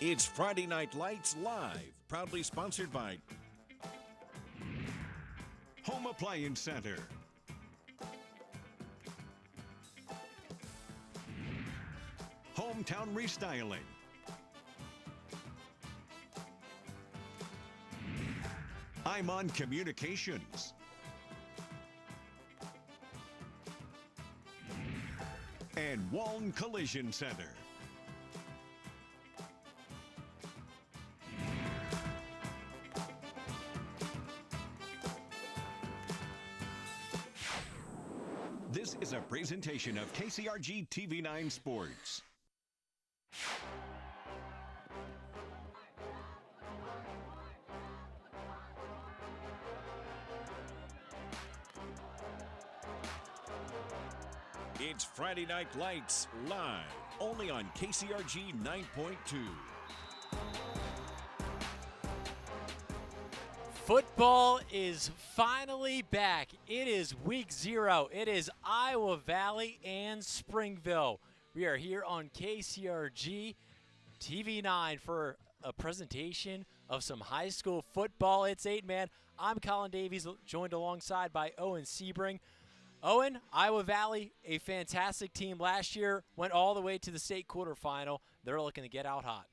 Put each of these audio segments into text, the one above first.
It's Friday Night Lights Live, proudly sponsored by Home Appliance Center, Hometown Restyling, I'm On Communications, and Walton Collision Center. This is a presentation of KCRG TV9 Sports. It's Friday Night Lights Live, only on KCRG 9.2. Football is finally back. It is week 0. It is Iowa Valley and Springville. We are here on KCRG TV9 for a presentation of some high school football. It's 8-man. I'm Colin Davies, joined alongside by Owen Sebring. Owen, Iowa Valley, a fantastic team last year, went all the way to the state quarterfinal. They're looking to get out hot.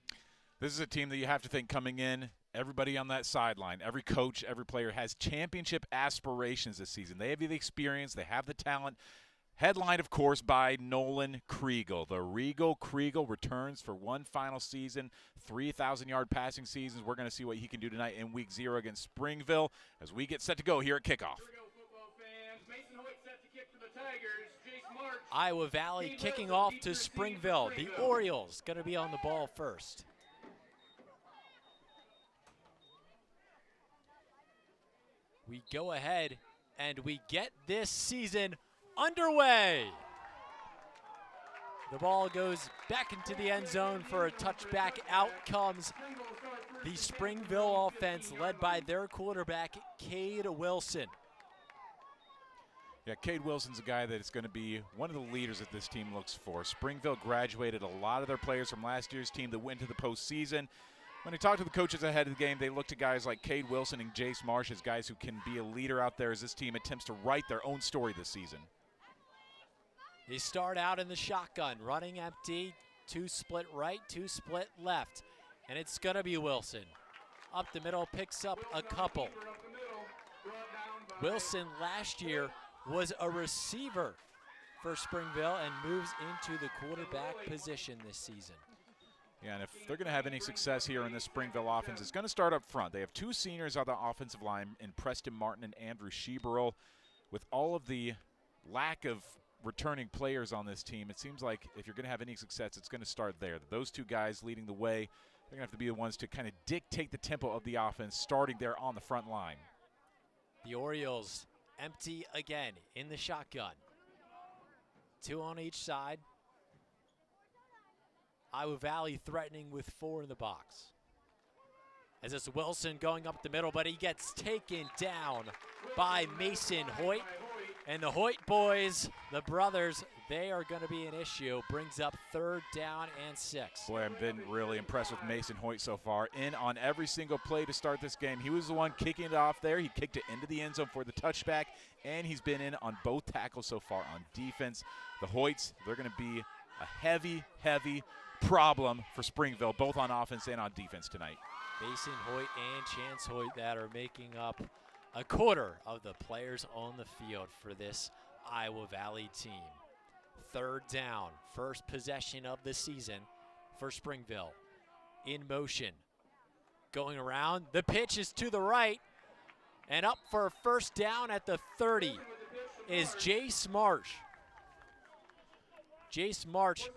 This is a team that you have to think coming in, everybody on that sideline, every coach, every player has championship aspirations this season. They have the experience. They have the talent. Headlined, of course, by Nolan Kriegel. The Regal Kriegel returns for one final season, 3,000-yard passing seasons. We're going to see what he can do tonight in week 0 against Springville as we get set to go here at kickoff. Iowa Valley kicking off to Springville. The Orioles going to be on the ball first. We go ahead and we get this season underway. The ball goes back into the end zone for a touchback. Out comes the Springville offense led by their quarterback, Cade Wilson. Yeah, Cade Wilson's a guy that is going to be one of the leaders that this team looks for. Springville graduated a lot of their players from last year's team that went to the postseason. When they talked to the coaches ahead of the game, they looked at guys like Cade Wilson and Jace Marsh as guys who can be a leader out there as this team attempts to write their own story this season. They start out in the shotgun, running empty, 2 split right, 2 split left. And it's going to be Wilson. Up the middle, picks up a couple. Wilson last year was a receiver for Springville and moves into the quarterback position this season. Yeah, and if they're going to have any success here in this Springville offense, it's going to start up front. They have 2 seniors on the offensive line in Preston Martin and Andrew Sheberl. With all of the lack of returning players on this team, it seems like if you're going to have any success, it's going to start there. Those 2 guys leading the way, they're going to have to be the ones to kind of dictate the tempo of the offense starting there on the front line. The Orioles empty again in the shotgun. 2 on each side. Iowa Valley threatening with 4 in the box. As it's Wilson going up the middle, but he gets taken down by Mason Hoyt. And the Hoyt boys, the brothers, they are going to be an issue. Brings up 3rd down and 6. Boy, I've been really impressed with Mason Hoyt so far. In on every single play to start this game. He was the one kicking it off there. He kicked it into the end zone for the touchback, and he's been in on both tackles so far on defense. The Hoyts, they're going to be a heavy, heavy problem for Springville, both on offense and on defense tonight. Mason Hoyt and Chance Hoyt that are making up a quarter of the players on the field for this Iowa Valley team. 3rd down, first possession of the season for Springville. In motion, going around, the pitch is to the right, and up for a 1st down at the 30 is Jace Marsh. Jace Marsh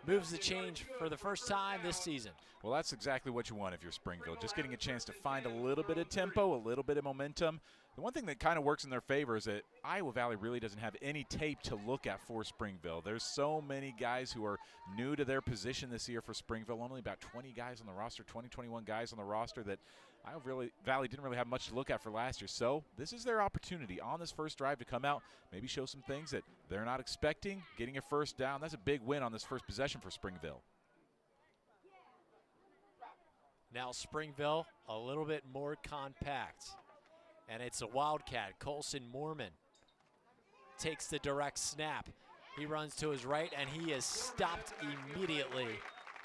moves the change for the first time this season. Well, that's exactly what you want if you're Springville, just getting a chance to find a little bit of tempo, a little bit of momentum. The one thing that kind of works in their favor is that Iowa Valley really doesn't have any tape to look at for Springville. There's so many guys who are new to their position this year for Springville, only about 20 guys on the roster, 21 guys on the roster that Iowa Valley didn't really have much to look at for last year. So this is their opportunity on this first drive to come out, maybe show some things that they're not expecting. Getting a 1st down, that's a big win on this first possession for Springville. Now Springville a little bit more compact. And it's a Wildcat. Colson Mormon takes the direct snap. He runs to his right, and he is stopped immediately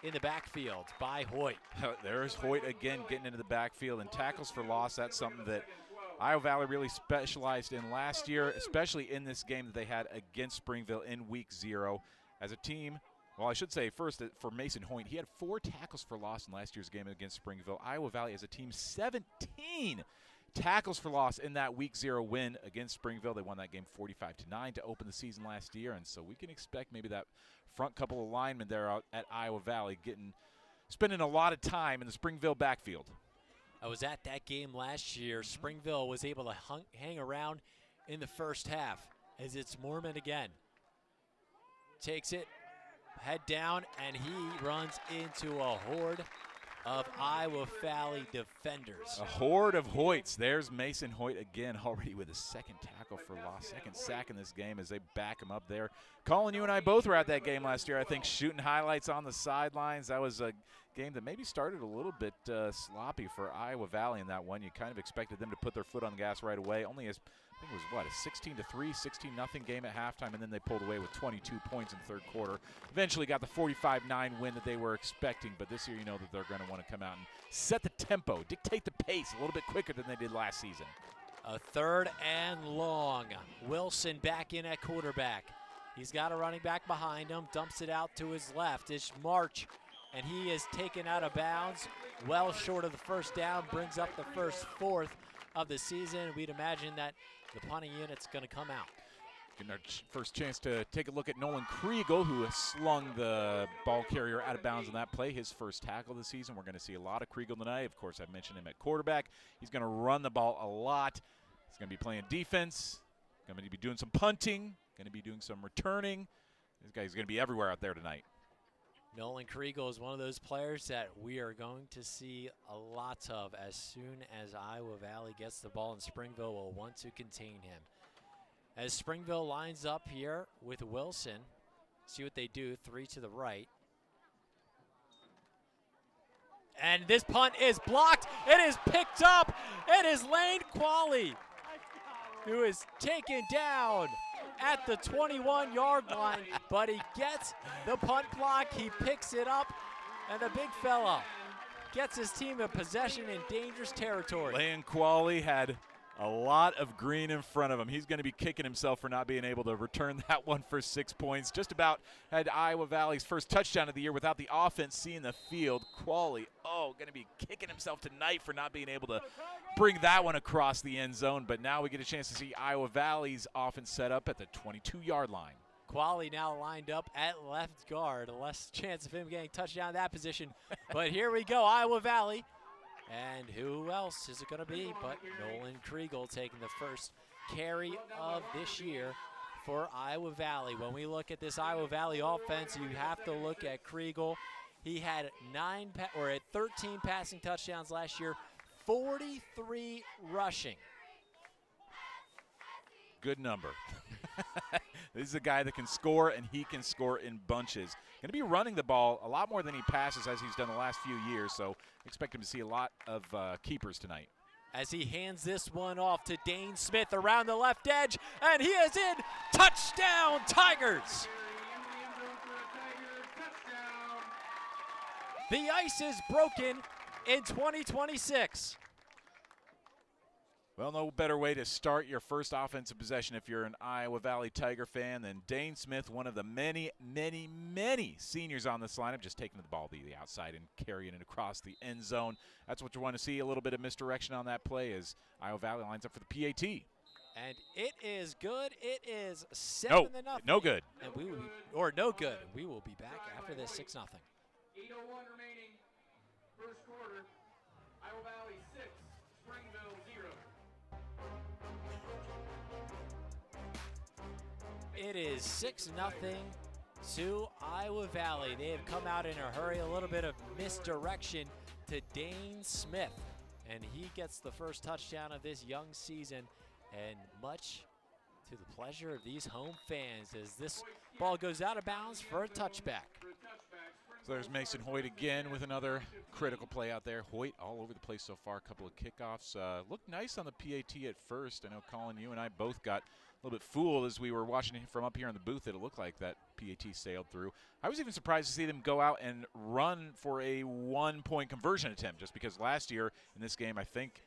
in the backfield by Hoyt. There's Hoyt again getting into the backfield, and tackles for loss. That's something that Iowa Valley really specialized in last year, especially in this game that they had against Springville in week 0. As a team, well, I should say first that for Mason Hoyt, he had 4 tackles for loss in last year's game against Springville. Iowa Valley as a team, 17 tackles for loss in that week 0 win against Springville. They won that game 45-9 to open the season last year, and so we can expect maybe that front couple of linemen there out at Iowa Valley spending a lot of time in the Springville backfield. I was at that game last year. Springville was able to hang around in the first half as it's Mormon again. Takes it, head down, and he runs into a horde of Iowa Valley defenders. A horde of Hoyts. There's Mason Hoyt again, already with his 2nd tackle for loss, 2nd sack in this game as they back him up there. Colin, you and I both were at that game last year, I think, shooting highlights on the sidelines. That was a game that maybe started a little bit sloppy for Iowa Valley in that one. You kind of expected them to put their foot on the gas right away. Only as, I think it was, what, a 16-3, 16-0 game at halftime, and then they pulled away with 22 points in the 3rd quarter. Eventually got the 45-9 win that they were expecting, but this year you know that they're going to want to come out and set the tempo, dictate the pace a little bit quicker than they did last season. A 3rd and long. Wilson back in at quarterback. He's got a running back behind him, dumps it out to his left. It's March, and he is taken out of bounds, well short of the first down, brings up the first 4th of the season. We'd imagine that the punting unit's going to come out. Getting our first chance to take a look at Nolan Kriegel, who has slung the ball carrier out of bounds on that play, his first tackle of the season. We're going to see a lot of Kriegel tonight. Of course, I've mentioned him at quarterback. He's going to run the ball a lot. He's going to be playing defense, going to be doing some punting, going to be doing some returning. This guy's going to be everywhere out there tonight. Nolan Kriegel is one of those players that we are going to see a lot of as soon as Iowa Valley gets the ball, and Springville will want to contain him. As Springville lines up here with Wilson, see what they do, 3 to the right. And this punt is blocked. It is picked up. It is Lane Qualley, who is taken down at the 21-yard line, but he gets the punt block. He picks it up, and the big fella gets his team in possession in dangerous territory. Lane Qualley had a lot of green in front of him. He's going to be kicking himself for not being able to return that one for 6 points. Just about had Iowa Valley's first touchdown of the year without the offense seeing the field. Qualley, going to be kicking himself tonight for not being able to bring that one across the end zone. But now we get a chance to see Iowa Valley's offense set up at the 22-yard line. Qualley now lined up at left guard. Less chance of him getting touchdown in that position. But here we go, Iowa Valley. And who else is it going to be but Nolan Kriegel taking the first carry of this year for Iowa Valley. When we look at this Iowa Valley offense, you have to look at Kriegel. He had 13 passing touchdowns last year, 43 rushing. Good number. This is a guy that can score, and he can score in bunches. Going to be running the ball a lot more than he passes as he's done the last few years, so expect him to see a lot of keepers tonight. As he hands this one off to Dane Smith around the left edge, and he is in. Touchdown, Tigers! The ice is broken in 2026. Well, no better way to start your first offensive possession if you're an Iowa Valley Tiger fan than Dane Smith, one of the many, many, many seniors on this lineup, just taking the ball to the outside and carrying it across the end zone. That's what you want to see, a little bit of misdirection on that play as Iowa Valley lines up for the PAT. And it is good. It is 7-0. No good. And we will be, or no good. We will be back after this 6-0. 8:01 remaining, first quarter. Iowa Valley 6, Springville 0. It is 6-0 to Iowa Valley. They have come out in a hurry, a little bit of misdirection to Dane Smith. And he gets the first touchdown of this young season, and much to the pleasure of these home fans as this ball goes out of bounds for a touchback. So there's Mason Hoyt again with another critical play out there. Hoyt all over the place so far. A couple of kickoffs. Looked nice on the PAT at first. I know, Colin, you and I both got a little bit fooled as we were watching it from up here in the booth that it looked like that PAT sailed through. I was even surprised to see them go out and run for a 1-point conversion attempt, just because last year in this game, I think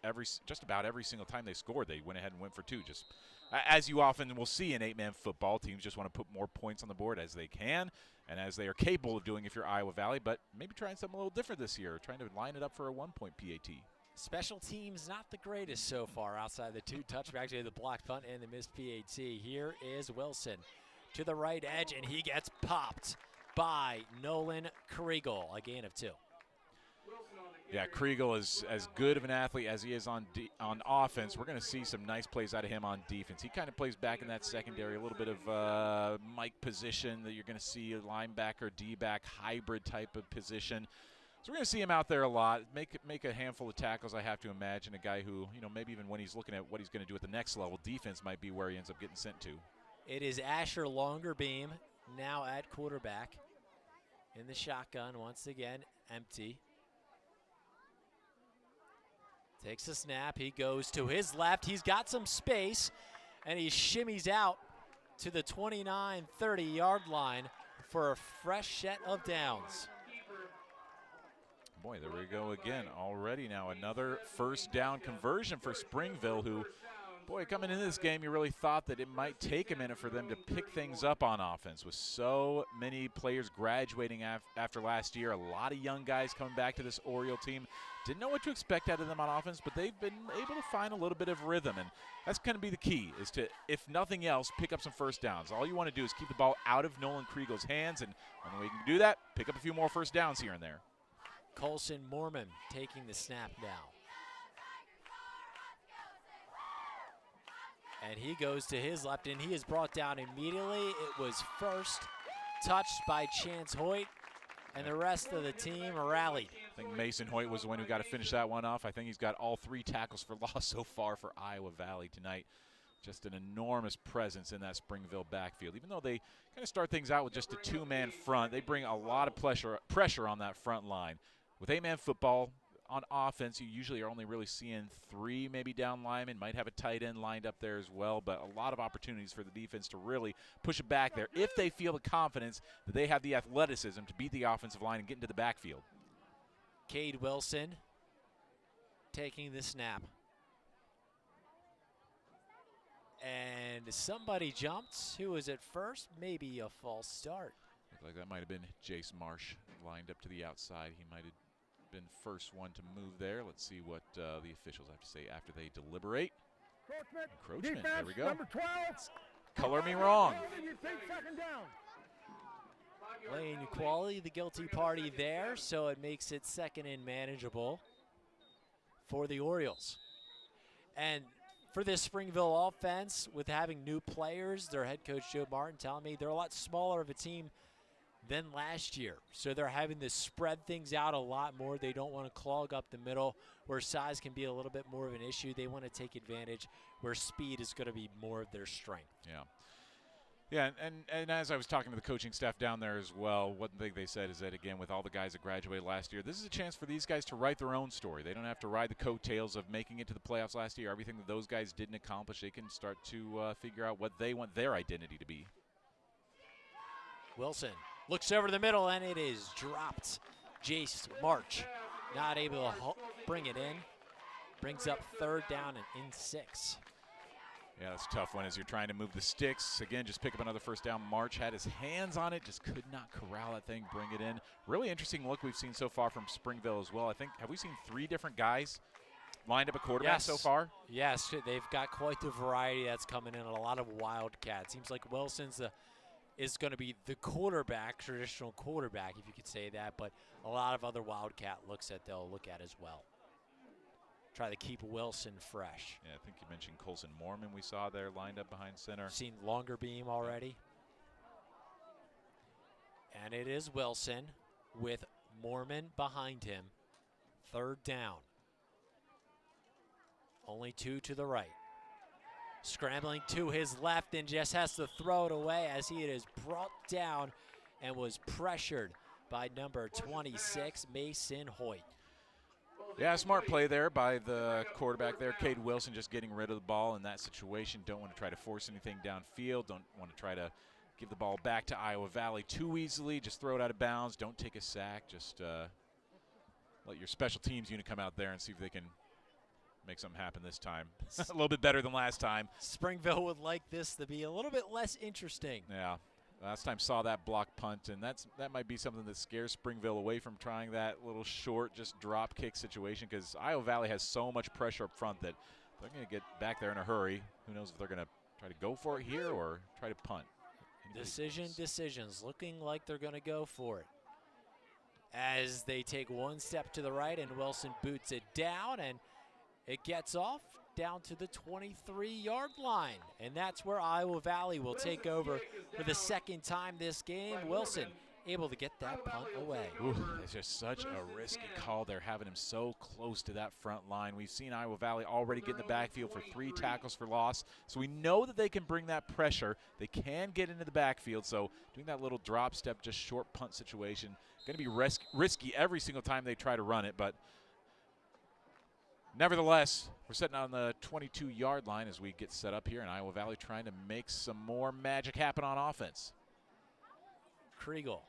just about every single time they scored, they went ahead and went for 2. Just as you often will see in 8-man football, teams just want to put more points on the board as they can and as they are capable of doing if you're Iowa Valley, but maybe trying something a little different this year, trying to line it up for a 1-point PAT. Special teams not the greatest so far outside the 2 touchdowns, actually the blocked punt and the missed PAT. Here is Wilson to the right edge, and he gets popped by Nolan Kriegel, a gain of 2. Yeah, Kriegel is as good of an athlete as he is on offense. We're going to see some nice plays out of him on defense. He kind of plays back in that secondary, a little bit of Mike position that you're going to see, a linebacker, D-back, hybrid type of position. So we're going to see him out there a lot, make a handful of tackles, I have to imagine. A guy who, you know, maybe even when he's looking at what he's going to do at the next level, defense might be where he ends up getting sent to. It is Asher Longerbeam now at quarterback in the shotgun, once again empty. Takes a snap, he goes to his left, he's got some space, and he shimmies out to the 29-30 yard line for a fresh set of downs. Boy, there we go again. Already now another first down conversion for Springville, who, boy, coming into this game, you really thought that it might take a minute for them to pick things up on offense. With so many players graduating after last year, a lot of young guys coming back to this Oriole team. Didn't know what to expect out of them on offense, but they've been able to find a little bit of rhythm, and that's going to be the key, is to, if nothing else, pick up some first downs. All you want to do is keep the ball out of Nolan Kriegel's hands, and the way you can do that, pick up a few more first downs here and there. Colson Mormon taking the snap now. And he goes to his left, and he is brought down immediately. It was first touched by Chance Hoyt, and the rest of the team rallied. I think Mason Hoyt was the one who got to finish that one off. I think he's got all 3 tackles for loss so far for Iowa Valley tonight. Just an enormous presence in that Springville backfield. Even though they kind of start things out with just a 2-man front, they bring a lot of pressure on that front line. With 8-man football, on offense, you usually are only really seeing 3 maybe down linemen, might have a tight end lined up there as well, but a lot of opportunities for the defense to really push it back there if they feel the confidence that they have the athleticism to beat the offensive line and get into the backfield. Cade Wilson taking the snap. And somebody jumped. Who was at first? Maybe a false start. Looked like that might have been Jace Marsh lined up to the outside. He might have been first one to move there. Let's see what the officials have to say after they deliberate. Encroachment. There we go. Number 12. Color me wrong. Lane Qualley, the guilty party there, so it makes it second and manageable for the Orioles. And for this Springville offense, with having new players, their head coach Joe Martin telling me they're a lot smaller of a team than last year. So they're having to spread things out a lot more. They don't want to clog up the middle where size can be a little bit more of an issue. They want to take advantage where speed is going to be more of their strength. Yeah. Yeah, and as I was talking to the coaching staff down there as well, one thing they said is that, again, with all the guys that graduated last year, this is a chance for these guys to write their own story. They don't have to ride the coattails of making it to the playoffs last year. Everything that those guys didn't accomplish, they can start to figure out what they want their identity to be. Wilson looks over the middle, and it is dropped. Jace March not able to bring it in. Brings up 3rd down and in 6. Yeah, that's a tough one as you're trying to move the sticks. Again, just pick up another first down. March had his hands on it, just could not corral that thing, bring it in. Really interesting look we've seen so far from Springville as well. I think, have we seen 3 different guys lined up at quarterback so far? Yes, they've got quite the variety that's coming in, and a lot of wildcats. Seems like Wilson's is going to be the quarterback, traditional quarterback, if you could say that, but a lot of other wildcat looks that they'll look at as well. Try to keep Wilson fresh. Yeah, I think you mentioned Colson Mormon we saw there lined up behind center. Seen Longerbeam already. And it is Wilson with Mormon behind him. 3rd down. Only 2 to the right. Scrambling to his left and just has to throw it away as he is brought down and was pressured by number 26, Mason Hoyt. Yeah, smart play there by the quarterback there, Cade Wilson, just getting rid of the ball in that situation. Don't want to try to force anything downfield. Don't want to try to give the ball back to Iowa Valley too easily. Just throw it out of bounds. Don't take a sack. Just let your special teams unit come out there and see if they can make something happen this time. A little bit better than last time. Springville would like this to be a little bit less interesting. Yeah. Last time saw that block punt, and that might be something that scares Springville away from trying that little short, just drop kick situation, because Iowa Valley has so much pressure up front that they're going to get back there in a hurry. Who knows if they're going to try to go for it here or try to punt. Decisions looking like they're going to go for it. As they take one step to the right, and Wilson boots it down, and it gets off down to the 23-yard line. And that's where Iowa Valley will take over for the second time this game. Wilson able to get that punt away. Ooh, it's just such a risky call. They're having him so close to that front line. We've seen Iowa Valley already get in the backfield for 3 tackles for loss. So we know that they can bring that pressure. They can get into the backfield. So doing that little drop step, just short punt situation, going to be risky every single time they try to run it. But nevertheless, we're sitting on the 22-yard line as we get set up here, and Iowa Valley trying to make some more magic happen on offense. Kriegel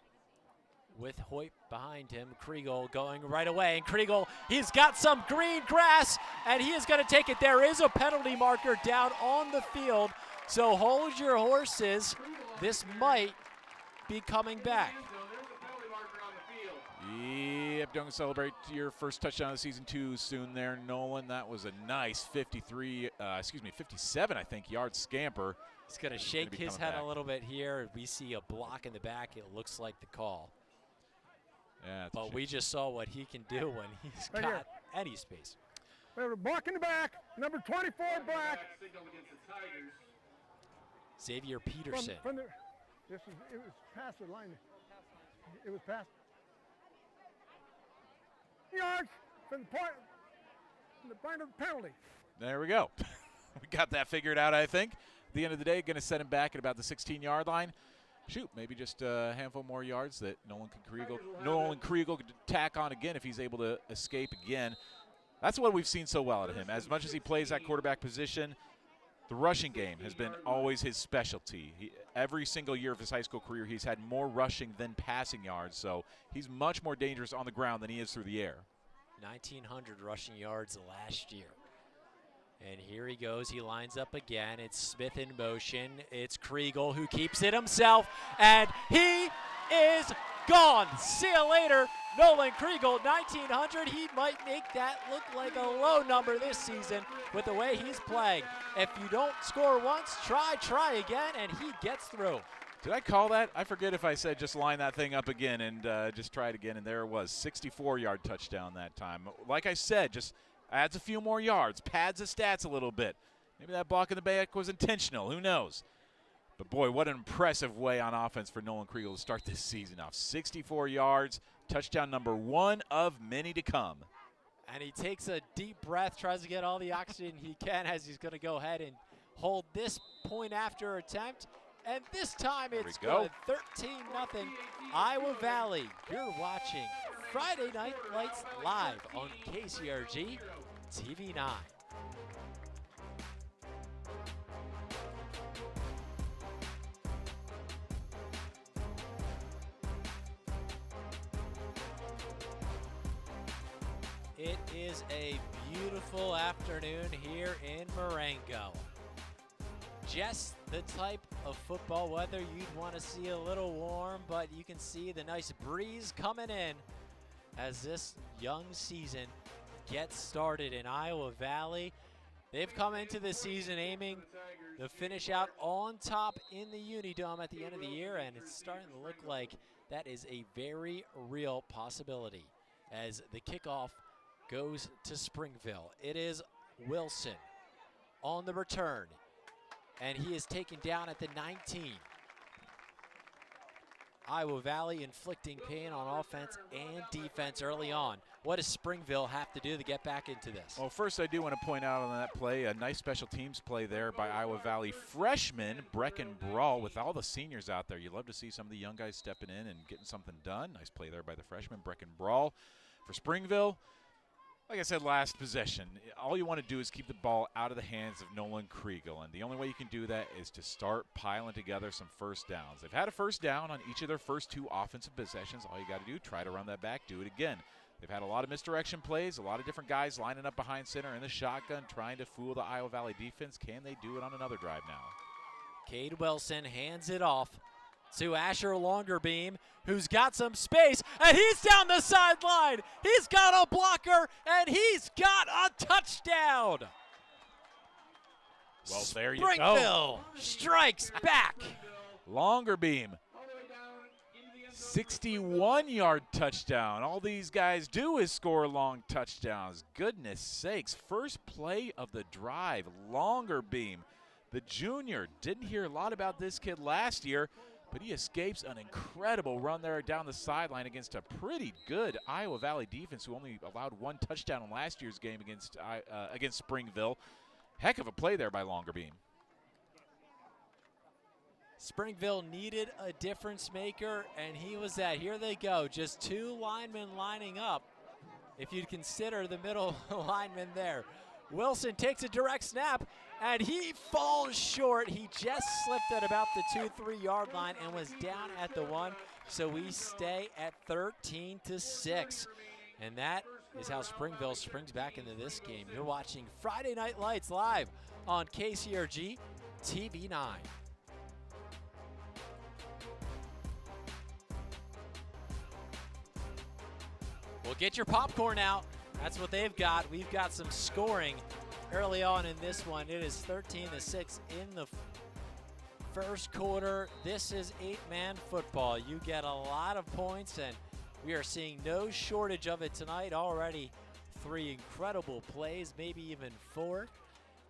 with Hoyt behind him. Kriegel going right away, and Kriegel, he's got some green grass, and he is going to take it. There is a penalty marker down on the field, so hold your horses. This might be coming back. Yep, don't celebrate your first touchdown of the season too soon there, Nolan. That was a nice 57, I think, yard scamper. He's going to shake his head a little bit here. We see a block in the back. It looks like the call. Yeah, but we just saw what he can do when he's got any space. We have a block in the back, number 24 black. Xavier Peterson. It was past the line. It was past. Yards from the point of the penalty. There we go. We got that figured out, I think. At the end of the day, going to set him back at about the 16-yard line. Shoot, maybe just a handful more yards that Nolan Kriegel could tack on again if he's able to escape again. That's what we've seen so well out of him. As much as he plays that quarterback position, the rushing game has been always his specialty. Every single year of his high school career, he's had more rushing than passing yards, so he's much more dangerous on the ground than he is through the air. 1,900 rushing yards last year. And here he goes. He lines up again. It's Smith in motion. It's Kriegel who keeps it himself, and he is gone. See you later, Nolan Kriegel, 1,900. He might make that look like a low number this season with the way he's playing. If you don't score once, try again, and he gets through. Did I call that? I forget if I said just line that thing up again and just try it again, and there it was. 64-yard touchdown that time. Like I said, just adds a few more yards, pads the stats a little bit. Maybe that block in the back was intentional. Who knows? But, boy, what an impressive way on offense for Nolan Kriegel to start this season off. 64 yards, touchdown number 1 of many to come. And he takes a deep breath, tries to get all the oxygen he can as he's going to go ahead and hold this point after attempt. And this time it's good. 13-0 Iowa Valley. You're watching Friday Night Lights live on KCRG TV9. It is a beautiful afternoon here in Marengo. Just the type of football weather you'd want to see, a little warm, but you can see the nice breeze coming in as this young season gets started in Iowa Valley. They've come into the season aiming to finish out on top in the Unidome at the end of the year, and it's starting to look like that is a very real possibility as the kickoff goes to Springville. It is Wilson on the return, and he is taken down at the 19. Iowa Valley inflicting pain on offense and defense early on. What does Springville have to do to get back into this? Well, first I do want to point out on that play, a nice special teams play there by Iowa Valley freshman Brecken Brawl. With all the seniors out there, you love to see some of the young guys stepping in and getting something done. Nice play there by the freshman Brecken Brawl. For Springville, like I said last possession, all you want to do is keep the ball out of the hands of Nolan Kriegel, and the only way you can do that is to start piling together some first downs. They've had a first down on each of their first 2 offensive possessions. All you got to do, try to run that back, do it again. They've had a lot of misdirection plays, a lot of different guys lining up behind center in the shotgun, trying to fool the Iowa Valley defense. Can they do it on another drive now? Cade Wilson hands it off to Asher Longerbeam, who's got some space, and he's down the sideline. He's got a blocker, and he's got a touchdown. Well, there you go. Springville strikes back. Longerbeam, 61-yard touchdown. All these guys do is score long touchdowns. Goodness sakes, first play of the drive, Longerbeam. The junior, didn't hear a lot about this kid last year, but he escapes an incredible run there down the sideline against a pretty good Iowa Valley defense who only allowed 1 touchdown in last year's game against Springville. Heck of a play there by Longerbeam. Springville needed a difference maker, and he was that. Here they go, just 2 linemen lining up, if you'd consider the middle lineman there. Wilson takes a direct snap, and he falls short. He just slipped at about the 2-3 yard line and was down at the 1, so we stay at 13-6. And that is how Springville springs back into this game. You're watching Friday Night Lights live on KCRG TV9. Well, get your popcorn out. That's what they've got. We've got some scoring early on in this one. It is 13-6 in the first quarter. This is 8-man football. You get a lot of points, and we are seeing no shortage of it tonight. Already 3 incredible plays, maybe even 4,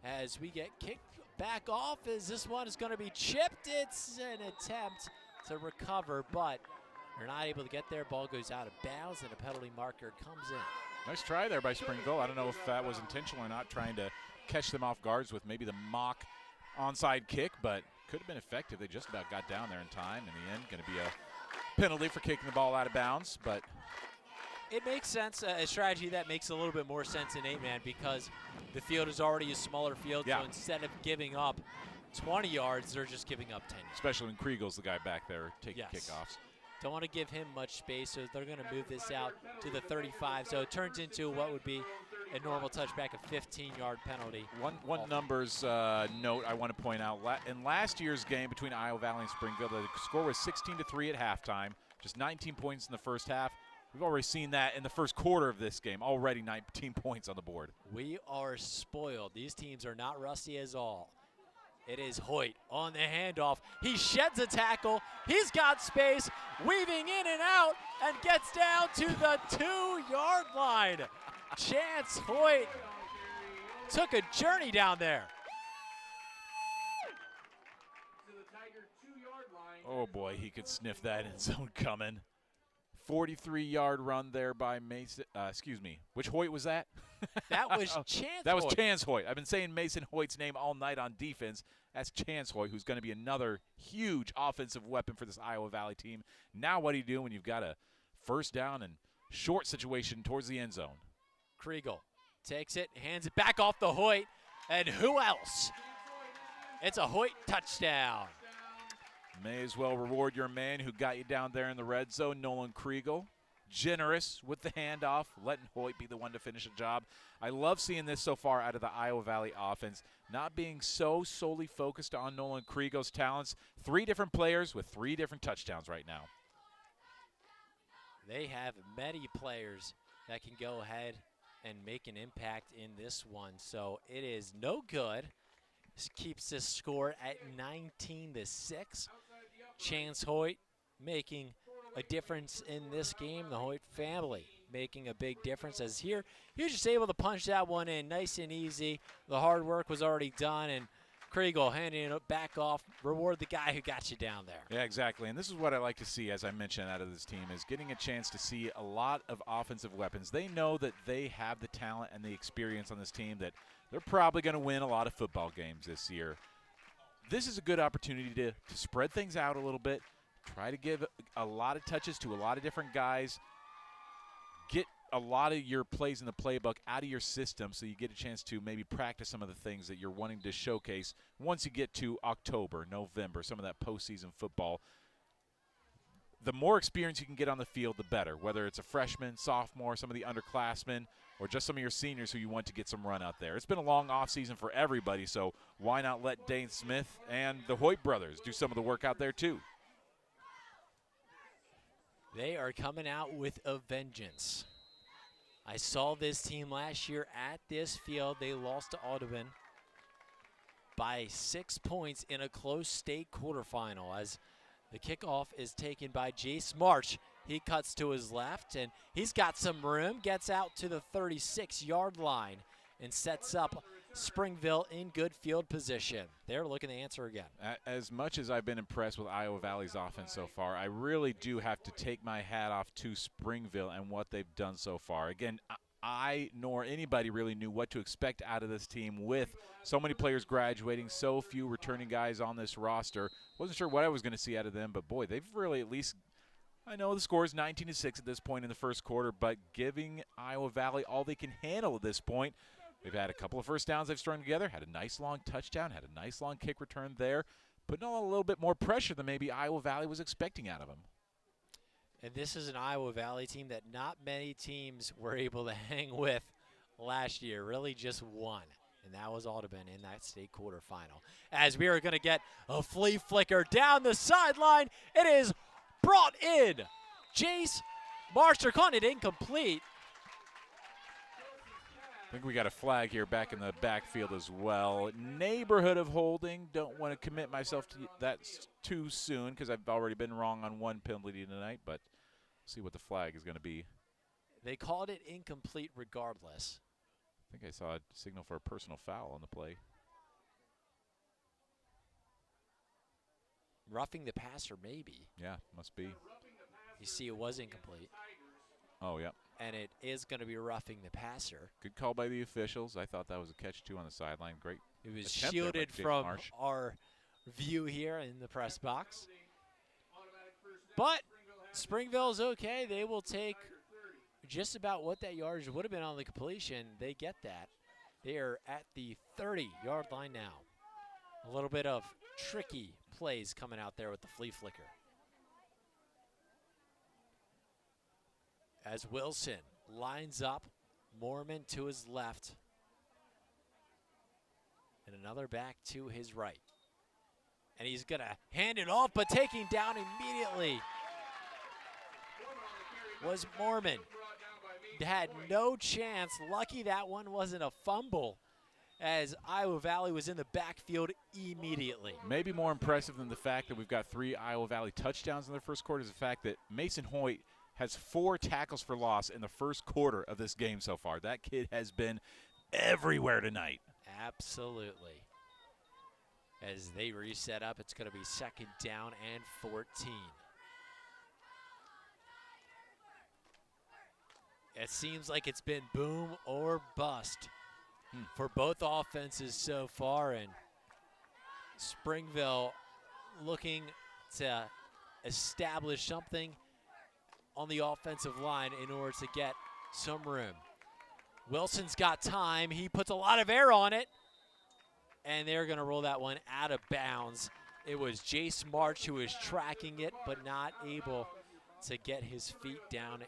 as we get kicked back off as this one is going to be chipped. It's an attempt to recover, but they're not able to get there. Ball goes out of bounds, and a penalty marker comes in. Nice try there by Springville. I don't know if that was intentional or not, trying to catch them off guards with maybe the mock onside kick, but could have been effective. They just about got down there in time. In the end, going to be a penalty for kicking the ball out of bounds, but it makes sense, a strategy that makes a little bit more sense in 8-man because the field is already a smaller field, so instead of giving up 20 yards, they're just giving up 10 yards. Especially when Kriegel's the guy back there taking kickoffs. Don't want to give him much space, so they're going to move this out to the 35. So it turns into what would be a normal touchback, a 15-yard penalty. One numbers note I want to point out. In last year's game between Iowa Valley and Springville, the score was 16-3 at halftime, just 19 points in the first half. We've already seen that in the first quarter of this game, already 19 points on the board. We are spoiled. These teams are not rusty as all. It is Hoyt on the handoff. He sheds a tackle. He's got space, weaving in and out, and gets down to the 2-yard line. Chance Hoyt took a journey down there. Oh boy, he could sniff that end zone coming. 43-yard run there by Mason. Excuse me, which Hoyt was that? That was Chance That was Hoyt. Chance Hoyt. I've been saying Mason Hoyt's name all night on defense. That's Chance Hoyt, who's going to be another huge offensive weapon for this Iowa Valley team. Now what do you do when you've got a first down and short situation towards the end zone? Kriegel takes it, hands it back off the Hoyt, and who else? It's a Hoyt touchdown. May as well reward your man who got you down there in the red zone, Nolan Kriegel. Generous with the handoff, letting Hoyt be the one to finish the job. I love seeing this so far out of the Iowa Valley offense, not being so solely focused on Nolan Kriegel's talents. 3 different players with 3 different touchdowns right now. They have many players that can go ahead and make an impact in this one, so it is no good. This keeps this score at 19-6. Chance Hoyt making a difference in this game. The Hoyt family making a big difference as he was just able to punch that one in nice and easy. The hard work was already done, and Kriegel handing it back off. Reward the guy who got you down there. Yeah, exactly. And this is what I like to see, as I mentioned, out of this team, is getting a chance to see a lot of offensive weapons. They know that they have the talent and the experience on this team that they're probably going to win a lot of football games this year. This is a good opportunity to spread things out a little bit, try to give a lot of touches to a lot of different guys, get a lot of your plays in the playbook out of your system so you get a chance to maybe practice some of the things that you're wanting to showcase once you get to October, November, some of that postseason football. The more experience you can get on the field, the better, whether it's a freshman, sophomore, some of the underclassmen, or just some of your seniors who you want to get some run out there. It's been a long offseason for everybody, so why not let Dane Smith and the Hoyt brothers do some of the work out there too? They are coming out with a vengeance. I saw this team last year at this field. They lost to Audubon by 6 points in a close state quarterfinal as the kickoff is taken by Jace March. He cuts to his left, and he's got some room, gets out to the 36-yard line, and sets up Springville in good field position. They're looking to answer again. As much as I've been impressed with Iowa Valley's offense so far, I really do have to take my hat off to Springville and what they've done so far. Again, I nor anybody really knew what to expect out of this team with so many players graduating, so few returning guys on this roster. Wasn't sure what I was going to see out of them, but boy, they've really at least, I know the score is 19-6 at this point in the first quarter, but giving Iowa Valley all they can handle at this point. They've had a couple of first downs they've strung together, had a nice long touchdown, had a nice long kick return there, putting on a little bit more pressure than maybe Iowa Valley was expecting out of them. And this is an Iowa Valley team that not many teams were able to hang with last year, really just one, and that was Audubon in that state quarterfinal. As we are going to get a flea flicker down the sideline, it is brought in. Jace March, calling it incomplete. I think we got a flag here back in the backfield as well. Neighborhood of holding. Don't want to commit myself to that too soon because I've already been wrong on one penalty tonight, but see what the flag is going to be. They called it incomplete regardless. I think I saw a signal for a personal foul on the play. Roughing the passer, maybe. Yeah, must be. You see, it was incomplete. Oh, yeah. And it is going to be roughing the passer. Good call by the officials. I thought that was a catch, too, on the sideline. Great. It was shielded from our view here in the press box. But Springville's okay. They will take just about what that yardage would have been on the completion. They get that. They are at the 30-yard line now. A little bit of tricky plays coming out there with the flea flicker. As Wilson lines up, Mormon to his left, and another back to his right. And he's going to hand it off, but taking down immediately was Mormon. Had no chance. Lucky that one wasn't a fumble, as Iowa Valley was in the backfield immediately. Maybe more impressive than the fact that we've got 3 Iowa Valley touchdowns in their first quarter is the fact that Mason Hoyt has 4 tackles for loss in the first quarter of this game so far. That kid has been everywhere tonight. Absolutely. As they reset up, it's going to be 2nd down and 14. It seems like it's been boom or bust for both offenses so far, and Springville looking to establish something on the offensive line in order to get some room. Wilson's got time. He puts a lot of air on it, and they're going to roll that one out of bounds. It was Jace March who was tracking it, but not able to get his feet down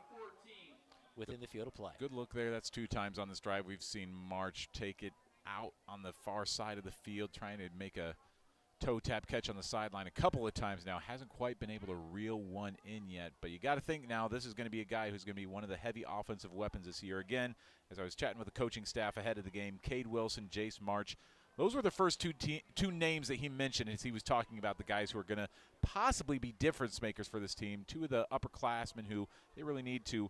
within the field of play. Good look there. That's 2 times on this drive we've seen March take it out on the far side of the field, trying to make a toe tap catch on the sideline a couple of times now. Hasn't quite been able to reel one in yet, but you got to think now this is going to be a guy who's going to be one of the heavy offensive weapons this year. Again, as I was chatting with the coaching staff ahead of the game, Cade Wilson, Jace March, those were the first two names that he mentioned as he was talking about the guys who are going to possibly be difference makers for this team. 2 of the upperclassmen who they really need to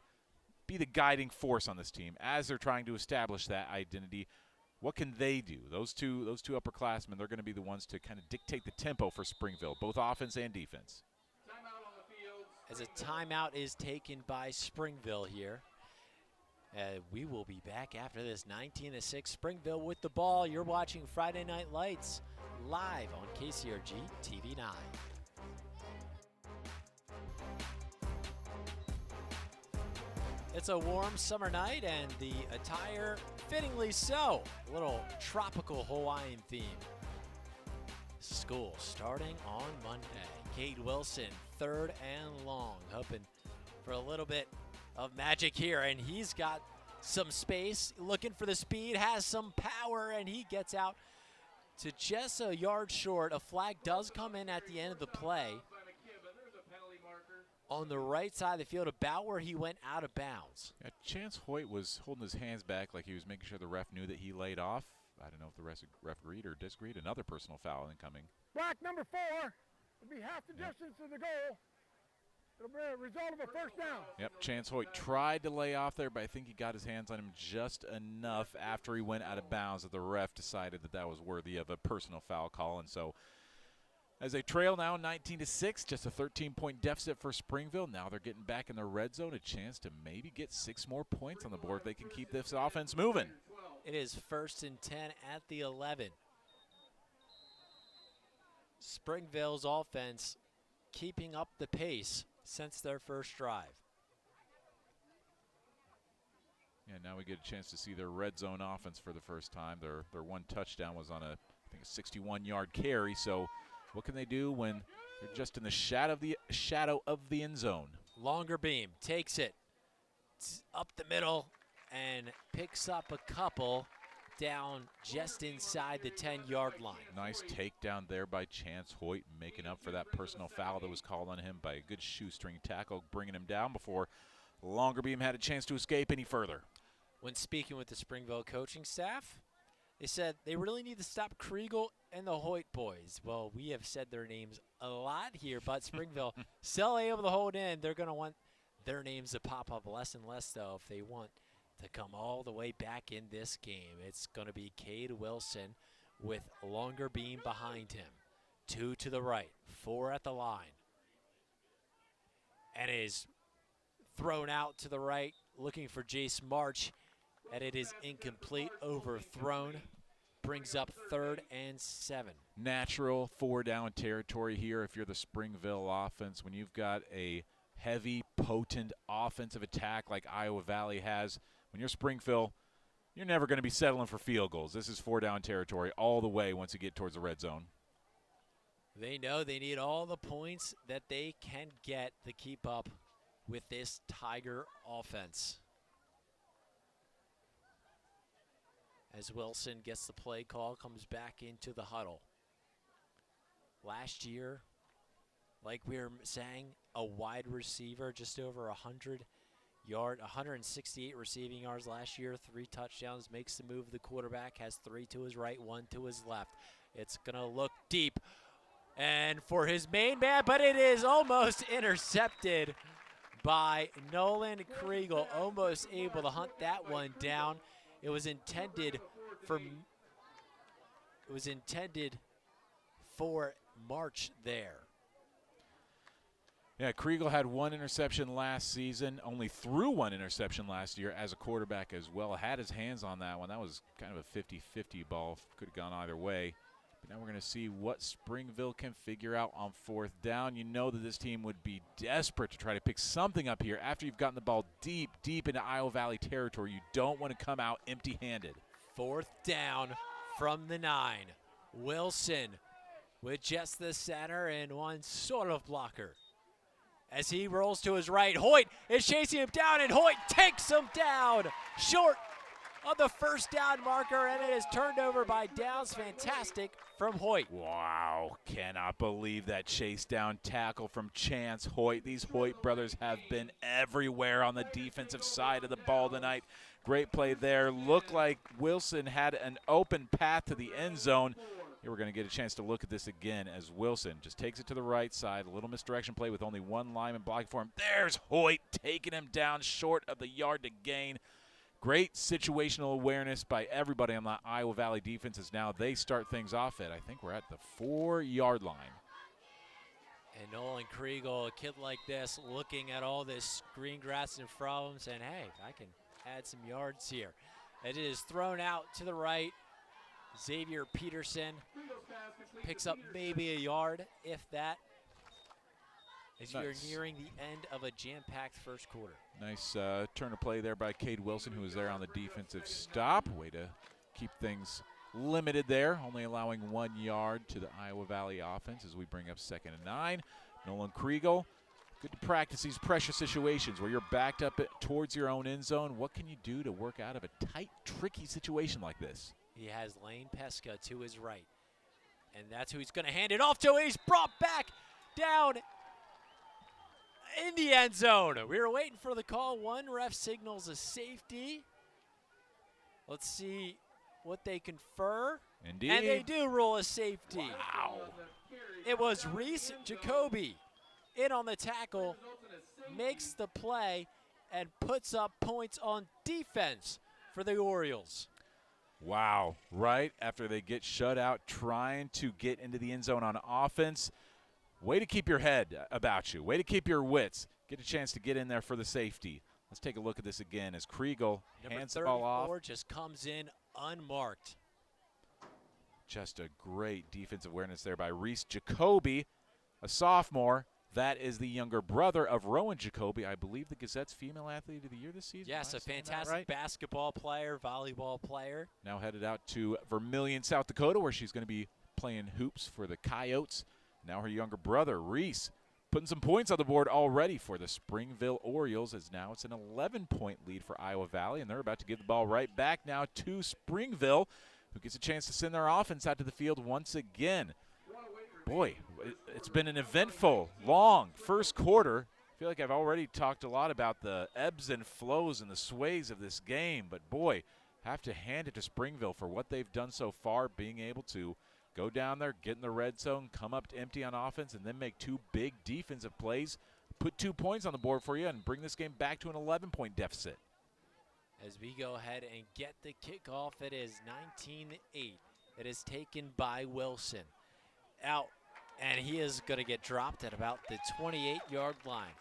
be the guiding force on this team as they're trying to establish that identity what can they do? Those two upperclassmen, they're going to be the ones to kind of dictate the tempo for Springville, both offense and defense. Timeout on the field. As a timeout is taken by Springville here. We will be back after this. 19-6 Springville with the ball. You're watching Friday Night Lights live on KCRG TV9. It's a warm summer night and the attire fittingly so. A little tropical Hawaiian theme. School starting on Monday. Cade Wilson, 3rd and long, hoping for a little bit of magic here, and he's got some space, looking for the speed, has some power, and he gets out to just a yard short. A flag does come in at the end of the play on the right side of the field, about where he went out of bounds. Yeah, Chance Hoyt was holding his hands back like he was making sure the ref knew that he laid off. I don't know if the ref agreed or disagreed. Another personal foul incoming. Black number 4 will be half the distance to the goal. It'll be a result of a first down. Yep, Chance Hoyt tried to lay off there, but I think he got his hands on him just enough after he went out of bounds that the ref decided that that was worthy of a personal foul call. And so as they trail now 19-6, just a 13-point deficit for Springville. Now they're getting back in the red zone, a chance to maybe get 6 more points on the board if they can keep this offense moving. It is 1st and 10 at the 11. Springville's offense keeping up the pace since their first drive. Yeah, now we get a chance to see their red zone offense for the first time. Their one touchdown was on a 61-yard carry. So what can they do when they're just in the shadow of the end zone? Longer beam takes it up the middle and picks up a couple down just inside the 10-yard line. Nice takedown there by Chance Hoyt, making up for that personal foul that was called on him by a good shoestring tackle, bringing him down before Longerbeam had a chance to escape any further. When speaking with the Springville coaching staff, they said they really need to stop Kriegel and the Hoyt boys. Well, we have said their names a lot here, but Springville still able to hold in. They're going to want their names to pop up less and less, though, if they want to come all the way back in this game. It's going to be Cade Wilson with Longerbeam behind him. 2 to the right, 4 at the line. And is thrown out to the right, looking for Jace March, and it is incomplete, overthrown. Brings up 3rd and 7. Natural 4-down territory here if you're the Springville offense. When you've got a heavy, potent offensive attack like Iowa Valley has, when you're Springville, you're never going to be settling for field goals. This is 4-down territory all the way once you get towards the red zone. They know they need all the points that they can get to keep up with this Tiger offense. As Wilson gets the play call, comes back into the huddle. Last year, like we were saying, a wide receiver, just over 168 receiving yards last year, 3 touchdowns, makes the move. The quarterback has 3 to his right, 1 to his left. It's going to look deep and for his main man, but it is almost intercepted by Nolan Kriegel, almost able to hunt that one down. It was intended for March there. Yeah, Kriegel had 1 interception last season, only threw 1 interception last year as a quarterback as well. Had his hands on that one. That was kind of a 50-50 ball. Could have gone either way. But now we're going to see what Springville can figure out on 4th down. You know that this team would be desperate to try to pick something up here after you've gotten the ball deep, deep into Iowa Valley territory. You don't want to come out empty-handed. 4th down from the 9. Wilson with just the center and one sort of blocker. As he rolls to his right, Hoyt is chasing him down, and Hoyt takes him down short of the 1st down marker, and it is turned over by Downs. Fantastic from Hoyt. Wow, cannot believe that chase down tackle from Chance Hoyt. These Hoyt brothers have been everywhere on the defensive side of the ball tonight. Great play there. Looked like Wilson had an open path to the end zone. Here we're going to get a chance to look at this again as Wilson just takes it to the right side. A little misdirection play with only 1 lineman blocking for him. There's Hoyt taking him down short of the yard to gain. Great situational awareness by everybody on the Iowa Valley defense as now they start things off at, I think we're at the 4-yard line. And Nolan Kriegel, a kid like this, looking at all this green grass in front of him, saying, hey, I can add some yards here. It is thrown out to the right. Xavier Peterson picks up maybe a yard, if that, as you're nearing the end of a jam-packed first quarter. Nice turn of play there by Cade Wilson, who was there on the defensive stop. Way to keep things limited there, only allowing 1 yard to the Iowa Valley offense as we bring up 2nd and 9. Nolan Kriegel, good to practice these pressure situations where you're backed up towards your own end zone. What can you do to work out of a tight, tricky situation like this? He has Lane Pesca to his right, and that's who he's going to hand it off to. He's brought back down in the end zone. We were waiting for the call. One ref signals a safety. Let's see what they confer. Indeed. And they do rule a safety. Wow. It was Reese Jacoby in on the tackle, makes the play, and puts up points on defense for the Orioles. Wow, right after they get shut out trying to get into the end zone on offense. Way to keep your head about you. Way to keep your wits. Get a chance to get in there for the safety. Let's take a look at this again as Kriegel hands the ball off. Number 34 just comes in unmarked. Just a great defensive awareness there by Reese Jacoby, a sophomore. That is the younger brother of Rowan Jacoby, I believe the Gazette's Female Athlete of the Year this season. Yes, a fantastic basketball player, volleyball player. Now headed out to Vermillion, South Dakota, where she's going to be playing hoops for the Coyotes. Now her younger brother, Reese, putting some points on the board already for the Springville Orioles, as now it's an 11-point lead for Iowa Valley, and they're about to give the ball right back now to Springville, who gets a chance to send their offense out to the field once again. Boy, it's been an eventful, long first quarter. I feel like I've already talked a lot about the ebbs and flows and the sways of this game, but boy, have to hand it to Springville for what they've done so far, being able to go down there, get in the red zone, come up to empty on offense, and then make 2 big defensive plays, put 2 points on the board for you, and bring this game back to an 11-point deficit. As we go ahead and get the kickoff, it is 19-8. It is taken by Wilson. Out, and he is going to get dropped at about the 28-yard line.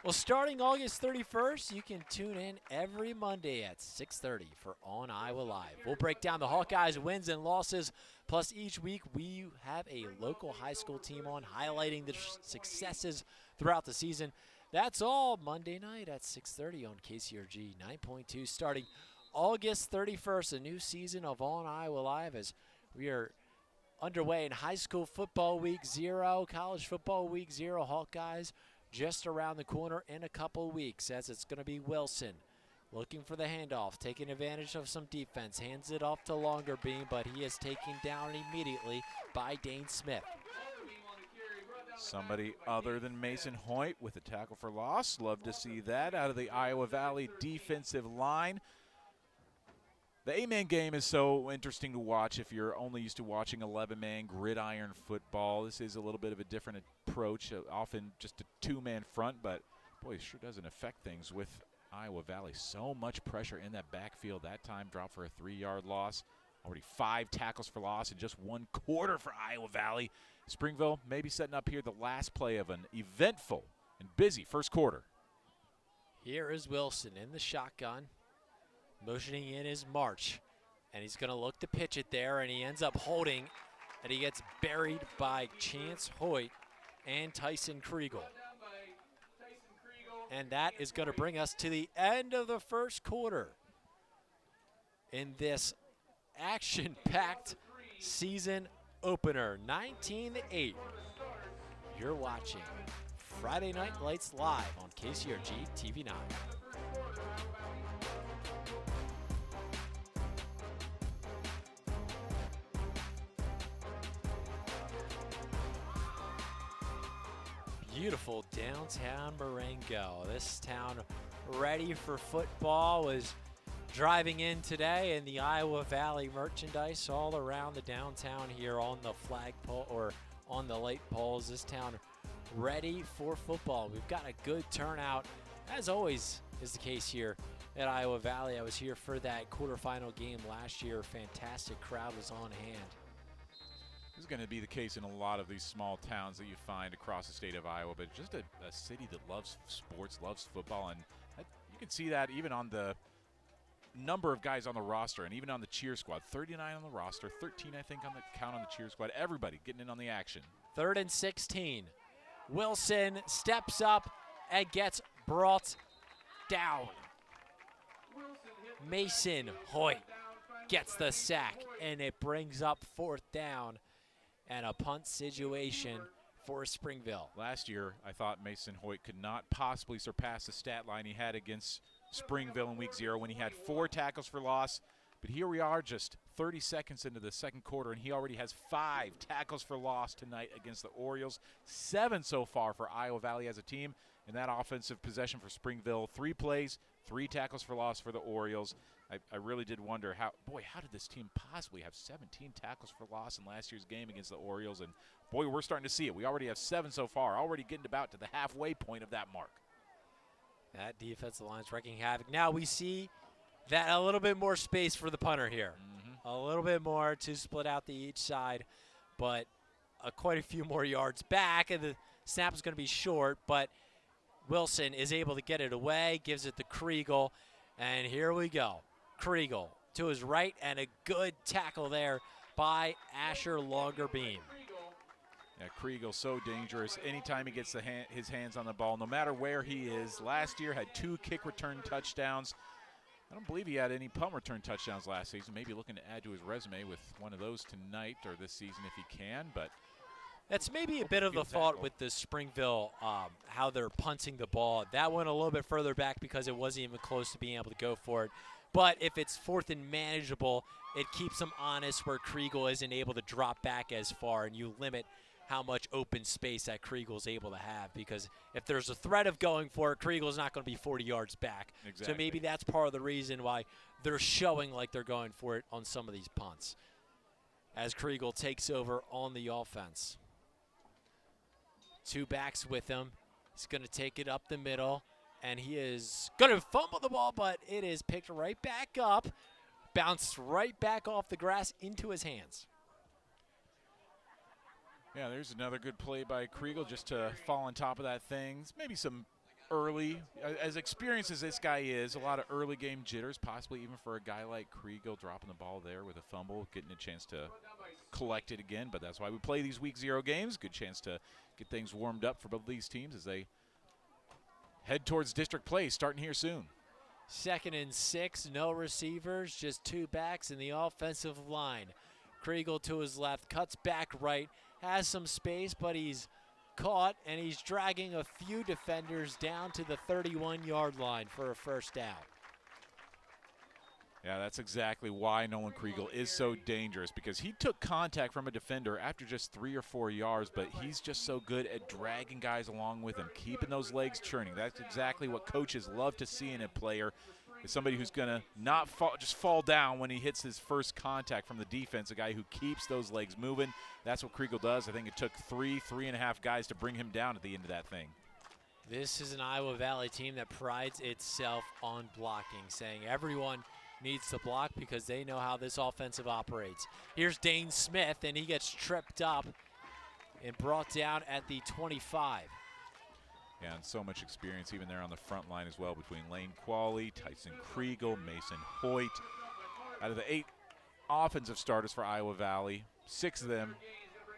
Well, starting August 31st, you can tune in every Monday at 6:30 for On Iowa Live. We'll break down the Hawkeyes' wins and losses, plus each week we have a local high school team on highlighting the successes throughout the season. That's all Monday night at 6:30 on KCRG 9.2, starting August 31st, a new season of On Iowa Live as we are underway in high school football week 0, college football week 0. Hawkeyes just around the corner in a couple weeks, as it's going to be Wilson looking for the handoff, taking advantage of some defense, hands it off to Longerbeam, but he is taken down immediately by Dane Smith. Somebody other than Mason Hoyt with a tackle for loss. Love to see that out of the Iowa Valley defensive line. The 8-man game is so interesting to watch if you're only used to watching 11-man gridiron football. This is a little bit of a different approach, often just a 2-man front, but boy, it sure doesn't affect things with Iowa Valley. So much pressure in that backfield. That time dropped for a 3-yard loss. Already 5 tackles for loss in just 1 quarter for Iowa Valley. Springville maybe setting up here the last play of an eventful and busy first quarter. Here is Wilson in the shotgun, motioning in his march, and he's going to look to pitch it there, and he ends up holding, and he gets buried by Chance Hoyt and Tyson Kriegel. And that is going to bring us to the end of the first quarter in this action-packed season opener, 19-8. You're watching Friday Night Lights live on KCRG TV9. Beautiful downtown Marengo. This town ready for football was driving in today, and the Iowa Valley merchandise all around the downtown here on the flagpole or on the light poles. This town ready for football. We've got a good turnout, as always is the case here at Iowa Valley. I was here for that quarterfinal game last year. Fantastic crowd was on hand. This is going to be the case in a lot of these small towns that you find across the state of Iowa, but just a city that loves sports, loves football, and you can see that even on the number of guys on the roster and even on the cheer squad. 39 on the roster, 13 I think on the count on the cheer squad. Everybody getting in on the action. 3rd and 16. Wilson steps up and gets brought down. Mason Hoyt gets the sack, and it brings up 4th down and a punt situation for Springville. Last year, I thought Mason Hoyt could not possibly surpass the stat line he had against Springville in week 0 when he had 4 tackles for loss. But here we are just 30 seconds into the second quarter, and he already has 5 tackles for loss tonight against the Orioles. 7 so far for Iowa Valley as a team. In that offensive possession for Springville, 3 plays, 3 tackles for loss for the Orioles. I really did wonder how did this team possibly have 17 tackles for loss in last year's game against the Orioles? And boy, we're starting to see it. We already have 7 so far, already getting about to the halfway point of that mark. That defensive line's wreaking havoc. Now we see that a little bit more space for the punter here. A little bit more to split out the each side, but quite a few more yards back, and the snap is going to be short, but Wilson is able to get it away, gives it to Kriegel, and here we go. Kriegel to his right, and a good tackle there by Asher Longerbeam. Yeah, Kriegel so dangerous. Anytime he gets his hands on the ball, no matter where he is. Last year had 2 kick return touchdowns. I don't believe he had any punt return touchdowns last season. Maybe looking to add to his resume with one of those tonight or this season if he can, but that's maybe a bit of the fault with the Springville, how they're punting the ball. That went a little bit further back because it wasn't even close to being able to go for it. But if it's 4th and manageable, it keeps them honest where Kriegel isn't able to drop back as far, and you limit how much open space that Kriegel's able to have, because if there's a threat of going for it, Kriegel's not going to be 40 yards back. Exactly. So maybe that's part of the reason why they're showing like they're going for it on some of these punts, as Kriegel takes over on the offense. 2 backs with him. He's going to take it up the middle, and he is going to fumble the ball, but it is picked right back up, bounced right back off the grass into his hands. Yeah, there's another good play by Kriegel just to fall on top of that thing. Maybe some early, as experienced as this guy is, a lot of early game jitters, possibly even for a guy like Kriegel dropping the ball there with a fumble, getting a chance to collect it again. But that's why we play these week 0 games. Good chance to get things warmed up for both these teams as they head towards district play starting here soon. 2nd and 6, no receivers, just 2 backs in the offensive line. Kriegel to his left, cuts back right, has some space, but he's caught, and he's dragging a few defenders down to the 31-yard line for a 1st down. Yeah, that's exactly why Nolan Kriegel is so dangerous, because he took contact from a defender after just 3 or 4 yards, but he's just so good at dragging guys along with him, keeping those legs churning. That's exactly what coaches love to see in a player, is somebody who's going to not just fall down when he hits his first contact from the defense, a guy who keeps those legs moving. That's what Kriegel does. I think it took 3.5 guys to bring him down at the end of that thing. This is an Iowa Valley team that prides itself on blocking, saying everyone needs to block because they know how this offensive operates. Here's Dane Smith, and he gets tripped up and brought down at the 25. Yeah, and so much experience even there on the front line as well between Lane Qualley, Tyson Kriegel, Mason Hoyt. Out of the 8 offensive starters for Iowa Valley, 6 of them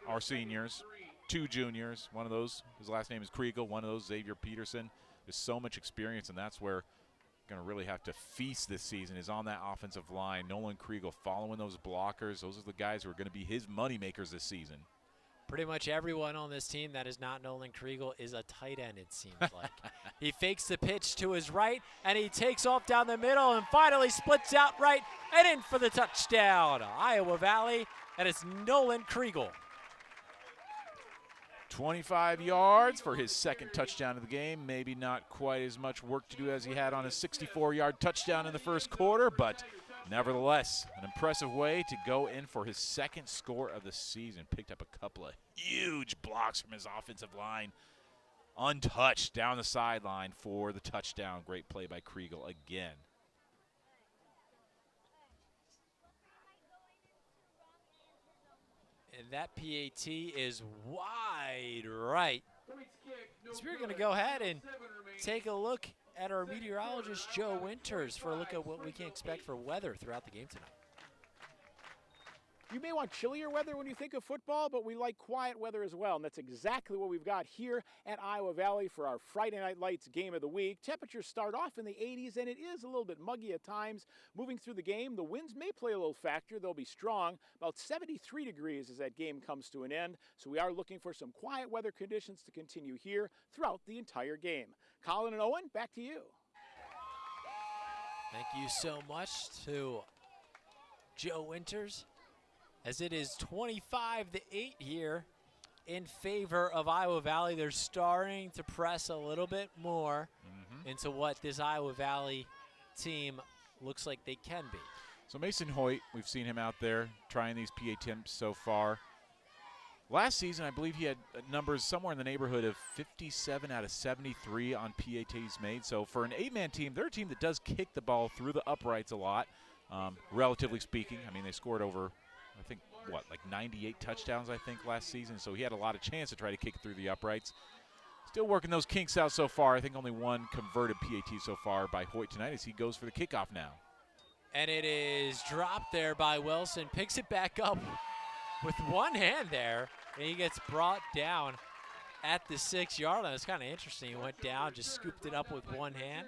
are seniors, 2 juniors. One of those, his last name is Kriegel, one of those, Xavier Peterson. There's so much experience, and that's where going to really have to feast this season is on that offensive line. Nolan Kriegel following those blockers. Those are the guys who are going to be his money makers this season. Pretty much everyone on this team that is not Nolan Kriegel is a tight end, it seems like. He fakes the pitch to his right, and he takes off down the middle and finally splits out right and in for the touchdown. Iowa Valley, and it's Nolan Kriegel. 25 yards for his 2nd touchdown of the game. Maybe not quite as much work to do as he had on his 64-yard touchdown in the first quarter, but nevertheless, an impressive way to go in for his 2nd score of the season. Picked up a couple of huge blocks from his offensive line. Untouched down the sideline for the touchdown. Great play by Kriegel again. And that PAT is wide right. So we're going to go ahead and take a look at our meteorologist, Joe Winters, for a look at what we can expect for weather throughout the game tonight. You may want chillier weather when you think of football, but we like quiet weather as well, and that's exactly what we've got here at Iowa Valley for our Friday Night Lights game of the week. Temperatures start off in the 80s, and it is a little bit muggy at times. Moving through the game, the winds may play a little factor. They'll be strong, about 73 degrees as that game comes to an end. So we are looking for some quiet weather conditions to continue here throughout the entire game. Colin and Owen, back to you. Thank you so much to Joe Winters, as it is 25-8 here in favor of Iowa Valley. They're starting to press a little bit more into what this Iowa Valley team looks like they can be. So Mason Hoyt, we've seen him out there trying these PA attempts so far. Last season, I believe he had numbers somewhere in the neighborhood of 57 out of 73 on PATs made. So for an 8-man team, they're a team that does kick the ball through the uprights a lot, relatively speaking. I mean, they scored over, I think, what, like 98 touchdowns, I think, last season. So he had a lot of chance to try to kick it through the uprights. Still working those kinks out so far. I think only one converted PAT so far by Hoyt tonight as he goes for the kickoff now. And it is dropped there by Wilson. Picks it back up with one hand there, and he gets brought down at the 6-yard line. It's kind of interesting. He went down, just scooped it up with one hand,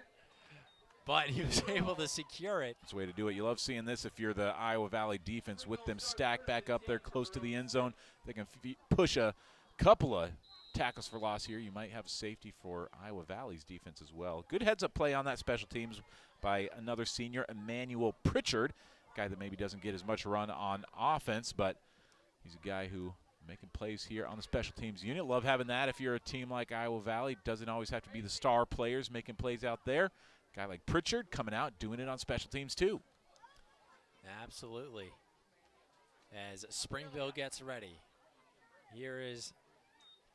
but he was able to secure it. That's the way to do it. You love seeing this if you're the Iowa Valley defense with them stacked back up there close to the end zone. They can push a couple of tackles for loss here. You might have a safety for Iowa Valley's defense as well. Good heads-up play on that special teams by another senior, Emmanuel Pritchard, guy that maybe doesn't get as much run on offense, but he's a guy who making plays here on the special teams unit. Love having that if you're a team like Iowa Valley. Doesn't always have to be the star players making plays out there. Guy like Pritchard coming out, doing it on special teams too. Absolutely. As Springville gets ready, here is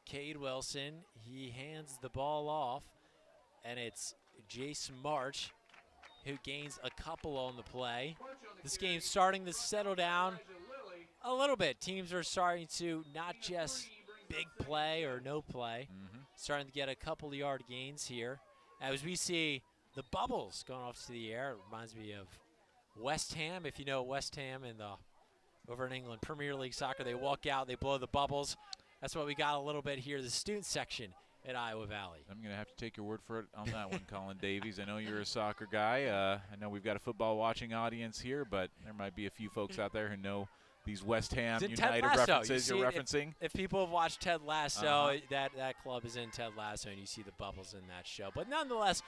Cade Wilson. He hands the ball off, and it's Jace March who gains a couple on the play. This game's starting to settle down a little bit. Teams are starting to not just big play or no play, starting to get a couple of yard gains here. As we see the bubbles going off to the air, it reminds me of West Ham. If you know West Ham in the over in England Premier League soccer, they walk out, they blow the bubbles. That's what we got a little bit here, the student section at Iowa Valley. I'm going to have to take your word for it on that one, Colin Davies. I know you're a soccer guy. I know we've got a football watching audience here, but there might be a few folks out there who know these West Ham United references you're referencing. If people have watched Ted Lasso, that club is in Ted Lasso, and you see the bubbles in that show. But nonetheless,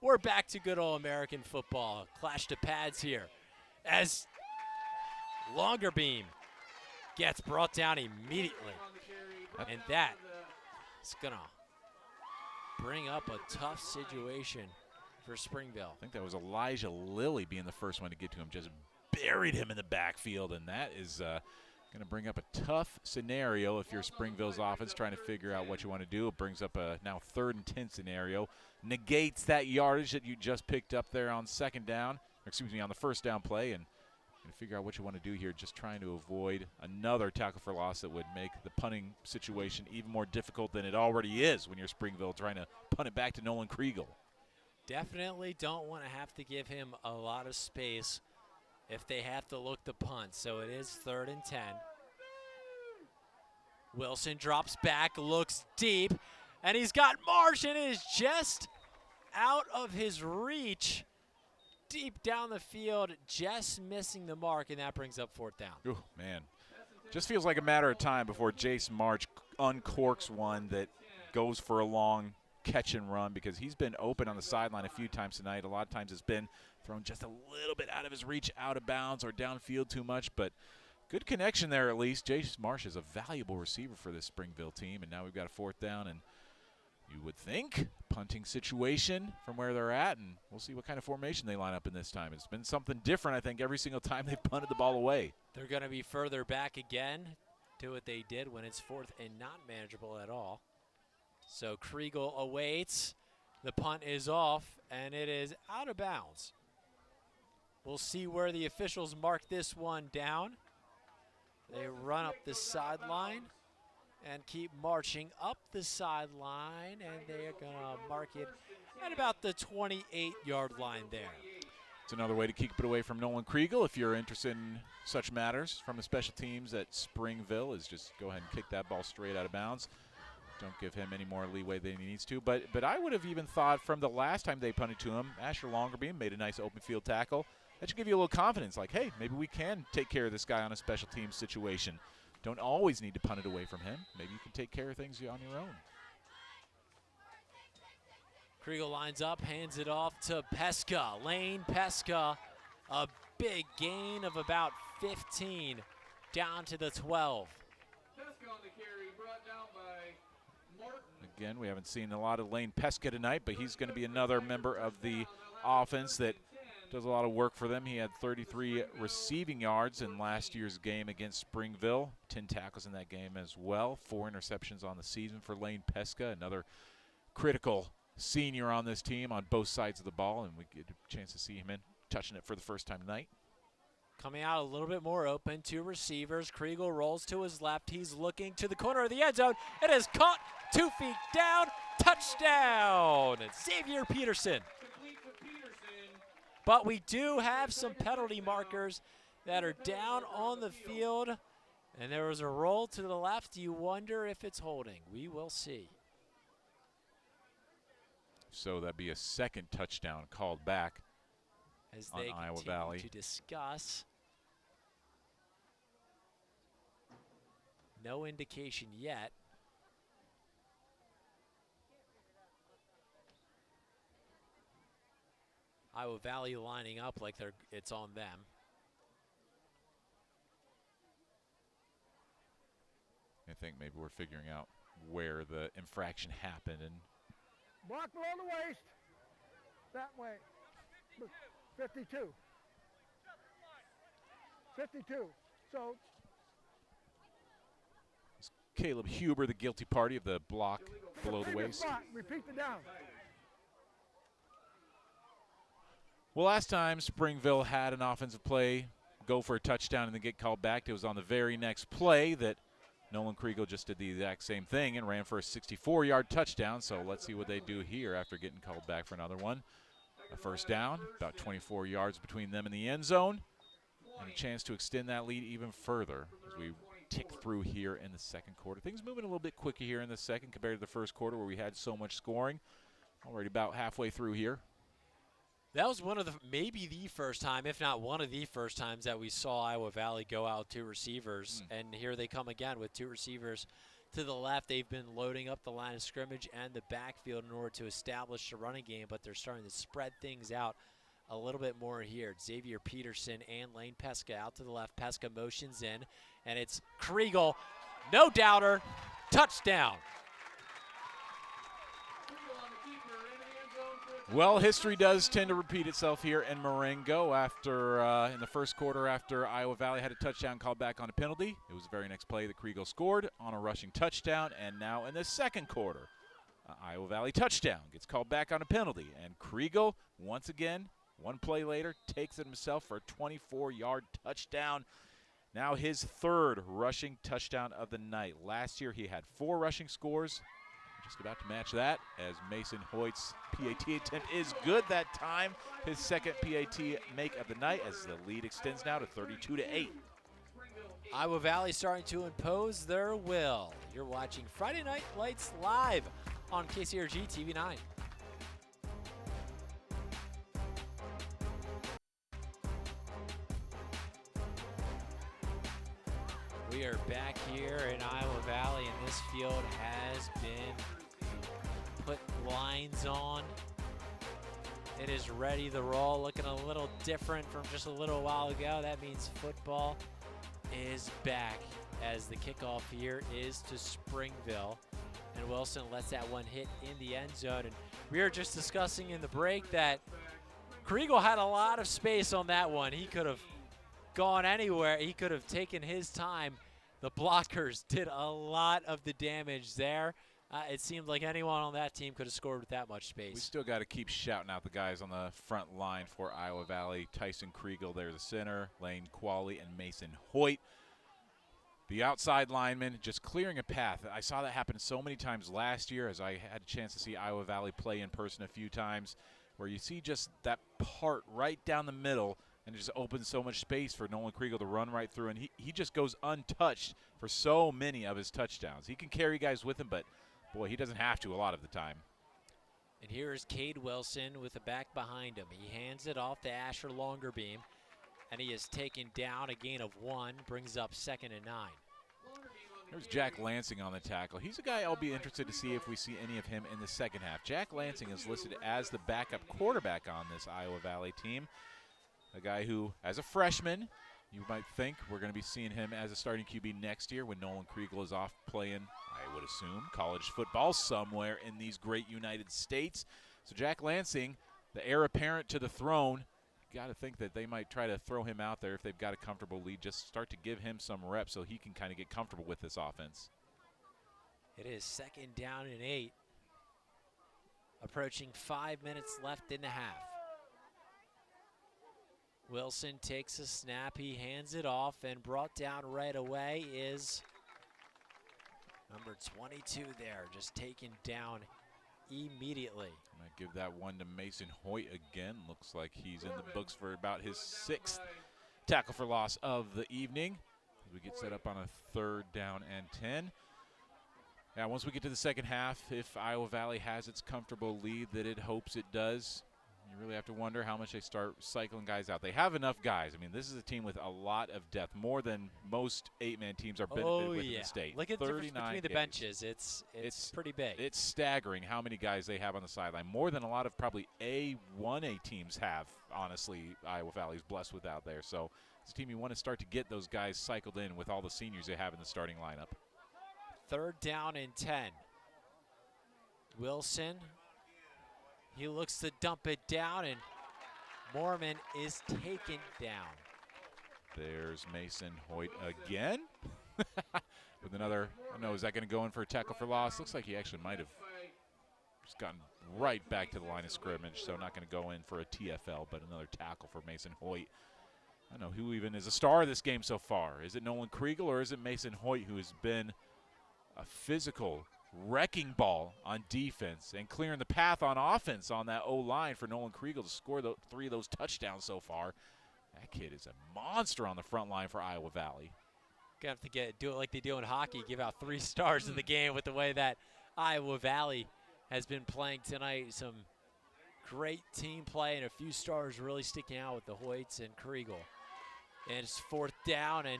we're back to good old American football. Clash to pads here as Longer Beam gets brought down immediately. And that is going to bring up a tough situation for Springville. I think that was Elijah Lilly being the first one to get to him. Just buried him in the backfield, and that is going to bring up a tough scenario if you're Springville's offense trying to figure out what you want to do. It brings up a now 3rd and 10 scenario. Negates that yardage that you just picked up there on second down, or excuse me, on the first down play, and figure out what you want to do here, just trying to avoid another tackle for loss that would make the punting situation even more difficult than it already is when you're Springville trying to punt it back to Nolan Kriegel. Definitely don't want to have to give him a lot of space if they have to look to punt. So it is 3rd and 10. Wilson drops back, looks deep, and he's got Marsh, and it is just out of his reach. Deep down the field, just missing the mark, and that brings up 4th down. Oh, man. Just feels like a matter of time before Jason March uncorks one that goes for a long catch and run, because he's been open on the sideline a few times tonight. A lot of times it's been thrown just a little bit out of his reach, out of bounds, or downfield too much, but good connection there at least. Jason Marsh is a valuable receiver for this Springville team, and now we've got a 4th down, and you would think punting situation from where they're at, and we'll see what kind of formation they line up in this time. It's been something different, I think, every single time they've punted the ball away. They're going to be further back again to what they did when it's 4th and not manageable at all. So Kriegel awaits. The punt is off, and it is out of bounds. We'll see where the officials mark this one down. They run up the sideline and keep marching up the sideline, and they're going to mark it at about the 28-yard line there. It's another way to keep it away from Nolan Kriegel. If you're interested in such matters from the special teams at Springville, is just go ahead and kick that ball straight out of bounds. Don't give him any more leeway than he needs to. But I would have even thought from the last time they punted to him, Asher Longerbeam made a nice open field tackle. That should give you a little confidence, like, hey, maybe we can take care of this guy on a special teams situation. Don't always need to punt it away from him. Maybe you can take care of things on your own. Kriegel lines up, hands it off to Pesca. Lane Pesca, a big gain of about 15 down to the 12. Pesca on the carry, brought down by Martin. Again, we haven't seen a lot of Lane Pesca tonight, but he's going to be another member of the offense that does a lot of work for them. He had 33 receiving yards in last year's game against Springville. 10 tackles in that game as well. 4 interceptions on the season for Lane Pesca, another critical senior on this team on both sides of the ball, and we get a chance to see him touching it for the first time tonight. Coming out a little bit more open, 2 receivers. Kriegel rolls to his left. He's looking to the corner of the end zone. It is caught 2 feet down. Touchdown, Xavier Peterson. But we do have some penalty markers that are down on the field, and there was a roll to the left. You wonder if it's holding. We will see. So that'd be a second touchdown called back as on they Iowa continue Valley to discuss. No indication yet. Iowa Valley lining up like it's on them. I think maybe we're figuring out where the infraction happened. And Block below the waist. That way. 52. 52. So Caleb Huber, the guilty party of the block below the waist. spot. Repeat the down. Well, last time Springville had an offensive play go for a touchdown and then get called back, it was on the very next play that Nolan Kriegel just did the exact same thing and ran for a 64-yard touchdown. So let's see what they do here after getting called back for another one. A first down, about 24 yards between them and the end zone, and a chance to extend that lead even further as we tick through here in the second quarter. Things moving a little bit quicker here in the second compared to the first quarter where we had so much scoring. Already about halfway through here. That was one of the, maybe the first time, if not one of the first times that we saw Iowa Valley go out 2 receivers. And here they come again with 2 receivers to the left. They've been loading up the line of scrimmage and the backfield in order to establish the running game, but they're starting to spread things out a little bit more here. Xavier Peterson and Lane Pesca out to the left. Pesca motions in, and it's Kriegel, no doubter, touchdown. Well, history does tend to repeat itself here in Marengo after, in the first quarter after Iowa Valley had a touchdown called back on a penalty. It was the very next play that Kriegel scored on a rushing touchdown, and now in the second quarter, Iowa Valley touchdown gets called back on a penalty, and Kriegel, once again, one play later, takes it himself for a 24-yard touchdown. Now his 3rd rushing touchdown of the night. Last year he had 4 rushing scores. Just about to match that as Mason Hoyt's PAT attempt is good that time. His second PAT make of the night as the lead extends now to 32-8. Iowa Valley starting to impose their will. You're watching Friday Night Lights live on KCRG TV9. We are back here in Iowa Valley, and this field has been put lines on. It is ready to roll, looking a little different from just a little while ago. That means football is back as the kickoff here is to Springville. And Wilson lets that one hit in the end zone. And we were just discussing in the break that Kriegel had a lot of space on that one. He could have gone anywhere. He could have taken his time. The blockers did a lot of the damage there. It seemed like anyone on that team could have scored with that much space. We still got to keep shouting out the guys on the front line for Iowa Valley. Tyson Kriegel there, the center, Lane Qualley, and Mason Hoyt. The outside lineman just clearing a path. I saw that happen so many times last year as I had a chance to see Iowa Valley play in person a few times, where you see just that part right down the middle and it just opens so much space for Nolan Kriegel to run right through. And he just goes untouched for so many of his touchdowns. He can carry guys with him, but, boy, he doesn't have to a lot of the time. And here's Cade Wilson with the back behind him. He hands it off to Asher Longerbeam, and he is taken down, a gain of 1, brings up 2nd and 9. There's Jack Lansing on the tackle. He's a guy I'll be interested to see if we see any of him in the second half. Jack Lansing is listed as the backup quarterback on this Iowa Valley team. A guy who, as a freshman, you might think we're going to be seeing him as a starting QB next year when Nolan Kriegel is off playing, I would assume, college football somewhere in these great United States. So Jack Lansing, the heir apparent to the throne, you got to think that they might try to throw him out there if they've got a comfortable lead, just start to give him some reps so he can kind of get comfortable with this offense. It is 2nd down and 8. Approaching 5 minutes left in the half. Wilson takes a snap, he hands it off, and brought down right away is number 22 there, just taken down immediately. Might give that one to Mason Hoyt again. Looks like he's in the books for about his 6th tackle for loss of the evening. We get set up on a 3rd down and 10. Yeah, once we get to the second half, if Iowa Valley has its comfortable lead that it hopes it does, you really have to wonder how much they start cycling guys out. They have enough guys. I mean, this is a team with a lot of depth, more than most 8-man teams are benefited with in the state. Look at the difference between the benches. It's pretty big. It's staggering how many guys they have on the sideline, more than a lot of probably A1A teams have, honestly, Iowa Valley's blessed with out there. So it's a team you want to start to get those guys cycled in with all the seniors they have in the starting lineup. 3rd down and 10. Wilson. He looks to dump it down, and Mormon is taken down. There's Mason Hoyt again with another. I don't know, is that going to go in for a tackle for loss? Looks like he actually might have just gotten right back to the line of scrimmage, so not going to go in for a TFL, but another tackle for Mason Hoyt. I don't know who even is a star of this game so far. Is it Nolan Kriegel or is it Mason Hoyt, who has been a physical wrecking ball on defense and clearing the path on offense on that O-line for Nolan Kriegel to score 3 of those touchdowns so far. That kid is a monster on the front line for Iowa Valley. Gonna have to do it like they do in hockey, give out 3 stars in the game with the way that Iowa Valley has been playing tonight. Some great team play and a few stars really sticking out with the Hoyts and Kriegel. And it's 4th down, and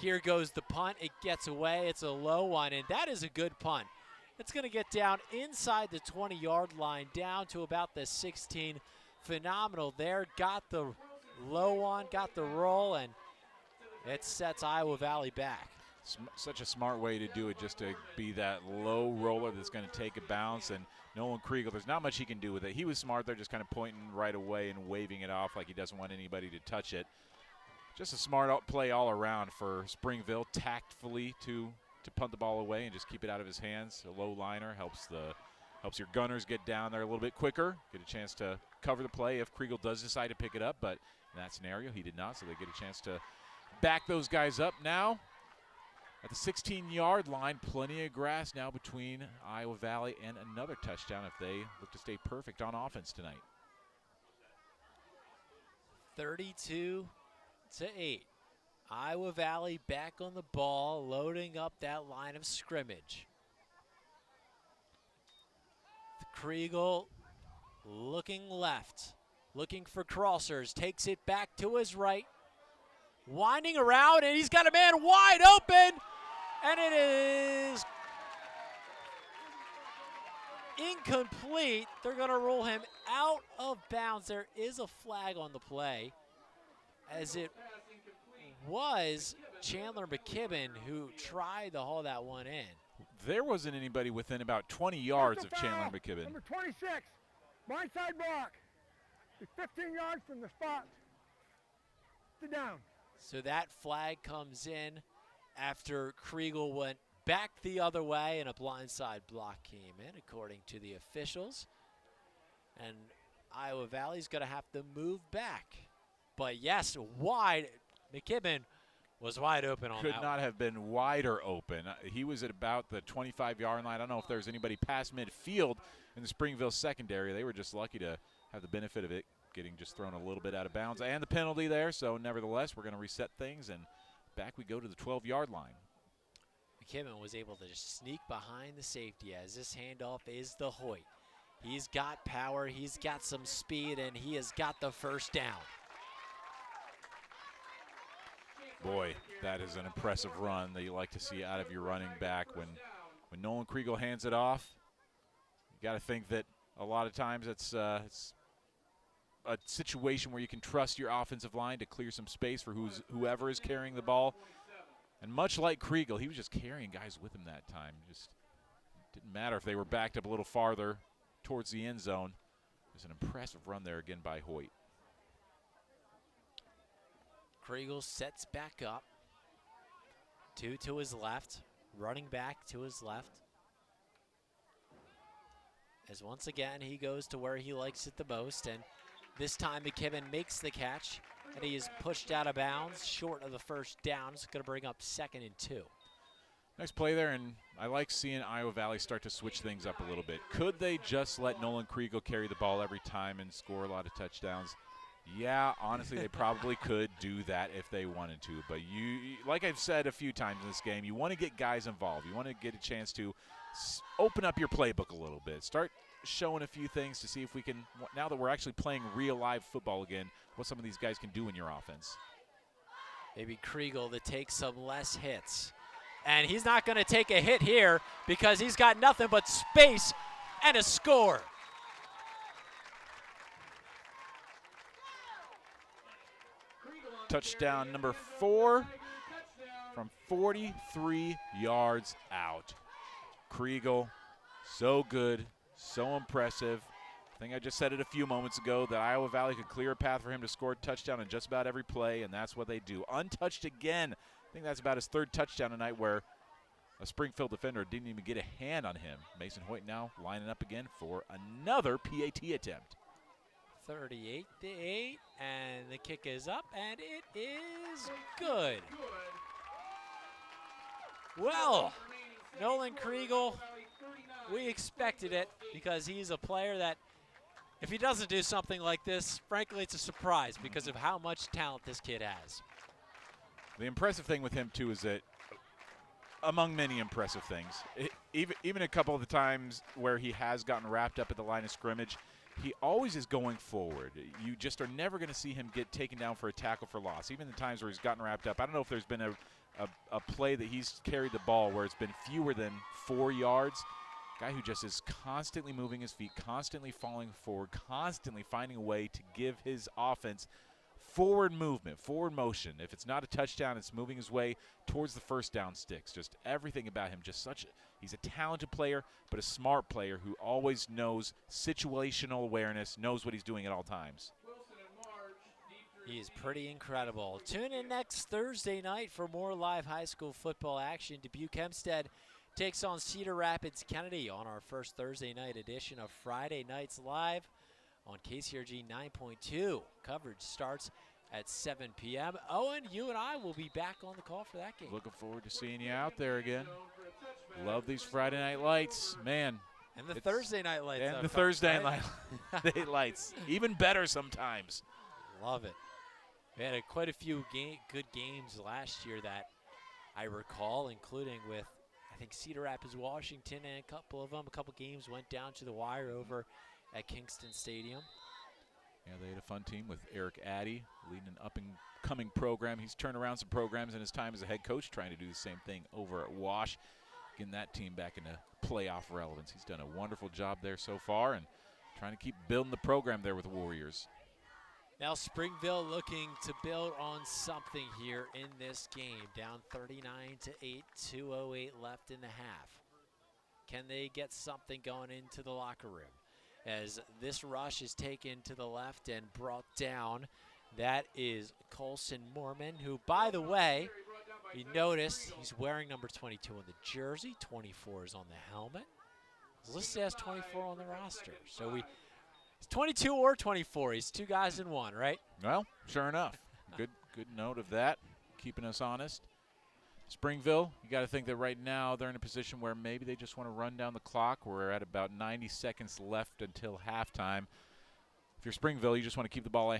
here goes the punt. It gets away. It's a low one, and that is a good punt. It's going to get down inside the 20-yard line, down to about the 16. Phenomenal there. Got the low one, got the roll, and it sets Iowa Valley back. Such a smart way to do it, just to be that low roller that's going to take a bounce. And Nolan Kriegel, there's not much he can do with it. He was smart there, just kind of pointing right away and waving it off like he doesn't want anybody to touch it. Just a smart play all around for Springville, tactfully to punt the ball away and just keep it out of his hands. A low liner helps your gunners get down there a little bit quicker, get a chance to cover the play if Kriegel does decide to pick it up, but in that scenario he did not, so they get a chance to back those guys up now. At the 16-yard line, plenty of grass now between Iowa Valley and another touchdown if they look to stay perfect on offense tonight. 32-8. Iowa Valley back on the ball, loading up that line of scrimmage. Kriegel looking left, looking for crossers, takes it back to his right, winding around, and he's got a man wide open, and it is incomplete. They're going to roll him out of bounds. There is a flag on the play, as it was Chandler McKibben who tried to haul that one in. There wasn't anybody within about 20 yards of Chandler McKibben. Number 26, blindside block. He's 15 yards from the spot. Sit down. So that flag comes in after Kriegel went back the other way and a blindside block came in, according to the officials. And Iowa Valley's going to have to move back. But yes, wide, McKibben Was wide open on Could that not one. have been wider open. He was at about the 25-yard line. I don't know if there's anybody past midfield in the Springville secondary. They were just lucky to have the benefit of it getting just thrown a little bit out of bounds. And the penalty there, so nevertheless, we're going to reset things, and back we go to the 12-yard line. McKibben was able to just sneak behind the safety as this handoff is the Hoyt. He's got power, he's got some speed, and he has got the first down. Boy, that is an impressive run that you like to see out of your running back. When Nolan Kriegel hands it off, you got to think that a lot of times it's a situation where you can trust your offensive line to clear some space for whoever is carrying the ball. And much like Kriegel, he was just carrying guys with him that time. Just didn't matter if they were backed up a little farther towards the end zone. It was an impressive run there again by Hoyt. Kriegel sets back up. 2 to his left, running back to his left. As once again, he goes to where he likes it the most, and this time McKibben makes the catch, and he is pushed out of bounds, short of the first down. It's going to bring up 2nd and 2. Nice play there, and I like seeing Iowa Valley start to switch things up a little bit. Could they just let Nolan Kriegel carry the ball every time and score a lot of touchdowns? Yeah, honestly, they probably could do that if they wanted to. But like I've said a few times in this game, you want to get guys involved. You want to get a chance to open up your playbook a little bit. Start showing a few things to see if we can, now that we're actually playing real live football again, what some of these guys can do in your offense. Maybe Kriegel to take some less hits. And he's not going to take a hit here because he's got nothing but space and a score. Touchdown number 4 from 43 yards out. Kriegel, so good, so impressive. I think I just said it a few moments ago that Iowa Valley could clear a path for him to score a touchdown in just about every play, and that's what they do. Untouched again. I think that's about his 3rd touchdown tonight where a Springfield defender didn't even get a hand on him. Mason Hoyt now lining up again for another PAT attempt. 38-8, and the kick is up, and it is good. Well, Nolan Kriegel, we expected it because he's a player that if he doesn't do something like this, frankly, it's a surprise because of how much talent this kid has. The impressive thing with him, too, is that among many impressive things, even a couple of the times where he has gotten wrapped up at the line of scrimmage, he always is going forward. You just are never going to see him get taken down for a tackle for loss. Even the times where he's gotten wrapped up, I don't know if there's been a play that he's carried the ball where it's been fewer than 4 yards. Guy who just is constantly moving his feet, constantly falling forward, constantly finding a way to give his offense forward movement, forward motion. If it's not a touchdown, it's moving his way towards the first down sticks. Just everything about him, just he's a talented player, but a smart player who always knows situational awareness, knows what he's doing at all times. He is pretty incredible. Tune in next Thursday night for more live high school football action. Dubuque Hempstead takes on Cedar Rapids Kennedy on our first Thursday night edition of Friday Nights Live on KCRG 9.2. Coverage starts at 7 p.m. Owen, you and I will be back on the call for that game. Looking forward to seeing you out there again. Love these Friday night lights, man. And the Thursday night lights. And the Thursday night lights. Even better sometimes. Love it. We had quite a few good games last year that I recall, including with, I think, Cedar Rapids, Washington, and a couple games went down to the wire over at Kingston Stadium. Yeah, they had a fun team with Eric Addy leading an up-and-coming program. He's turned around some programs in his time as a head coach, trying to do the same thing over at Wash, getting that team back into playoff relevance. He's done a wonderful job there so far and trying to keep building the program there with the Warriors. Now Springville looking to build on something here in this game. Down 39-8, 2:08 left in the half. Can they get something going into the locker room? As this rush is taken to the left and brought down, that is Colson Mormon, who, by the way, you noticed he's wearing number 22 on the jersey. 24 is on the helmet. He's listed as 24 on the roster. So it's 22 or 24. He's 2 guys in one, right? Well, sure enough. Good note of that. keeping us honest. Springville, you got to think that right now they're in a position where maybe they just want to run down the clock. We're at about 90 seconds left until halftime. If you're Springville, you just want to keep the ball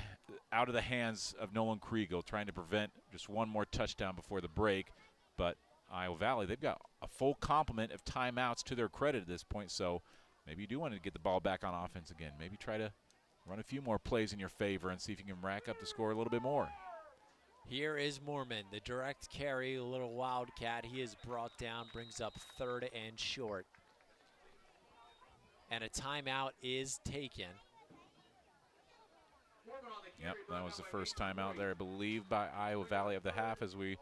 out of the hands of Nolan Kriegel, trying to prevent just one more touchdown before the break. But Iowa Valley, they've got a full complement of timeouts to their credit at this point, so maybe you do want to get the ball back on offense again. Maybe try to run a few more plays in your favor and see if you can rack up the score a little bit more. Here is Moorman, the direct carry, a little wildcat. He is brought down, brings up 3rd and short. And a timeout is taken. Yep, that was the first timeout there, I believe, by Iowa Valley of the half as we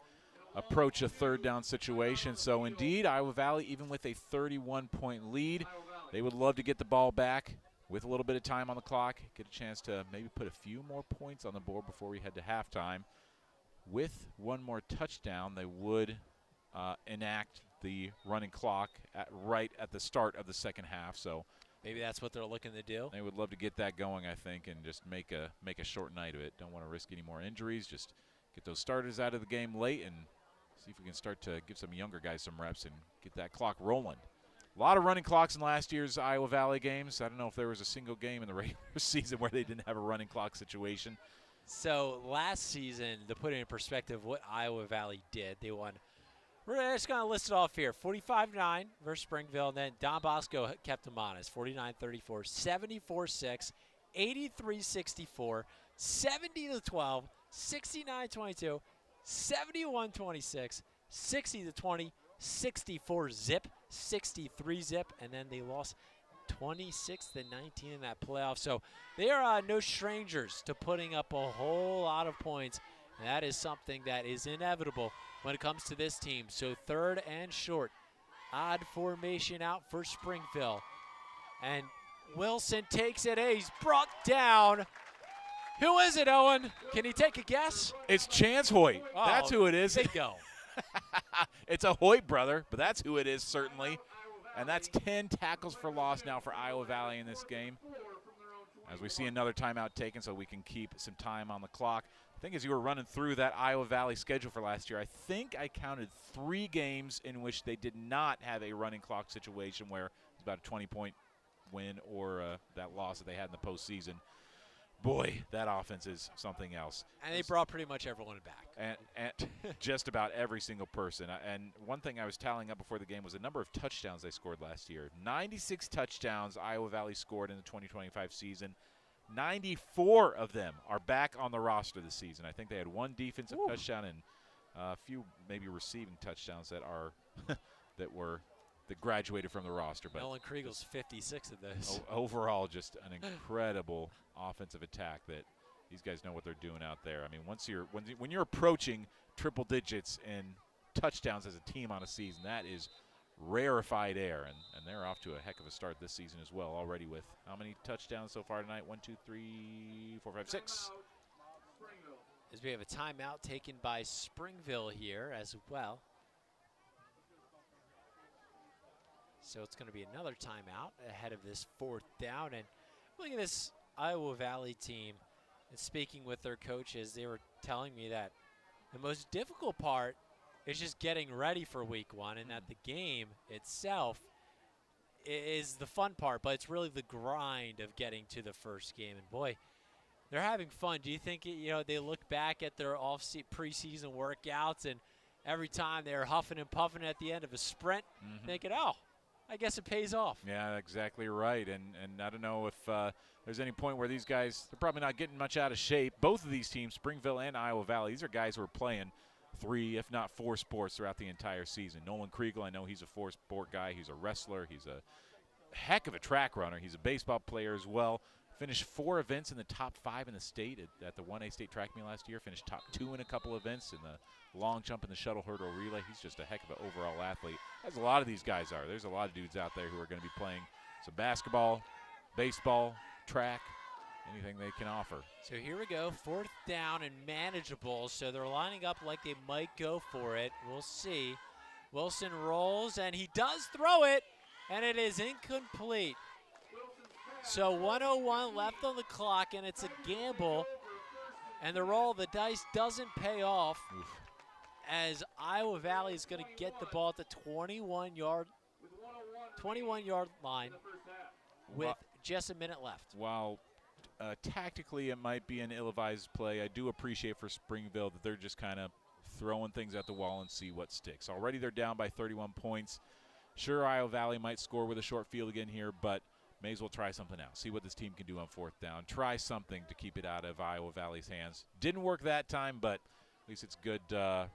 approach a 3rd down situation. So indeed, Iowa Valley, even with a 31-point lead, they would love to get the ball back with a little bit of time on the clock, get a chance to maybe put a few more points on the board before we head to halftime. With one more touchdown, they would enact the running clock right at the start of the second half. So maybe that's what they're looking to do. They would love to get that going, I think, and just make a short night of it. Don't want to risk any more injuries. Just get those starters out of the game late and see if we can start to give some younger guys some reps and get that clock rolling. A lot of running clocks in last year's Iowa Valley games. I don't know if there was a single game in the regular season where they didn't have a running clock situation. So last season, to put it in perspective what Iowa Valley did, they won. We're just going to list it off here. 45-9 versus Springville, and then Don Bosco kept them honest. 49-34, 74-6, 83-64, 70-12, 69-22, 71-26, 60-20, 64-zip, 63-zip, and then they lost 26-19 in that playoff. So they are no strangers to putting up a whole lot of points, and that is something that is inevitable when it comes to this team. So 3rd and short, odd formation out for Springville, and Wilson takes it. He's brought down. Who is it, Owen? Can he take a guess? It's Chance Hoyt. Oh, that's who it is. Bingo. It's a Hoyt brother, but that's who it is, certainly. And that's 10 tackles for loss now for Iowa Valley in this game. As we see another timeout taken so we can keep some time on the clock. I think as you were running through that Iowa Valley schedule for last year, I think I counted 3 games in which they did not have a running clock situation where it was about a 20-point win or that loss that they had in the postseason. Boy, that offense is something else. And they brought pretty much everyone back. And just about every single person. And one thing I was tallying up before the game was the number of touchdowns they scored last year. 96 touchdowns Iowa Valley scored in the 2025 season. 94 of them are back on the roster this season. I think they had 1 defensive touchdown and a few maybe receiving touchdowns that are that graduated from the roster. But Nolan Kriegel's 56 of those. Overall, just an incredible offensive attack that these guys know what they're doing out there. I mean, when you're approaching triple digits in touchdowns as a team on a season, that is rarefied air, and they're off to a heck of a start this season as well, already with how many touchdowns so far tonight? 1, 2, 3, 4, 5, 6. As we have a timeout taken by Springville here as well. So it's going to be another timeout ahead of this 4th down. And look at this Iowa Valley team. And speaking with their coaches, they were telling me that the most difficult part is just getting ready for week 1, and that the game itself is the fun part, but it's really the grind of getting to the first game. And boy, they're having fun. Do you think they look back at their preseason workouts, and every time they're huffing and puffing at the end of a sprint, thinking, oh, I guess it pays off. Yeah, exactly right. And I don't know if there's any point where these guys, they're probably not getting much out of shape. Both of these teams, Springville and Iowa Valley, these are guys who are playing 3, if not 4 sports throughout the entire season. Nolan Kriegel, I know he's a 4-sport guy. He's a wrestler. He's a heck of a track runner. He's a baseball player as well. Finished 4 events in the top 5 in the state at the 1A state track meet last year. Finished top 2 in a couple events in the long jump and the shuttle hurdle relay. He's just a heck of an overall athlete, as a lot of these guys are. There's a lot of dudes out there who are going to be playing some basketball, baseball, track, anything they can offer. So here we go, 4th down and manageable. So they're lining up like they might go for it. We'll see. Wilson rolls, and he does throw it, and it is incomplete. So 1:01 left on the clock, and it's a gamble. And the roll of the dice doesn't pay off. Oof. as Iowa Valley is going to get the ball at the 21-yard line with just a minute left. While tactically it might be an ill-advised play, I do appreciate for Springville that they're just kind of throwing things at the wall and see what sticks. Already they're down by 31 points. Sure, Iowa Valley might score with a short field again here, but may as well try something out. See what this team can do on fourth down. Try something to keep it out of Iowa Valley's hands. Didn't work that time, but at least it's good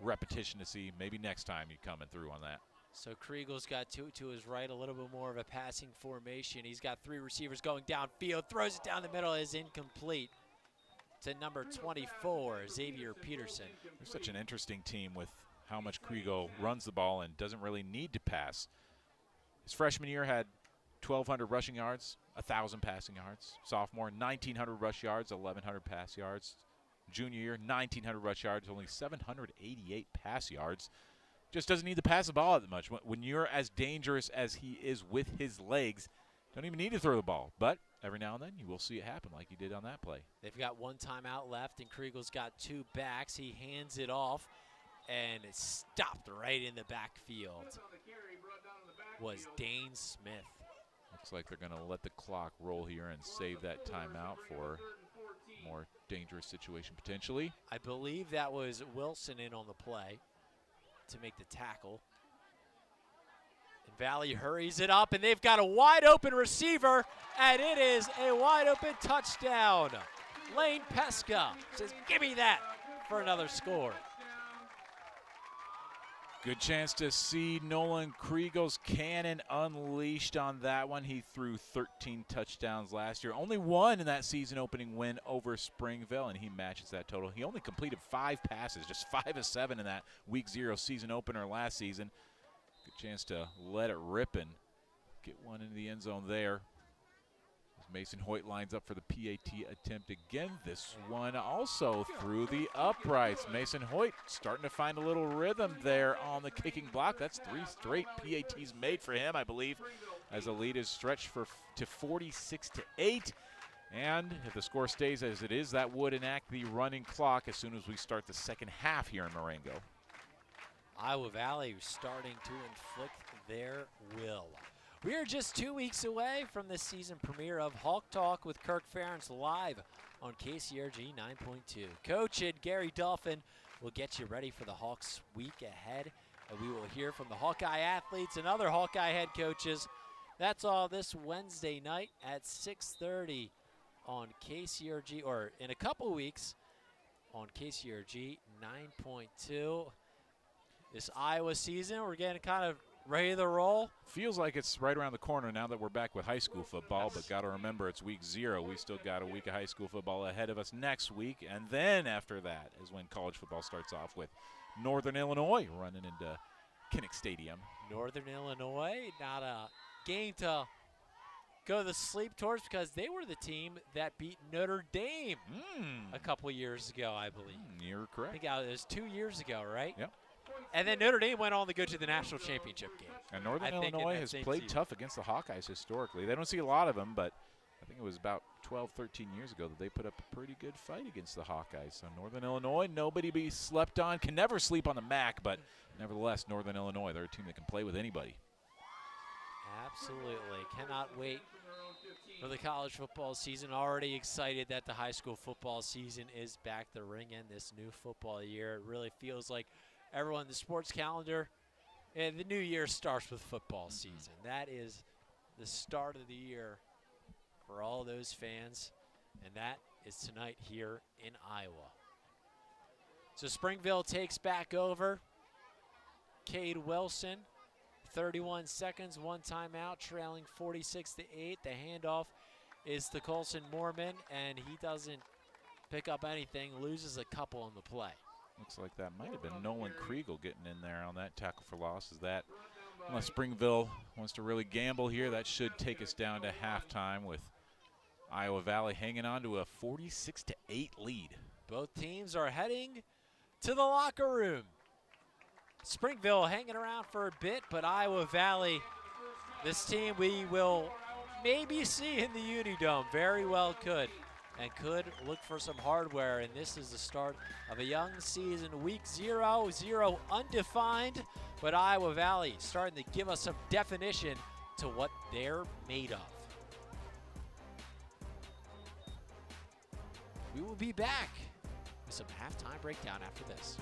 repetition to see. Maybe next time you coming through on that. So Kriegel's got two to his right, a little bit more of a passing formation. He's got three receivers going downfield, throws it down the middle, is incomplete to number 24, Xavier Peterson. They're such an interesting team with how much Kriegel runs the ball and doesn't really need to pass. His freshman year had 1,200 rushing yards, 1,000 passing yards. Sophomore, 1,900 rush yards, 1,100 pass yards. Junior year, 1,900 rush yards, only 788 pass yards. Just doesn't need to pass the ball that much. When you're as dangerous as he is with his legs, don't even need to throw the ball. But every now and then you will see it happen like he did on that play. They've got one timeout left, and Kriegel's got two backs. He hands it off, and it's stopped right in the backfield. Was Dane Smith. Looks like they're going to let the clock roll here and save that timeout for a more dangerous situation potentially. I believe that was Wilson in on the play to make the tackle. And Valley hurries it up, and they've got a wide open receiver, and it is a wide open touchdown. Lane Pesca says, give me that for another score. Good chance to see Nolan Kriegel's cannon unleashed on that one. He threw 13 touchdowns last year. Only one in that season-opening win over Springville, and he matches that total. He only completed 5 passes, just 5 of 7 in that Week 0 season opener last season. Good chance to let it rip and get one into the end zone there. As Mason Hoyt lines up for the PAT attempt again. This one also through the uprights. Mason Hoyt starting to find a little rhythm there on the kicking block. That's 3 straight PATs made for him, I believe, as the lead is stretched to 46-8. And if the score stays as it is, that would enact the running clock as soon as we start the second half here in Marengo. Iowa Valley starting to inflict their will. We are just 2 weeks away from the season premiere of Hawk Talk with Kirk Ferentz live on KCRG 9.2. Coach and Gary Dolphin will get you ready for the Hawks week ahead. And we will hear from the Hawkeye athletes and other Hawkeye head coaches. That's all this Wednesday night at 6:30 on KCRG, or in a couple weeks on KCRG 9.2. This Iowa season, we're getting kind of ready to roll. Feels like it's right around the corner now that we're back with high school football, but got to remember it's Week 0. We still got a week of high school football ahead of us next week, and then after that is when college football starts off with Northern Illinois running into Kinnick Stadium. Northern Illinois, not a game to go to sleep towards because they were the team that beat Notre Dame a couple years ago, I believe. You're correct. I think it was 2 years ago, right? Yep. And then Notre Dame went on to go to the national championship game. And Northern Illinois has played tough against the Hawkeyes historically. They don't see a lot of them, but I think it was about 12, 13 years ago that they put up a pretty good fight against the Hawkeyes. So Northern Illinois, nobody be slept on. Can never sleep on the MAC, but nevertheless, Northern Illinois, they're a team that can play with anybody. Absolutely. Cannot wait for the college football season. Already excited that the high school football season is back to ring in this new football year. It really feels like everyone in the sports calendar, and the new year starts with football season. That is the start of the year for all those fans, and that is tonight here in Iowa. So Springville takes back over. Cade Wilson, 31 seconds, 1 timeout, trailing 46-8. The handoff is to Colson Moorman, and he doesn't pick up anything, loses a couple on the play. Looks like that might have been Nolan Kriegel getting in there on that tackle for loss. Is that, unless Springville wants to really gamble here, that should take us down to halftime with Iowa Valley hanging on to a 46-8 lead. Both teams are heading to the locker room. Springville hanging around for a bit, but Iowa Valley, this team we will maybe see in the Unidome. Very well could. and could look for some hardware. And this is the start of a young season, week 0, 0 undefined, but Iowa Valley starting to give us some definition to what they're made of. We will be back with some halftime breakdown after this.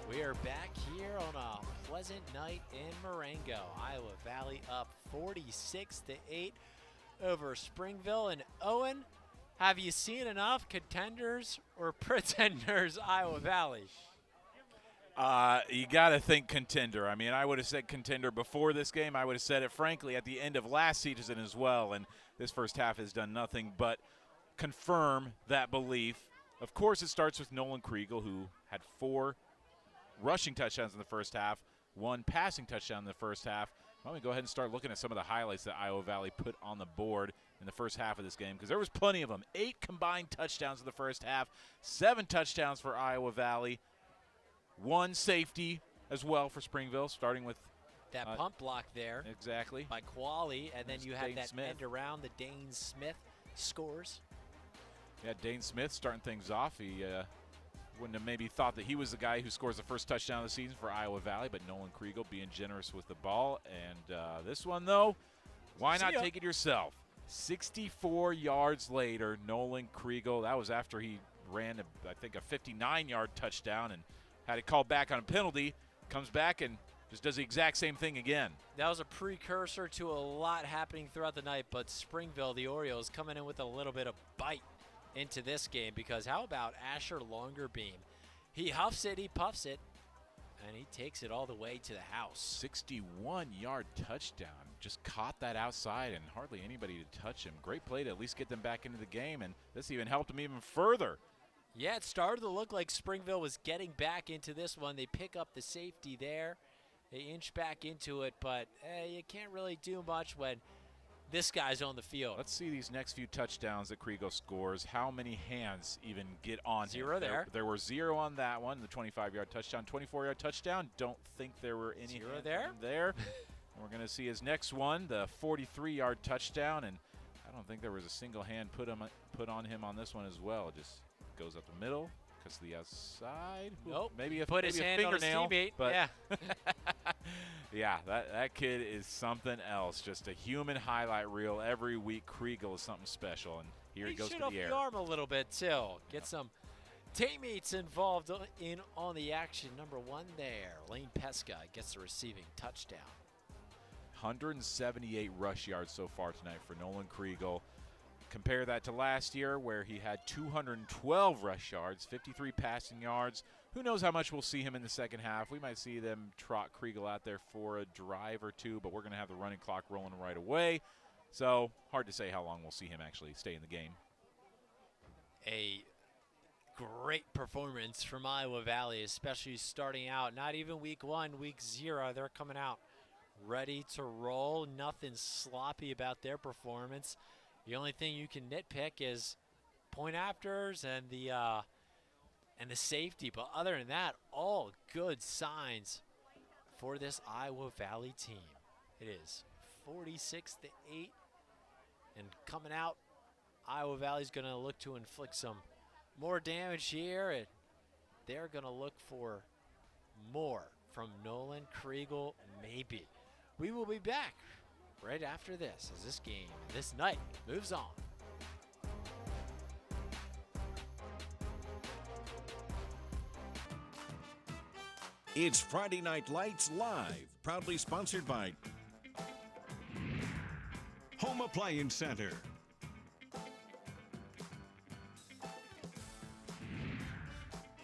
We are back here on a pleasant night in Marengo. Iowa Valley up 46-8 over Springville. And Owen, have you seen enough contenders or pretenders Iowa Valley? You got to think contender. I mean, I would have said contender before this game. I would have said it, frankly, at the end of last season as well. And this first half has done nothing but confirm that belief. Of course, it starts with Nolan Kriegel, who had 4 rushing touchdowns in the first half, 1 passing touchdown in the first half. Why don't we go ahead and start looking at some of the highlights that Iowa Valley put on the board in the first half of this game, because there was plenty of them. 8 combined touchdowns in the first half, 7 touchdowns for Iowa Valley. 1 safety as well for Springville, starting with that pump block there. Exactly. By Qualley, and then you had Dane that Smith. end around the Dane Smith scores. Yeah, Dane Smith starting things off. He wouldn't have maybe thought that he was the guy who scores the first touchdown of the season for Iowa Valley, but Nolan Kriegel being generous with the ball. And this one, though, why not take it yourself? 64 yards later, Nolan Kriegel, that was after he ran, I think, a 59-yard touchdown and had it called back on a penalty, comes back and just does the exact same thing again. That was a precursor to a lot happening throughout the night, but Springville, the Orioles, coming in with a little bit of bite into this game, because how about Asher Longerbeam? He huffs it, he puffs it, and he takes it all the way to the house. 61-yard touchdown. Just caught that outside and hardly anybody to touch him. Great play to at least get them back into the game, and this even helped him even further. Yeah, it started to look like Springville was getting back into this one. They pick up the safety there. They inch back into it, but you can't really do much when this guy's on the field. Let's see these next few touchdowns that Kriegel scores. How many hands even get on him? 0 there. There were 0 on that one, the 25-yard touchdown. 24-yard touchdown, don't think there were any 0 hands there. there. And we're going to see his next one, the 43-yard touchdown, and I don't think there was a single hand put on him on this one as well. It just goes up the middle, cuts to the outside. Nope. Maybe put his hand on his teammate. But yeah. yeah, that kid is something else. Just a human highlight reel every week. Kriegel is something special, and here he goes to the air. Shoot off the arm a little bit too. Get some teammates involved on the action. Number 1 there, Lane Pesca gets the receiving touchdown. 178 rush yards so far tonight for Nolan Kriegel. Compare that to last year, where he had 212 rush yards, 53 passing yards. Who knows how much we'll see him in the second half. We might see them trot Kriegel out there for a drive or 2, but we're going to have the running clock rolling right away. So hard to say how long we'll see him actually stay in the game. A great performance from Iowa Valley, especially starting out. Not even week 1, week 0. They're coming out ready to roll. Nothing sloppy about their performance. The only thing you can nitpick is point afters and the safety, but other than that, all good signs for this Iowa Valley team. It is 46-8, and coming out, Iowa Valley's going to look to inflict some more damage here, and they're going to look for more from Nolan Kriegel, maybe. We will be back right after this, as this game, this night, moves on. It's Friday Night Lights Live, proudly sponsored by Home Appliance Center,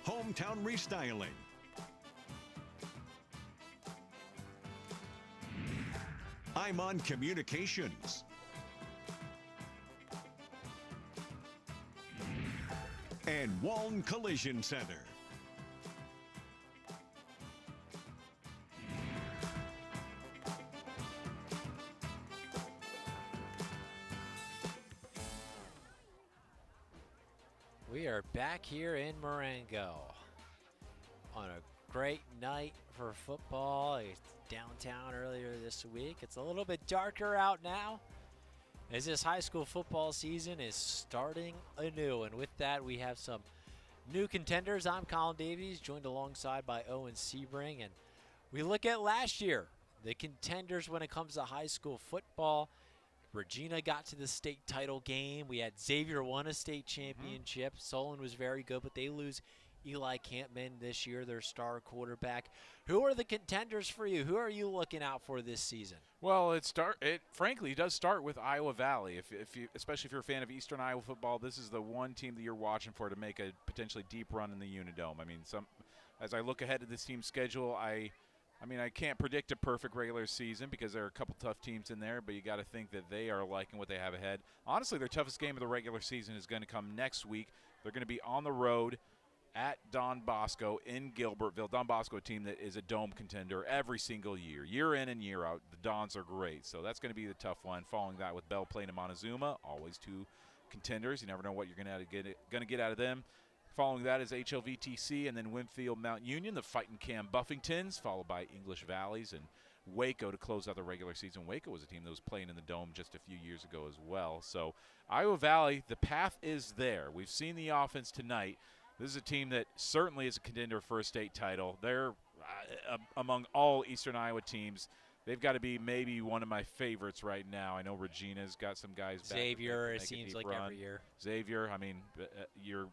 Hometown Restyling, I'm on Communications, and Walton Collision Center. We are back here in Marengo on a great night for football. It's downtown earlier this week. It's a little bit darker out now as this high school football season is starting anew. And with that, we have some new contenders. I'm Colin Davies, joined alongside by Owen Sebring. And we look at last year, the contenders when it comes to high school football. Regina got to the state title game. We had Xavier won a state championship. Solon was very good, but they lose Eli Campman this year, their star quarterback. Who are the contenders for you? Who are you looking out for this season? Well, it frankly does start with Iowa Valley. Especially if you're a fan of Eastern Iowa football, this is the one team that you're watching for to make a potentially deep run in the Unidome. I mean, as I look ahead to this team's schedule, I can't predict a perfect regular season because there are a couple tough teams in there, but you got to think that they are liking what they have ahead. Honestly, their toughest game of the regular season is going to come next week. They're going to be on the road at Don Bosco in Gilbertville. Don Bosco, a team that is a dome contender every single year. Year in and year out, the Dons are great. So that's going to be the tough one. Following that with Belle Plaine and Montezuma, always two contenders. You never know what you're going to get out of them. Following that is HLVTC and then Winfield Mount Union, the Fightin' Cam Buffingtons, followed by English Valleys and Waco to close out the regular season. Waco was a team that was playing in the Dome just a few years ago as well. So Iowa Valley, the path is there. We've seen the offense tonight. This is a team that certainly is a contender for a state title. They're among all Eastern Iowa teams. They've got to be maybe one of my favorites right now. I know Regina's got some guys back. Xavier, it seems like every year. Xavier, I mean, you're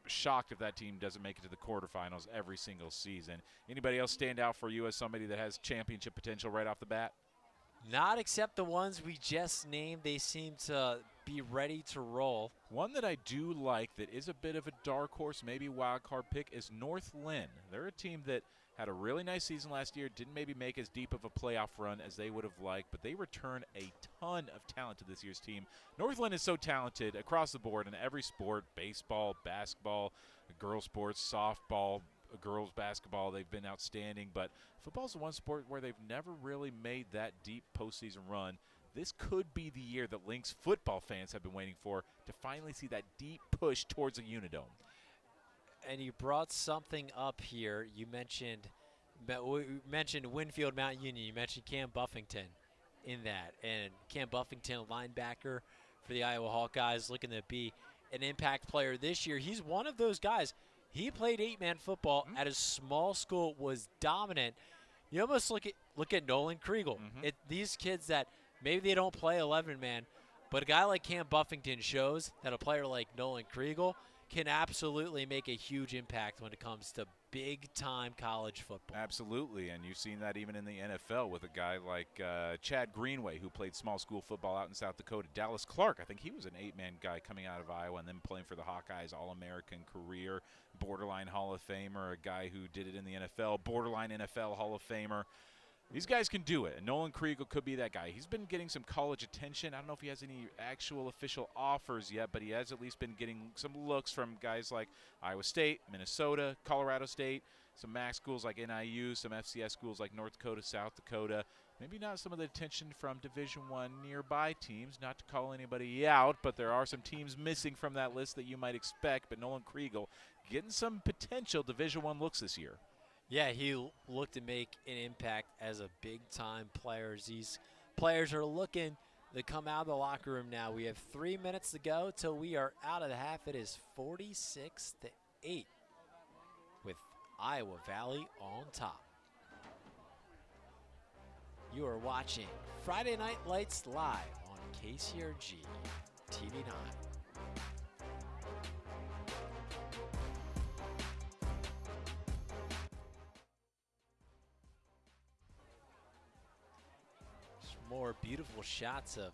shocked if that team doesn't make it to the quarterfinals every single season. Anybody else stand out for you as somebody that has championship potential right off the bat? Not except the ones we just named. They seem to be ready to roll. One that I do like that is a bit of a dark horse, maybe wild card pick, is North Lynn. They're a team that had a really nice season last year, didn't maybe make as deep of a playoff run as they would have liked, but they return a ton of talent to this year's team. North Lynn is so talented across the board in every sport, baseball, basketball, girls sports, softball, girls basketball. They've been outstanding, but football's the one sport where they've never really made that deep postseason run. This could be the year that Lynx football fans have been waiting for, to finally see that deep push towards a Unidome. And you brought something up here. You mentioned Winfield Mount Union. You mentioned Cam Buffington in that. And Cam Buffington, a linebacker for the Iowa Hawkeyes, looking to be an impact player this year. He's one of those guys. He played 8-man football at a small school, was dominant. You almost look at Nolan Kriegel. These kids that maybe they don't play 11-man, but a guy like Cam Buffington shows that a player like Nolan Kriegel can absolutely make a huge impact when it comes to big-time college football. Absolutely, and you've seen that even in the NFL with a guy like Chad Greenway, who played small school football out in South Dakota. Dallas Clark, I think he was an 8-man guy coming out of Iowa and then playing for the Hawkeyes, All-American career, borderline Hall of Famer, a guy who did it in the NFL, borderline NFL Hall of Famer. These guys can do it, and Nolan Kriegel could be that guy. He's been getting some college attention. I don't know if he has any actual official offers yet, but he has at least been getting some looks from guys like Iowa State, Minnesota, Colorado State, some MAC schools like NIU, some FCS schools like North Dakota, South Dakota. Maybe not some of the attention from Division I nearby teams, not to call anybody out, but there are some teams missing from that list that you might expect. But Nolan Kriegel getting some potential Division I looks this year. Yeah, he looked to make an impact as a big-time player. These players are looking to come out of the locker room now. We have 3 minutes to go till we are out of the half. It is 46-8 with Iowa Valley on top. You are watching Friday Night Lights live on KCRG TV9. More beautiful shots of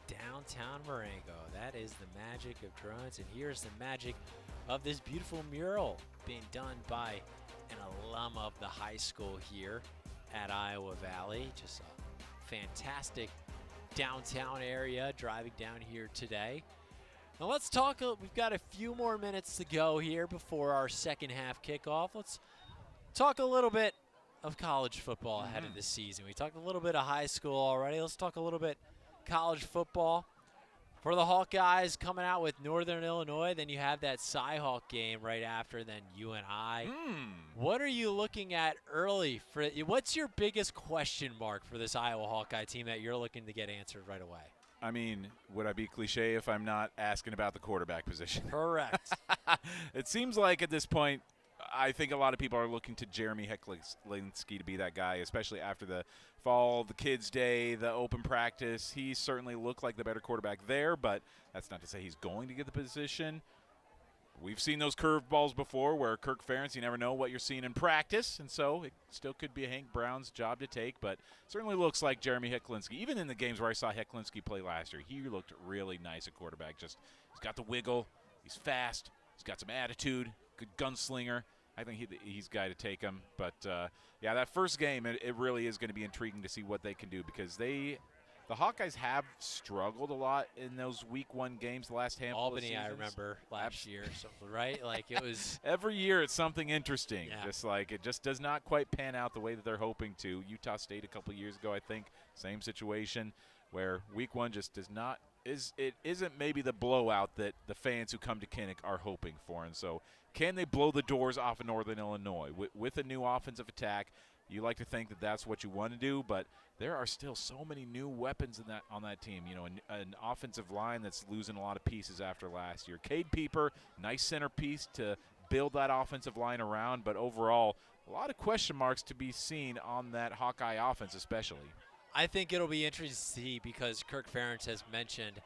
downtown Marengo. That is the magic of drones, and here's the magic of this beautiful mural being done by an alum of the high school here at Iowa Valley. Just a fantastic downtown area driving down here today. Now let's talk, we've got a few more minutes to go here before our second half kickoff. Let's talk a little bit of college football ahead of the season. We talked a little bit of high school already. Let's talk a little bit college football. For the Hawkeyes coming out with Northern Illinois, then you have that Cy-Hawk game right after, then UNI. What are you looking at early? What's your biggest question mark for this Iowa Hawkeye team that you're looking to get answered right away? I mean, would I be cliche if I'm not asking about the quarterback position? Correct. It seems like at this point, I think a lot of people are looking to Jeremy Hecklinski to be that guy, especially after the fall, the kids' day, the open practice. He certainly looked like the better quarterback there, but that's not to say he's going to get the position. We've seen those curveballs before where Kirk Ferentz, you never know what you're seeing in practice, and so it still could be Hank Brown's job to take, but certainly looks like Jeremy Hecklinski. Even in the games where I saw Hecklinski play last year, he looked really nice at quarterback. Just he's got the wiggle, he's fast, he's got some attitude, good gunslinger. I think he's the guy to take him. But, yeah, that first game, it really is going to be intriguing to see what they can do because the Hawkeyes have struggled a lot in those week 1 games the last handful of seasons. Albany, I remember last year, something, right? Like it was every year it's something interesting. Yeah. Just like it just does not quite pan out the way that they're hoping to. Utah State a couple of years ago, I think, same situation where week 1 just does not it isn't maybe the blowout that the fans who come to Kinnick are hoping for. And so can they blow the doors off of Northern Illinois with a new offensive attack? You like to think that that's what you want to do, but there are still so many new weapons on that team. You know, an offensive line that's losing a lot of pieces after last year. Cade Pieper, nice centerpiece to build that offensive line around, but overall, a lot of question marks to be seen on that Hawkeye offense especially. I think it'll be interesting to see because Kirk Ferentz has mentioned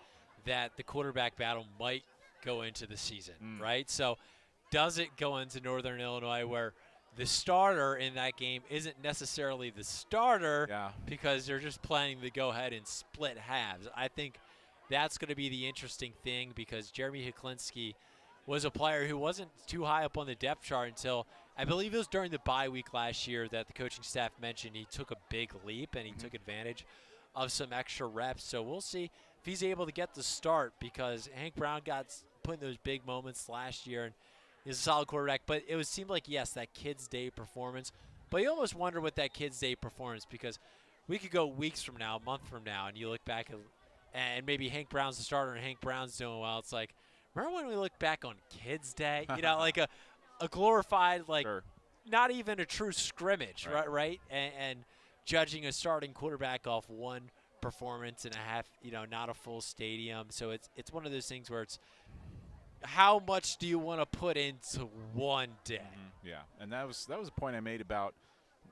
that the quarterback battle might go into the season, right? So does it go into Northern Illinois where the starter in that game isn't necessarily the starter because they're just planning to go ahead and split halves? I think that's going to be the interesting thing because Jeremy Hecklinski was a player who wasn't too high up on the depth chart until I believe it was during the bye week last year that the coaching staff mentioned he took a big leap and he took advantage of some extra reps. So we'll see if he's able to get the start because Hank Brown got put in those big moments last year and is a solid quarterback. But it would seem like, yes, that Kids Day performance. But you almost wonder what that Kids Day performance because we could go weeks from now, a month from now, and you look back and maybe Hank Brown's the starter and Hank Brown's doing well. It's like, remember when we look back on Kids Day? You know, like a glorified, like not even a true scrimmage, right? And judging a starting quarterback off one performance and a half, you know, not a full stadium. So it's one of those things where it's how much do you want to put into one day? Yeah, and that was a point I made about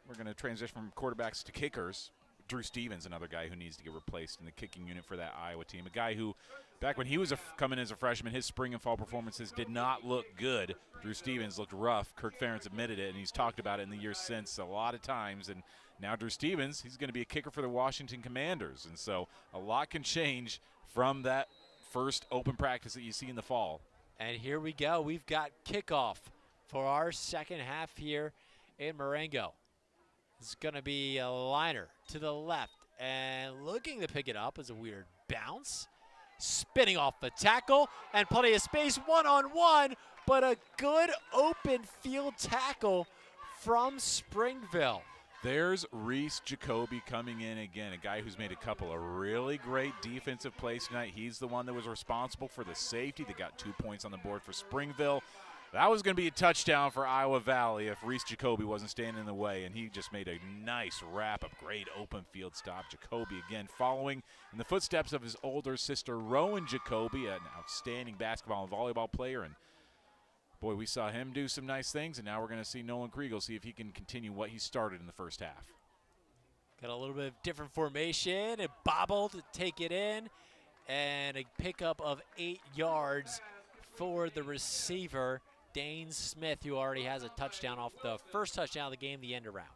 we're going to transition from quarterbacks to kickers. Drew Stevens, another guy who needs to get replaced in the kicking unit for that Iowa team. A guy who, back when he was coming as a freshman, his spring and fall performances did not look good. Drew Stevens looked rough. Kirk Ferentz admitted it, and he's talked about it in the years since a lot of times. And now Drew Stevens, he's going to be a kicker for the Washington Commanders. And so a lot can change from that first open practice that you see in the fall. And here we go. We've got kickoff for our second half here in Marengo. It's going to be a liner to the left. And looking to pick it up is a weird bounce. Spinning off the tackle and plenty of space one-on-one, but a good open field tackle from Springville. There's Reese Jacoby coming in again, a guy who's made a couple of really great defensive plays tonight. He's the one that was responsible for the safety that got 2 points on the board for Springville. That was going to be a touchdown for Iowa Valley if Reese Jacoby wasn't standing in the way, and he just made a nice wrap-up, great open field stop. Jacoby again following in the footsteps of his older sister, Rowan Jacoby, an outstanding basketball and volleyball player. And boy, we saw him do some nice things, and now we're going to see Nolan Kriegel see if he can continue what he started in the first half. Got a little bit of different formation. It bobbled to take it in, and a pickup of 8 yards for the receiver, Dane Smith, who already has a touchdown off the first touchdown of the game, the end around.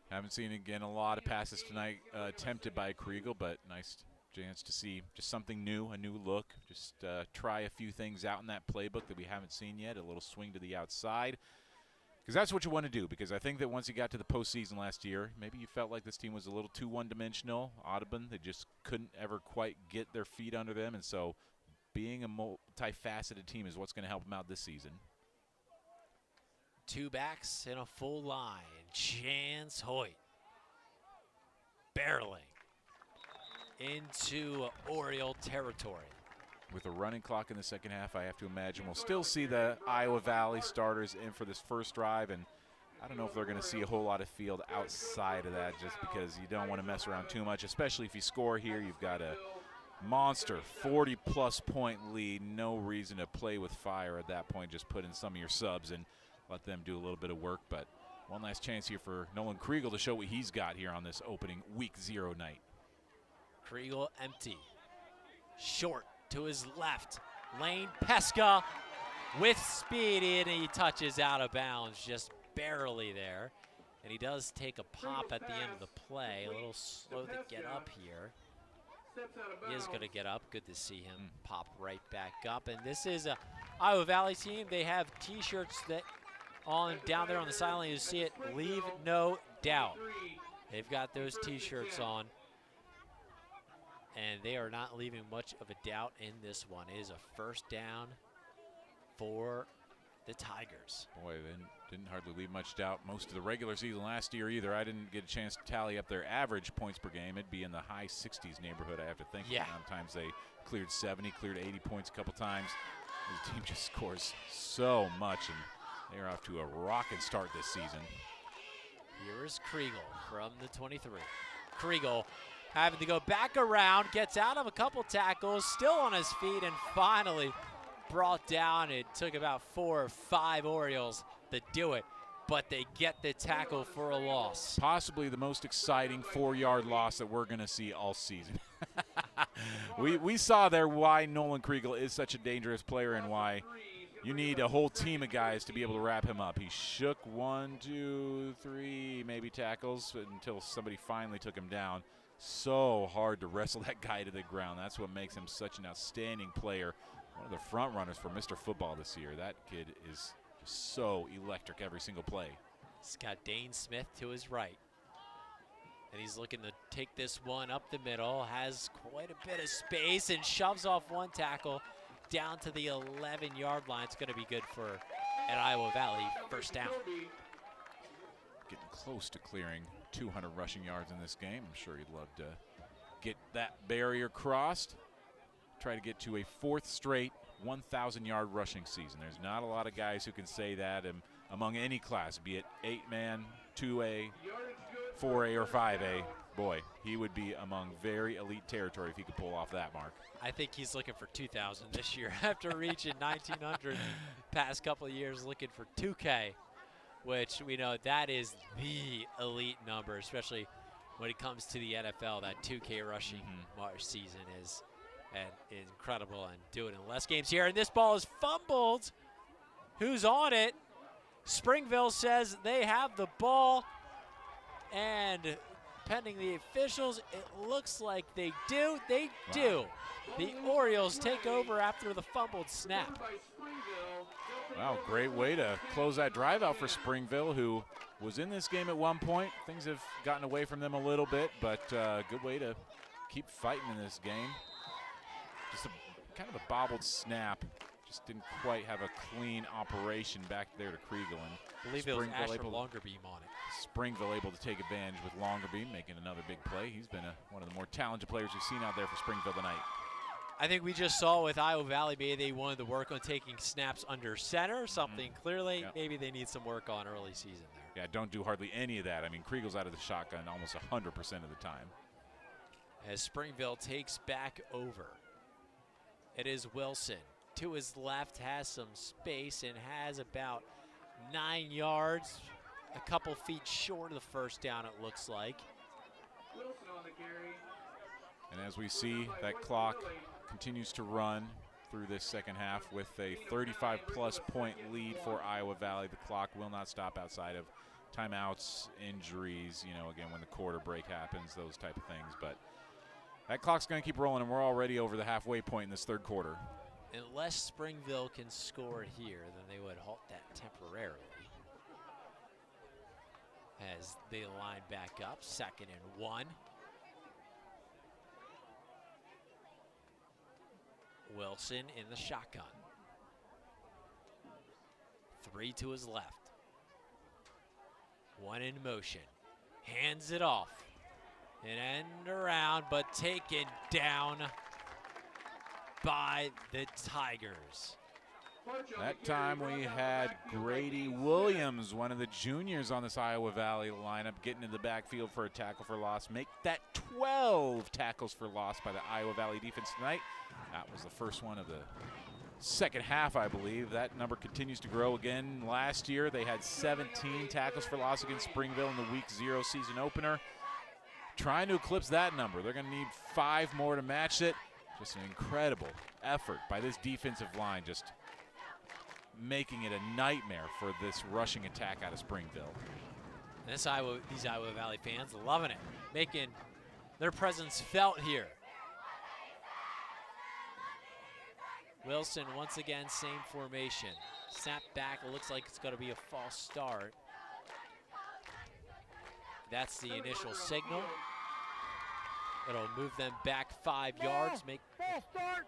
Haven't seen, again, a lot of passes tonight attempted by Kriegel, but nice chance to see just something new, a new look. Just try a few things out in that playbook that we haven't seen yet, a little swing to the outside. Because that's what you want to do, because I think that once you got to the postseason last year, maybe you felt like this team was a little too one-dimensional. Audubon, they just couldn't ever quite get their feet under them, and so being a multifaceted team is what's going to help them out this season. 2 backs in a full line. Chance Hoyt barreling into Oriole territory. with a running clock in the second half, I have to imagine we'll still see the Iowa Valley starters in for this first drive, and I don't know if they're going to see a whole lot of field outside of that, just because you don't want to mess around too much, especially if you score here. You've got a monster 40-plus point lead. No reason to play with fire at that point. Just put in some of your subs and let them do a little bit of work. But one last chance here for Nolan Kriegel to show what he's got here on this opening week 0 night. Kriegel empty. Short to his left. Lane Pesca with speed, and he touches out of bounds, just barely there. And he does take a pop at the end of the play. A little slow to get up here. He is going to get up. Good to see him pop right back up. And this is a Iowa Valley team. They have T-shirts that on down there on the sideline. You see it. Leave no doubt. They've got those T-shirts on. And they are not leaving much of a doubt in this one. It is a first down for the Tigers. Boy, they didn't hardly leave much doubt most of the regular season last year either. I didn't get a chance to tally up their average points per game. It'd be in the high 60s neighborhood, I have to think. Yeah. Sometimes they cleared 70, cleared 80 points a couple times. The team just scores so much, and they're off to a rocket start this season. Here is Kriegel from the 23. Kriegel having to go back around, gets out of a couple tackles, still on his feet, and finally brought down. It took about 4 or 5 Orioles to do it, but they get the tackle for a loss. Possibly the most exciting 4-yard loss that we're going to see all season. we saw there why Nolan Kriegel is such a dangerous player and why you need a whole team of guys to be able to wrap him up. He shook 1, 2, 3 maybe tackles until somebody finally took him down. So hard to wrestle that guy to the ground. That's what makes him such an outstanding player. One of the front runners for Mr. Football this year. That kid is just so electric every single play. He's got Dane Smith to his right. And he's looking to take this one up the middle. Has quite a bit of space and shoves off one tackle down to the 11-yard line. It's going to be good for an Iowa Valley first down. Getting close to clearing 200 rushing yards in this game. I'm sure he'd love to get that barrier crossed. Try to get to a 4th straight 1,000-yard rushing season. There's not a lot of guys who can say that among any class, be it 8-man, 2A, 4A, or 5A. Boy, he would be among very elite territory if he could pull off that mark. I think he's looking for 2,000 this year after reaching 1,900 past couple of years, looking for 2K, which we know that is the elite number, especially when it comes to the NFL. That 2K rushing season is incredible, and do it in less games here. And this ball is fumbled. Who's on it? Springville says they have the ball, and pending the officials, it looks like they do. They do. The Orioles take over after the fumbled snap. Wow, great way to close that drive out for Springville, who was in this game at one point. Things have gotten away from them a little bit, but good way to keep fighting in this game. Just a kind of a bobbled snap. Just didn't quite have a clean operation back there to Kriegel. And I believe it was Asher Longerbeam on it. Springville able to take advantage with Longerbeam, making another big play. He's been one of the more talented players we've seen out there for Springville tonight. I think we just saw with Iowa Valley, maybe they wanted to work on taking snaps under center, something clearly maybe they need some work on early season there. Yeah, don't do hardly any of that. I mean, Kriegel's out of the shotgun almost 100% of the time. As Springville takes back over, it is Wilson. To his left, has some space and has about 9 yards, a couple feet short of the first down, it looks like. Wilson on the carry. And as we see, that clock continues to run through this second half with a 35-plus point lead for Iowa Valley. The clock will not stop outside of timeouts, injuries, you know, again, when the quarter break happens, those type of things. But that clock's going to keep rolling, and we're already over the halfway point in this third quarter. Unless Springville can score here, then they would halt that temporarily. As they line back up, 2nd and 1. Wilson in the shotgun. 3 to his left. 1 in motion. Hands it off. An end around, but taken down by the Tigers. That time we had Grady Williams, one of the juniors on this Iowa Valley lineup, getting into the backfield for a tackle for loss. Make that 12 tackles for loss by the Iowa Valley defense tonight. That was the first one of the second half, I believe. That number continues to grow again. Last year they had 17 tackles for loss against Springville in the Week 0 season opener. Trying to eclipse that number. They're going to need 5 more to match it. Just an incredible effort by this defensive line, just making it a nightmare for this rushing attack out of Springville. These Iowa Valley fans loving it, making their presence felt here. Wilson once again, same formation. Snap back, it looks like it's going to be a false start. That's the initial signal. It'll move them back 5 yards. False start.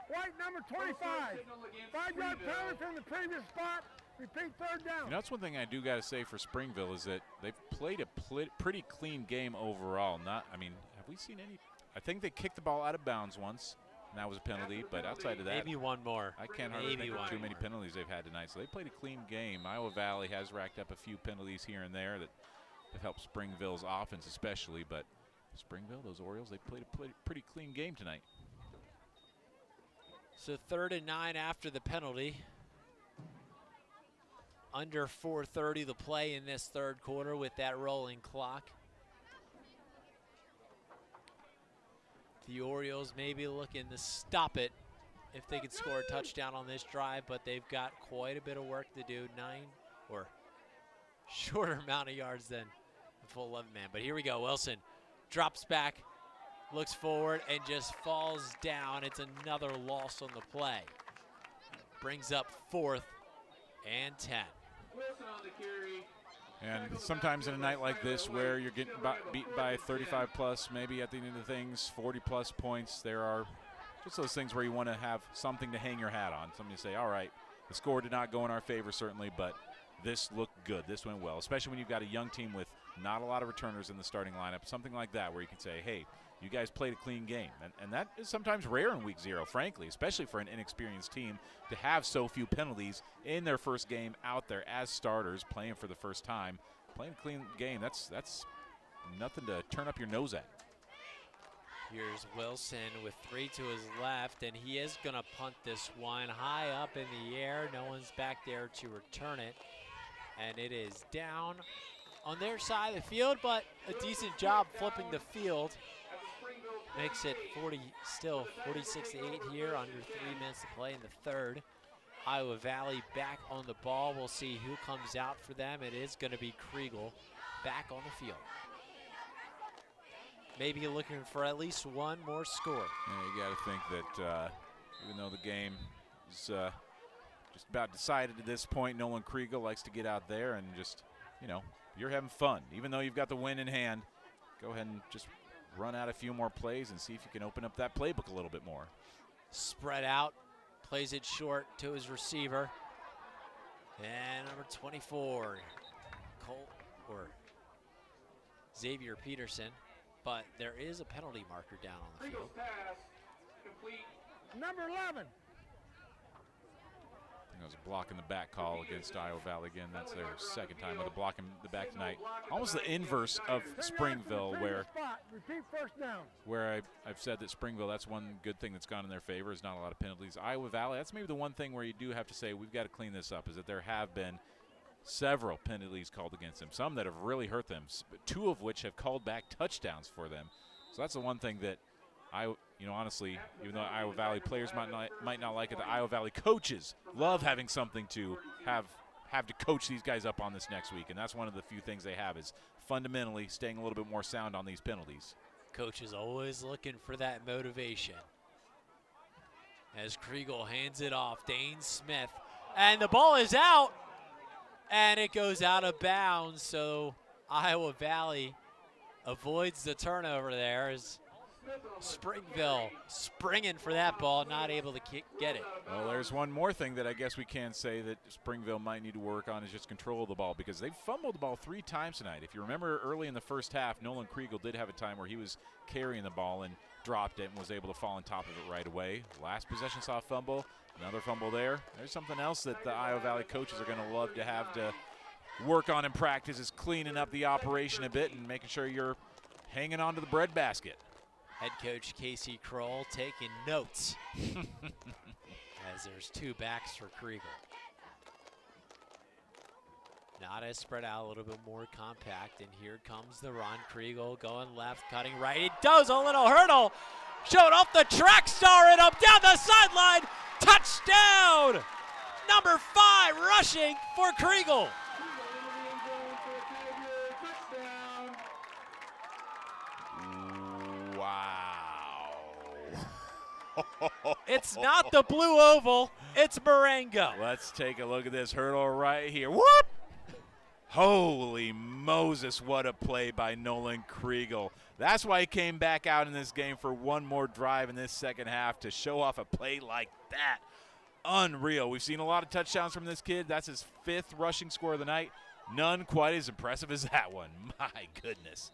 White number 25. 5-yard penalty from the previous spot. Repeat third down. You know, that's one thing I do got to say for Springville is that they've played a pretty clean game overall. Have we seen any? I think they kicked the ball out of bounds once, and that was a penalty. But outside of that, maybe one more. I can't hardly think of too many penalties they've had tonight. So they played a clean game. Iowa Valley has racked up a few penalties here and there that have helped Springville's offense especially. But Springville, those Orioles, they played a pretty clean game tonight. So 3rd and 9 after the penalty. Under 4:30 to play in this third quarter with that rolling clock. The Orioles may be looking to stop it if they could score a touchdown on this drive, but they've got quite a bit of work to do. 9 or shorter amount of yards than the full 11 man. But here we go. Wilson drops back, looks forward, and just falls down. It's another loss on the play. Brings up 4th and 10. And sometimes in a night like this where you're getting beat by 35 plus, maybe at the end of things, 40 plus points, there are just those things where you want to have something to hang your hat on. Something to say, all right, the score did not go in our favor certainly, but this looked good. This went well, especially when you've got a young team with not a lot of returners in the starting lineup, something like that where you can say, hey, you guys played a clean game. And that is sometimes rare in Week 0, frankly, especially for an inexperienced team to have so few penalties in their first game out there as starters playing for the first time. Playing a clean game, that's nothing to turn up your nose at. Here's Wilson with 3 to his left, and he is going to punt this one high up in the air. No one's back there to return it, and it is down on their side of the field, but a decent job flipping the field. Makes it 46-8 here, under 3 minutes to play in the third. Iowa Valley back on the ball. We'll see who comes out for them. It is going to be Kriegel back on the field. Maybe looking for at least one more score. Yeah, you got to think that even though the game is just about decided at this point, Nolan Kriegel likes to get out there and just, you're having fun. Even though you've got the win in hand, go ahead and just run out a few more plays and see if you can open up that playbook a little bit more. Spread out, plays it short to his receiver. And number 24, Xavier Peterson. But there is a penalty marker down on the field. Number 11. I think it was a block in the back call against Iowa Valley again. That's their second time with a block in the back tonight. Almost the inverse of Springville, where I've said that Springville, that's one good thing that's gone in their favor, is not a lot of penalties. Iowa Valley, that's maybe the one thing where you do have to say we've got to clean this up, is that there have been several penalties called against them, some that have really hurt them, 2 of which have called back touchdowns for them. So that's the one thing that honestly, even though Iowa Valley players might not like it, the Iowa Valley coaches love having something to have to coach these guys up on this next week, and that's one of the few things they have, is fundamentally staying a little bit more sound on these penalties. Coach is always looking for that motivation. As Kriegel hands it off, Dane Smith, and the ball is out, and it goes out of bounds, so Iowa Valley avoids the turnover there as Springville springing for that ball, not able to get it. Well, there's one more thing that I guess we can say that Springville might need to work on, is just control of the ball, because they've fumbled the ball 3 times tonight. If you remember early in the first half, Nolan Kriegel did have a time where he was carrying the ball, and dropped it and was able to fall on top of it right away. Last possession saw a fumble, another fumble there. There's something else that the Iowa Valley coaches are going to love to have to work on in practice, is cleaning up the operation a bit and making sure you're hanging on to the breadbasket. Head coach Casey Kroll taking notes as there's 2 backs for Kriegel. Nada spread out a little bit more compact, and here comes the run. Kriegel going left, cutting right. He does a little hurdle. Showed off the track star and up down the sideline. Touchdown! Number 5 rushing for Kriegel. Wow. It's not the blue oval, it's Marengo. Let's take a look at this hurdle right here. Whoop! Holy Moses, what a play by Nolan Kriegel. That's why he came back out in this game for one more drive in this second half, to show off a play like that. Unreal. We've seen a lot of touchdowns from this kid. That's his 5th rushing score of the night. None quite as impressive as that one. My goodness.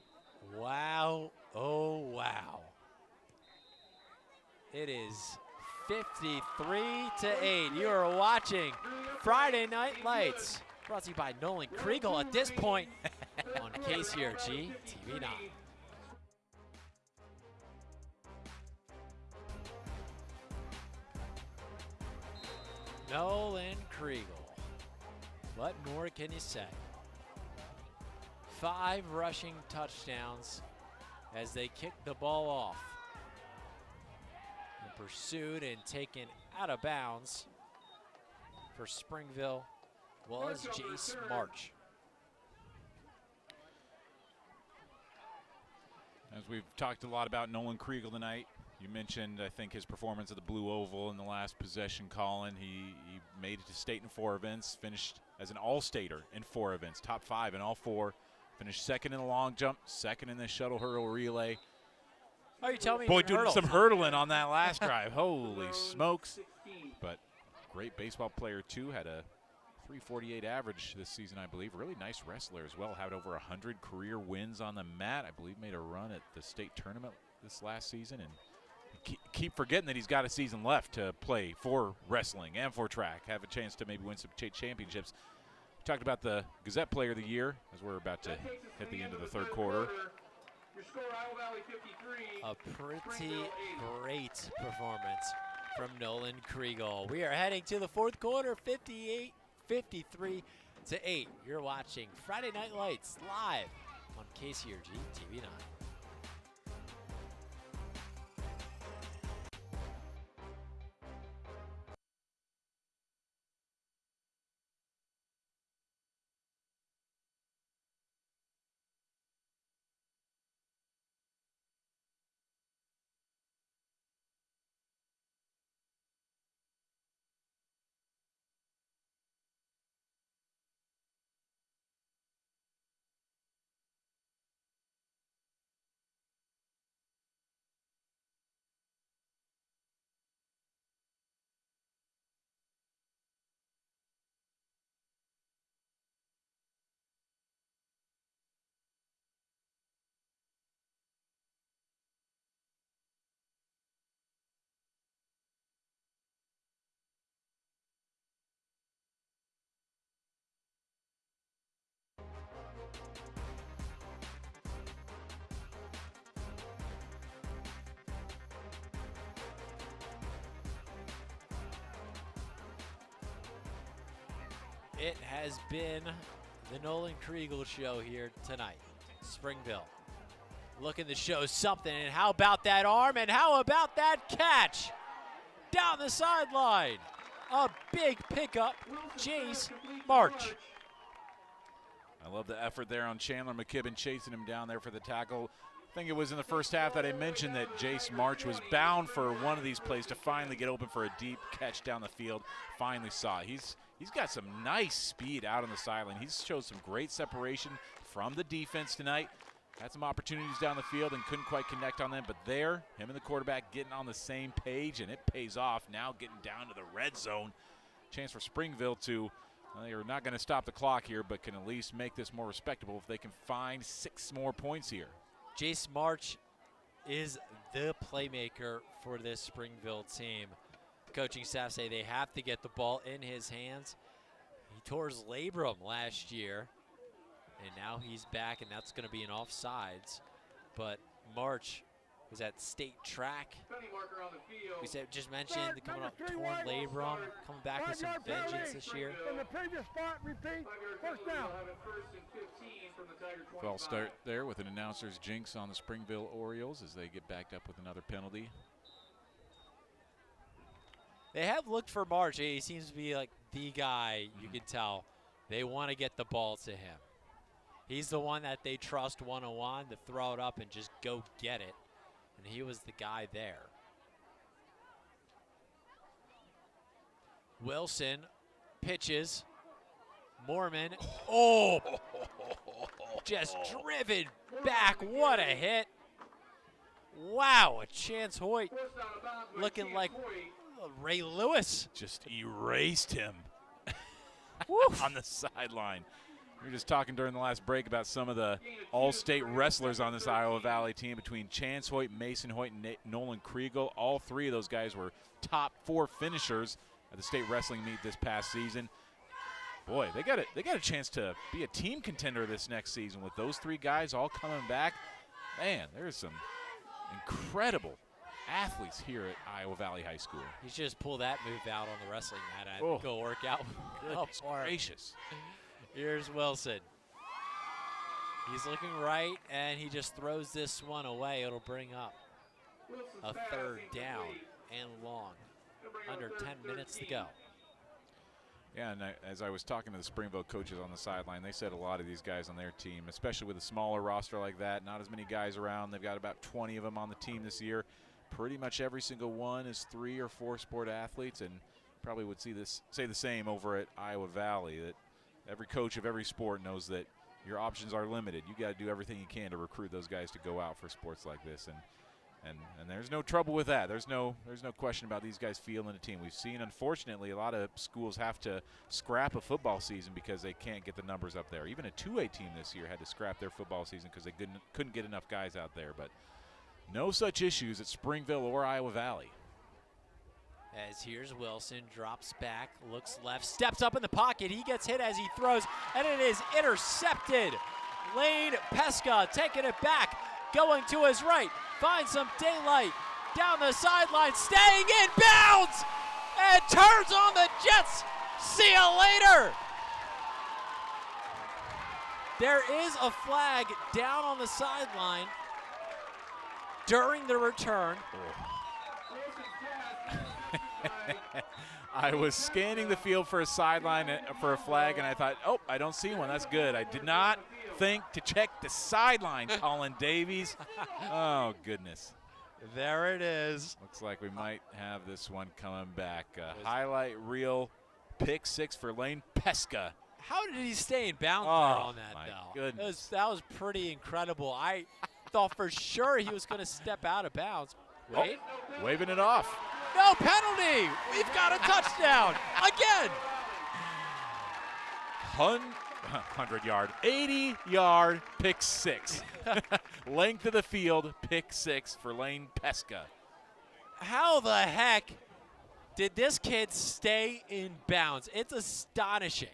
Wow, oh wow. It is 53-8. You are watching Friday Night Lights, brought to you by Nolan Kriegel at this point on KCRG TV9. Nolan Kriegel. What more can you say? 5 rushing touchdowns as they kick the ball off. And pursued and taken out of bounds for Springville was Jace March. As we've talked a lot about Nolan Kriegel tonight, you mentioned, I think, his performance at the Blue Oval in the last possession, Colin. He made it to state in 4 events, finished as an all-stater in 4 events, top 5 in all 4. Finished 2nd in the long jump, 2nd in the shuttle hurdle relay. Oh, you tell me. Boy, doing some hurdling on that last drive. Holy smokes. But great baseball player, too. Had a .348 average this season, I believe. Really nice wrestler as well. Had over 100 career wins on the mat. I believe made a run at the state tournament this last season. And keep forgetting that he's got a season left to play for wrestling and for track. Have a chance to maybe win some state championships. We talked about the Gazette Player of the Year as we're about to hit the end of the 3rd quarter. Your score, Iowa Valley 53. A pretty great performance from Nolan Kriegel. We are heading to the 4th quarter, 53-8. You're watching Friday Night Lights live on KCRG TV9. It has been the Nolan Kriegel show here tonight. Springville looking to show something, and how about that arm, and how about that catch down the sideline? A big pickup, Jace March. I love the effort there on Chandler McKibben, chasing him down there for the tackle. I think it was in the first half that I mentioned that Jace March was bound for one of these plays to finally get open for a deep catch down the field. Finally saw it. He's got some nice speed out on the sideline. He's showed some great separation from the defense tonight. Had some opportunities down the field and couldn't quite connect on them. But there, him and the quarterback getting on the same page, and it pays off. Now getting down to the red zone. Chance for Springville to, well, they're not going to stop the clock here, but can at least make this more respectable if they can find 6 more points here. Jace March is the playmaker for this Springville team. Coaching staff say they have to get the ball in his hands. He tore his labrum last year, and now he's back, and that's going to be an offsides. But March was at state track. We just mentioned the coming up torn labrum, coming back with some vengeance this year. In the previous spot, repeat, first down. Well, start there with an announcer's jinx on the Springville Orioles as they get backed up with another penalty. They have looked for March. He seems to be like the guy. You can tell they want to get the ball to him. He's the one that they trust one-on-one to throw it up and just go get it. And he was the guy there. Wilson pitches. Mormon. Oh! Just driven back. What a hit. Wow, a Chance Hoyt looking like Ray Lewis. Just erased him on the sideline. We were just talking during the last break about some of the all-state wrestlers on this Iowa Valley team between Chance Hoyt, Mason Hoyt, and Nolan Kriegel. All three of those guys were top 4 finishers at the state wrestling meet this past season. Boy, they got a chance to be a team contender this next season with those 3 guys all coming back. Man, there's some incredible athletes here at Iowa Valley High School. He should just pull that move out on the wrestling mat and Oh. go work out. Goodness gracious. Here's Wilson. He's looking right, and he just throws this one away. It'll bring up a 3rd down and long. Under 10 minutes to go. Yeah, and as I was talking to the Springville coaches on the sideline, they said a lot of these guys on their team, especially with a smaller roster like that, not as many guys around. They've got about 20 of them on the team this year. Pretty much every single one is 3 or 4 sport athletes, and probably would say the same over at Iowa Valley, that every coach of every sport knows that your options are limited. You got to do everything you can to recruit those guys to go out for sports like this, and there's no trouble with that. There's no question about these guys feeling a team. We've seen, unfortunately, a lot of schools have to scrap a football season because they can't get the numbers up there. Even a 2A team this year had to scrap their football season because they couldn't get enough guys out there. But no such issues at Springville or Iowa Valley. As here's Wilson, drops back, looks left, steps up in the pocket. He gets hit as he throws, and it is intercepted. Lane Pesca taking it back, going to his right, finds some daylight down the sideline, staying in bounds, and turns on the Jets. See you later. There is a flag down on the sideline during the return. I was scanning the field for a sideline for a flag, and I thought, oh, I don't see one. That's good. I did not think to check the sideline, Colin Davies. Oh, goodness. There it is. Looks like we might have this one coming back. Highlight reel pick 6 for Lane Pesca. How did he stay in bounds there on that, my though? goodness. That was pretty incredible. I thought for sure he was going to step out of bounds. Wait. Oh, waving it off. No penalty. We've got a touchdown again. 100-yard, 80-yard pick 6. Length of the field, pick 6 for Lane Pesca. How the heck did this kid stay in bounds? It's astonishing.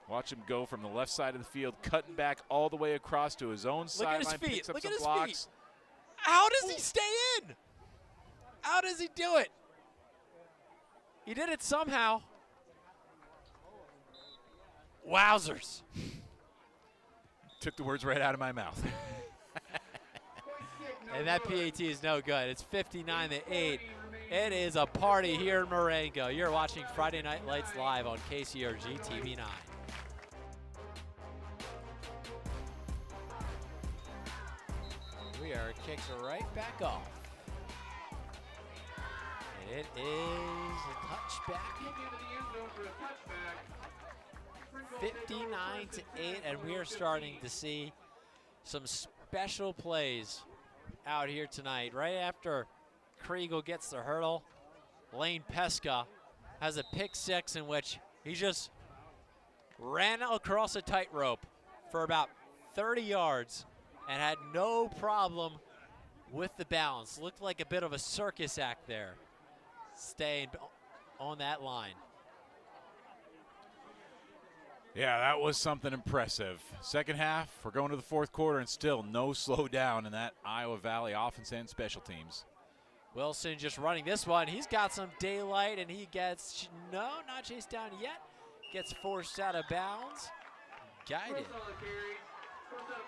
Watch him go from the left side of the field, cutting back all the way across to his own sideline. Look at his feet. Up Look some at his blocks. feet. How does he stay in? How does he do it? He did it somehow. Wowzers. Took the words right out of my mouth. And that PAT is no good. It's 59-8. It is a party here in Marengo. You're watching Friday Night Lights live on KCRG TV9. We are kicked right back off. And it is a touchback. 59-8, and we are starting to see some special plays out here tonight. Right after Kriegel gets the hurdle, Lane Pesca has a pick 6 in which he just ran across a tightrope for about 30 yards and had no problem with the balance. Looked like a bit of a circus act there, staying on that line. Yeah, that was something impressive. Second half, we're going to the fourth quarter, and still no slowdown in that Iowa Valley offense and special teams. Wilson just running this one. He's got some daylight, and he gets, no, not chased down yet. Gets forced out of bounds. Guided.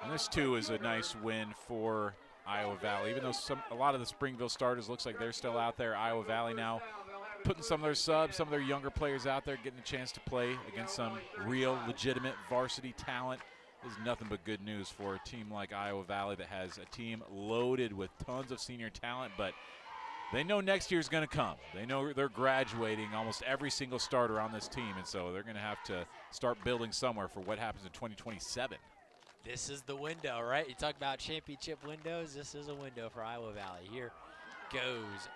And this, too, is a nice win for Iowa Valley. Even though a lot of the Springville starters looks like they're still out there, Iowa Valley now putting some of their subs, some of their younger players out there, getting a chance to play against some real, legitimate varsity talent. This is nothing but good news for a team like Iowa Valley that has a team loaded with tons of senior talent, but they know next year's going to come. They know they're graduating almost every single starter on this team, and so they're going to have to start building somewhere for what happens in 2027. This is the window, right? You talk about championship windows. This is a window for Iowa Valley. Here goes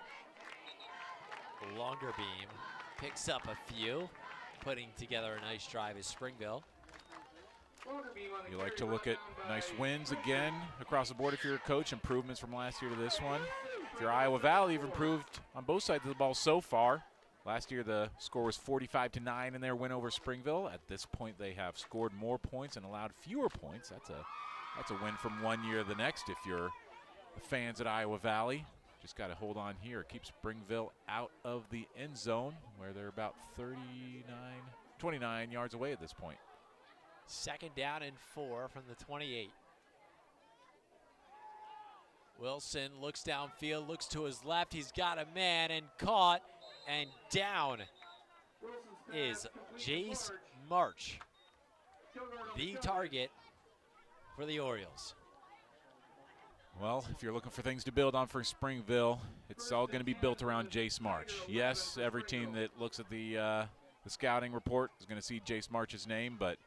longer beam, picks up a few, putting together a nice drive is Springville. You like to look at nice wins again across the board if you're a coach, improvements from last year to this one. If you're Iowa Valley, you've improved on both sides of the ball so far. Last year the score was 45-9 in their win over Springville. At this point they have scored more points and allowed fewer points. That's a win from one year to the next if you're the fans at Iowa Valley. Just got to hold on here, keep Springville out of the end zone where they're about 29 yards away at this point. Second down and 4 from the 28. Wilson looks downfield, looks to his left. He's got a man and caught, and down is Jace March, the target for the Orioles. Well, if you're looking for things to build on for Springville, it's all going to be built around Jace March. Yes, every team that looks at the scouting report is going to see Jace March's name, but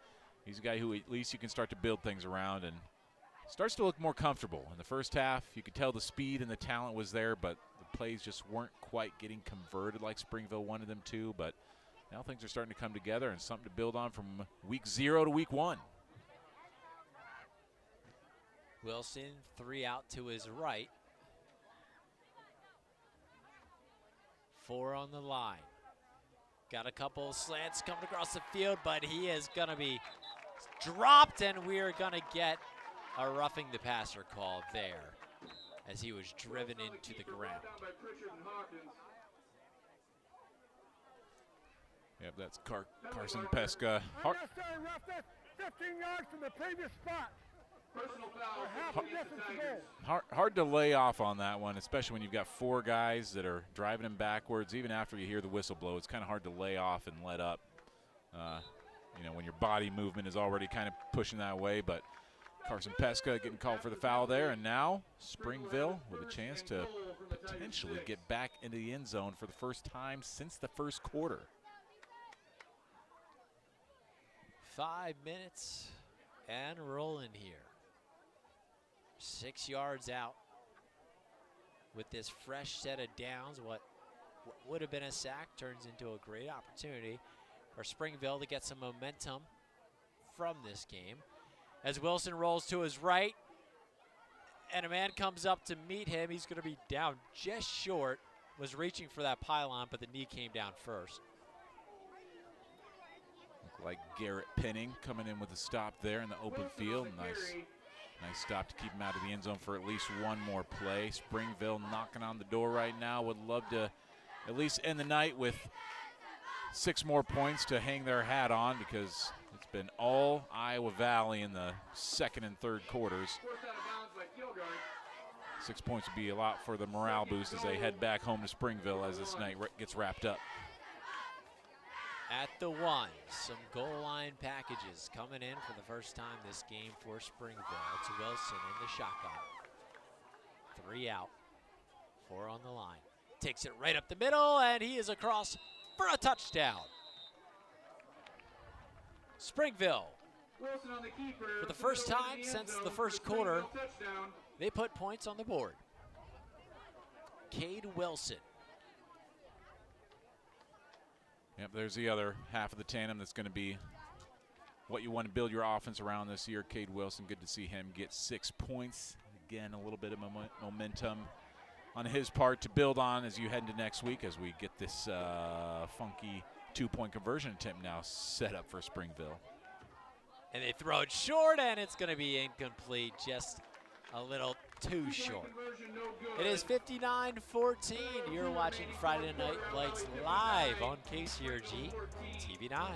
he's a guy who at least you can start to build things around and starts to look more comfortable. In the first half, you could tell the speed and the talent was there, but the plays just weren't quite getting converted like Springville wanted them to. But now things are starting to come together and something to build on from week 0 to week 1. Wilson, 3 out to his right. 4 on the line. Got a couple of slants coming across the field, but he is going to be dropped, and we are going to get a roughing the passer call there as he was driven into the ground. Yep, that's Carson Pesca. Unnecessary roughness, 15 yards from the previous spot. Half a distance to go. Hard to lay off on that one, especially when you've got 4 guys that are driving him backwards. Even after you hear the whistle blow, it's kind of hard to lay off and let up. You know, when your body movement is already kind of pushing that way. But Carson Pesca getting called for the foul there, and now Springville with a chance to potentially get back into the end zone for the first time since the first quarter. 5 minutes and rolling here. 6 yards out with this fresh set of downs. What would have been a sack turns into a great opportunity for Springville to get some momentum from this game. As Wilson rolls to his right, and a man comes up to meet him. He's going to be down just short. Was reaching for that pylon, but the knee came down first. Look like Garrett Penning coming in with a stop there in the open field. Nice stop to keep him out of the end zone for at least one more play. Springville knocking on the door right now. Would love to at least end the night with 6 more points to hang their hat on, because it's been all Iowa Valley in the second and third quarters. 6 points would be a lot for the morale boost as they head back home to Springville as this night gets wrapped up. At the 1, some goal line packages coming in for the first time this game for Springville. It's Wilson in the shotgun. 3 out, 4 on the line. Takes it right up the middle, and he is across for a touchdown. Springville, for the first time since the first quarter, they put points on the board. Cade Wilson. Yep, there's the other half of the tandem that's going to be what you want to build your offense around this year. Cade Wilson, good to see him get 6 points. again, a little bit of momentum on his part to build on as you head into next week as we get this funky 2-point conversion attempt now set up for Springville. And they throw it short, and it's going to be incomplete, just a little too short. It is 59-14. You're watching Friday Night Lights live on KCRG TV9.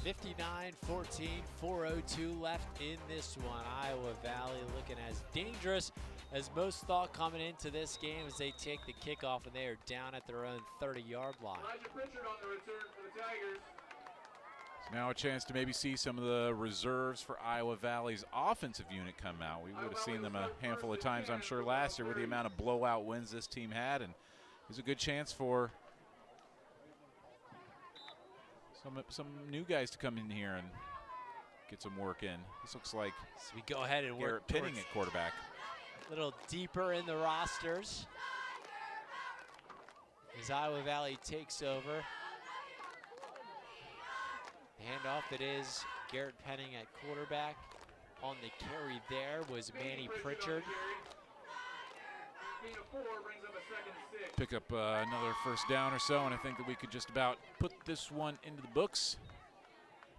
(59-14), 4:02 left in this one. Iowa Valley looking as dangerous as most thought coming into this game as they take the kickoff, and they are down at their own 30-yard line. So now a chance to maybe see some of the reserves for Iowa Valley's offensive unit come out. We would have seen them a handful of times, I'm sure, last year with the amount of blowout wins this team had, and there's a good chance for some new guys to come in here and get some work in. This looks like so we go ahead and Garrett Pinning at quarterback. A little deeper in the rosters as Iowa Valley takes over. Handoff, it is Garrett Penning at quarterback. On the carry there was Manny Pritchard. Pick up another first down or so, and I think that we could just about put this one into the books.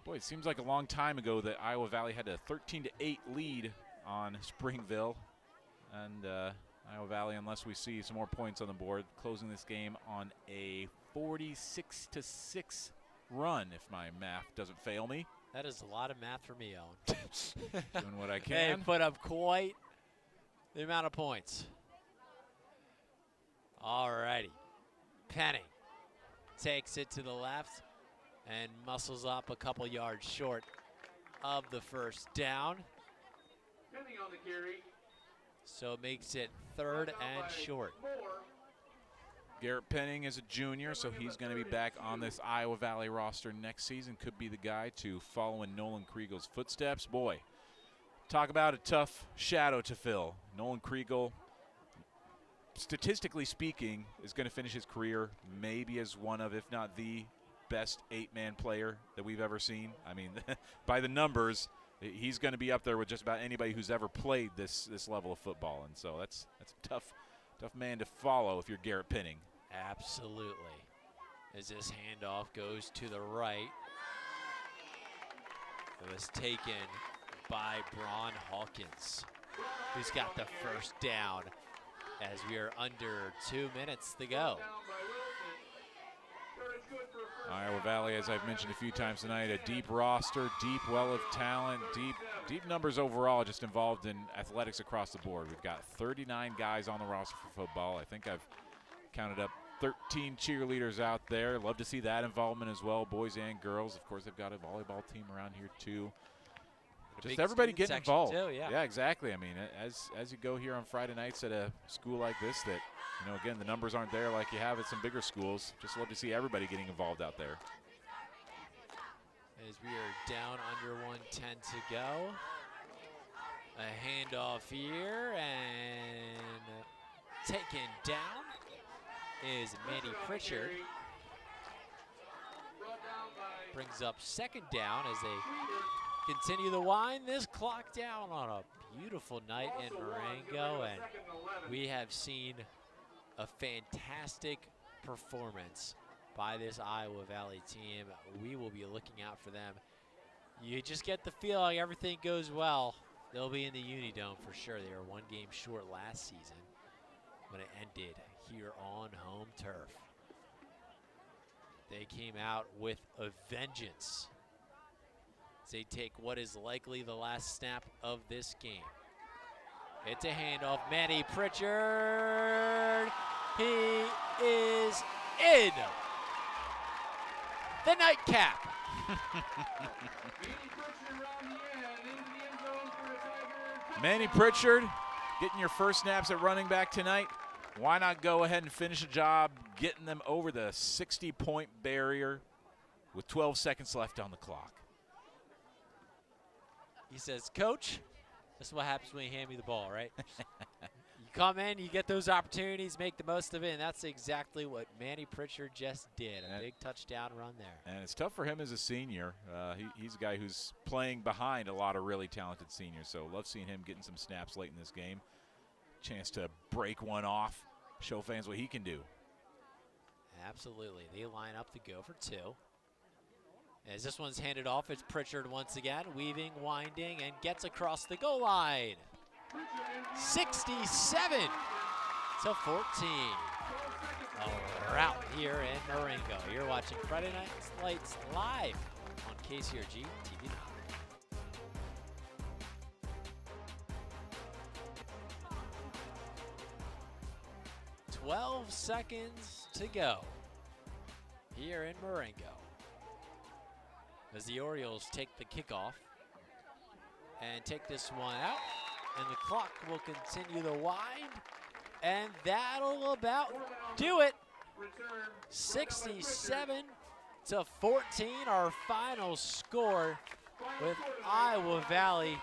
Boy, it seems like a long time ago that Iowa Valley had a 13-8 lead on Springville. And Iowa Valley, unless we see some more points on the board, closing this game on a 46-6 run, if my math doesn't fail me. That is a lot of math for me, Owen. Doing what I can. They put up quite the amount of points. All righty. Penning takes it to the left and muscles up a couple yards short of the first down. Penning on the carry. So it makes it 3rd and short. Garrett Penning is a junior, so he's going to be back on this Iowa Valley roster next season. Could be the guy to follow in Nolan Kriegel's footsteps. Boy, talk about a tough shadow to fill. Nolan Kriegel, statistically speaking, is going to finish his career maybe as one of, if not the best 8-man player that we've ever seen. I mean, by the numbers, he's going to be up there with just about anybody who's ever played this level of football, and so that's a tough man to follow if you're Garrett Penning. Absolutely. As this handoff goes to the right, it was taken by Braun Hawkins, who's got the first down as we are under 2 minutes to go. Iowa Valley, as I've mentioned a few times tonight, a deep roster, deep well of talent, deep numbers overall, just involved in athletics across the board. We've got 39 guys on the roster for football. I think I've counted up 13 cheerleaders out there. Love to see that involvement as well, boys and girls. Of course, they've got a volleyball team around here too. Just everybody getting involved. Too, yeah, exactly. I mean, as you go here on Friday nights at a school like this that, you know, again, the numbers aren't there like you have at some bigger schools. Just love to see everybody getting involved out there. As we are down under 1:10 to go. A handoff here, and taken down is Manny Pritchard. Brings up 2nd down as they continue the wind this clock down on a beautiful night in Marengo, and we have seen a fantastic performance by this Iowa Valley team. We will be looking out for them. You just get the feeling everything goes well, they'll be in the Unidome for sure. They were 1 game short last season when it ended here on home turf. They came out with a vengeance. They take what is likely the last snap of this game. It's a handoff. Manny Pritchard. He is in. The nightcap. Manny Pritchard getting your first snaps at running back tonight. Why not go ahead and finish the job, getting them over the 60-point barrier with 12 seconds left on the clock? He says, Coach, this is what happens when you hand me the ball, right? You come in, you get those opportunities, make the most of it, and that's exactly what Manny Pritchard just did. A big touchdown run there. And it's tough for him as a senior. He's a guy who's playing behind a lot of really talented seniors, so love seeing him getting some snaps late in this game. Chance to break one off, show fans what he can do. Absolutely. They line up to go for 2. As this one's handed off, it's Pritchard once again, weaving, winding, and gets across the goal line. 67 to 14. A rout here in Marengo. You're watching Friday Night Lights live on KCRG TV9. 12 seconds to go here in Marengo as the Orioles take the kickoff and take this one out, and the clock will continue to wind, and that'll about do it. 67 to 14, our final score, with Iowa Valley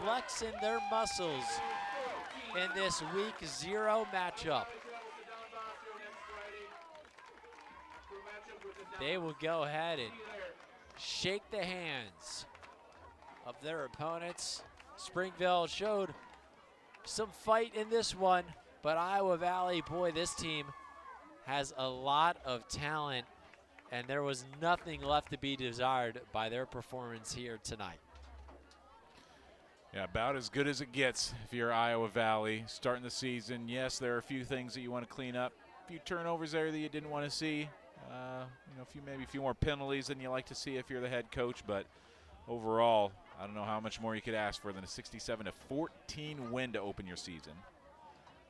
flexing their muscles in this week 0 matchup. They will go ahead and shake the hands of their opponents. Springville showed some fight in this one, but Iowa Valley, boy, this team has a lot of talent, and there was nothing left to be desired by their performance here tonight. Yeah, about as good as it gets if you're Iowa Valley. Starting the season, yes, there are a few things that you want to clean up. A few turnovers there that you didn't want to see. Maybe a few more penalties than you like to see if you're the head coach, but overall, I don't know how much more you could ask for than a 67 to 14 win to open your season.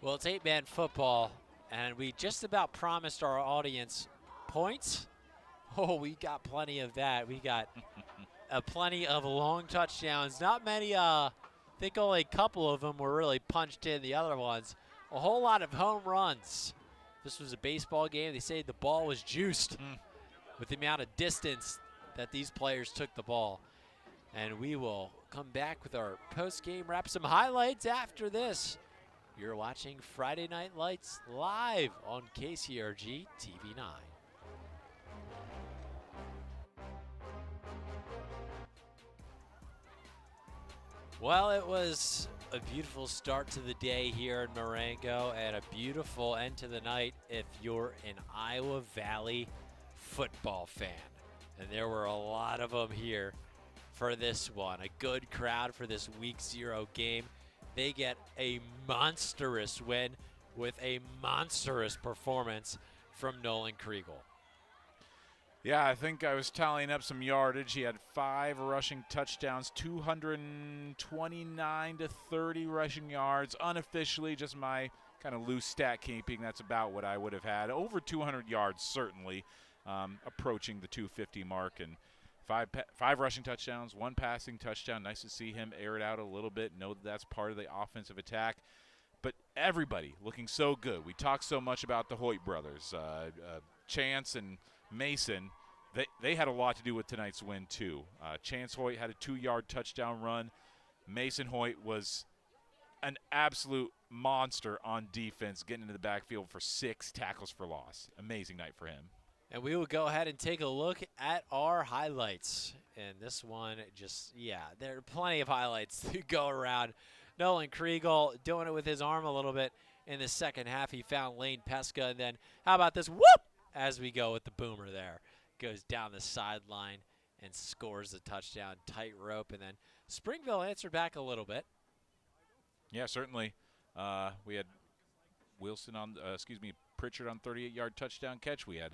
Well, it's 8-man football, and we just about promised our audience points. Oh, we got plenty of that. We got plenty of long touchdowns. Not many, I think only a couple of them were really punched in. The other ones, a whole lot of home runs. This was a baseball game. They say the ball was juiced with the amount of distance that these players took the ball. And we will come back with our post-game wrap, some highlights after this. You're watching Friday Night Lights live on KCRG TV9. Well, it was a beautiful start to the day here in Marengo and a beautiful end to the night if you're an Iowa Valley football fan. And there were a lot of them here for this one. A good crowd for this week 0 game. They get a monstrous win with a monstrous performance from Nolan Kriegel. Yeah, I think I was tallying up some yardage. He had 5 rushing touchdowns, 229 to 30 rushing yards. Unofficially, just my kind of loose stat keeping, that's about what I would have had. Over 200 yards, certainly, approaching the 250 mark. And 5 rushing touchdowns, 1 passing touchdown. Nice to see him air it out a little bit, know that that's part of the offensive attack. But everybody looking so good. We talk so much about the Hoyt brothers, Chance and Mason. They had a lot to do with tonight's win, too. Chance Hoyt had a 2-yard touchdown run. Mason Hoyt was an absolute monster on defense, getting into the backfield for 6 tackles for loss. Amazing night for him. And we will go ahead and take a look at our highlights. And this one there are plenty of highlights to go around. Nolan Kriegel doing it with his arm a little bit in the second half. He found Lane Pesca, and then how about this whoop as we go with the boomer there. Goes down the sideline and scores the touchdown, tight rope, and then Springville answered back a little bit. Yeah, certainly. We had Pritchard on 38-yard touchdown catch. We had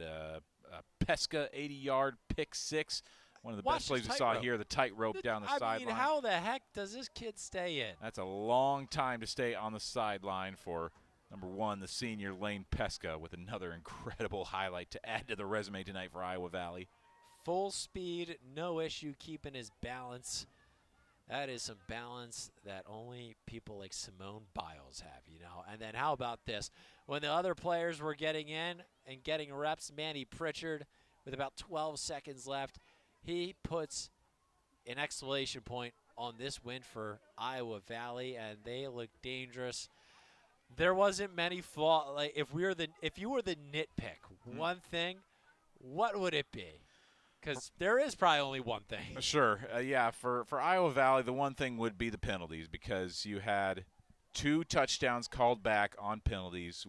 Pesca 80-yard pick 6. One of the best plays we saw here, the tight rope down the sideline. I mean, how the heck does this kid stay in? That's a long time to stay on the sideline for number 1, the senior Lane Pesca, with another incredible highlight to add to the resume tonight for Iowa Valley. Full speed, no issue keeping his balance. That is some balance that only people like Simone Biles have, And then how about this? When the other players were getting in and getting reps, Manny Pritchard, with about 12 seconds left, he puts an exclamation point on this win for Iowa Valley, and they look dangerous. there wasn't many flaw. Like if you were the nitpick, one thing, what would it be? Because there is probably only one thing. Sure. Yeah, for Iowa Valley, the one thing would be the penalties, because you had 2 touchdowns called back on penalties.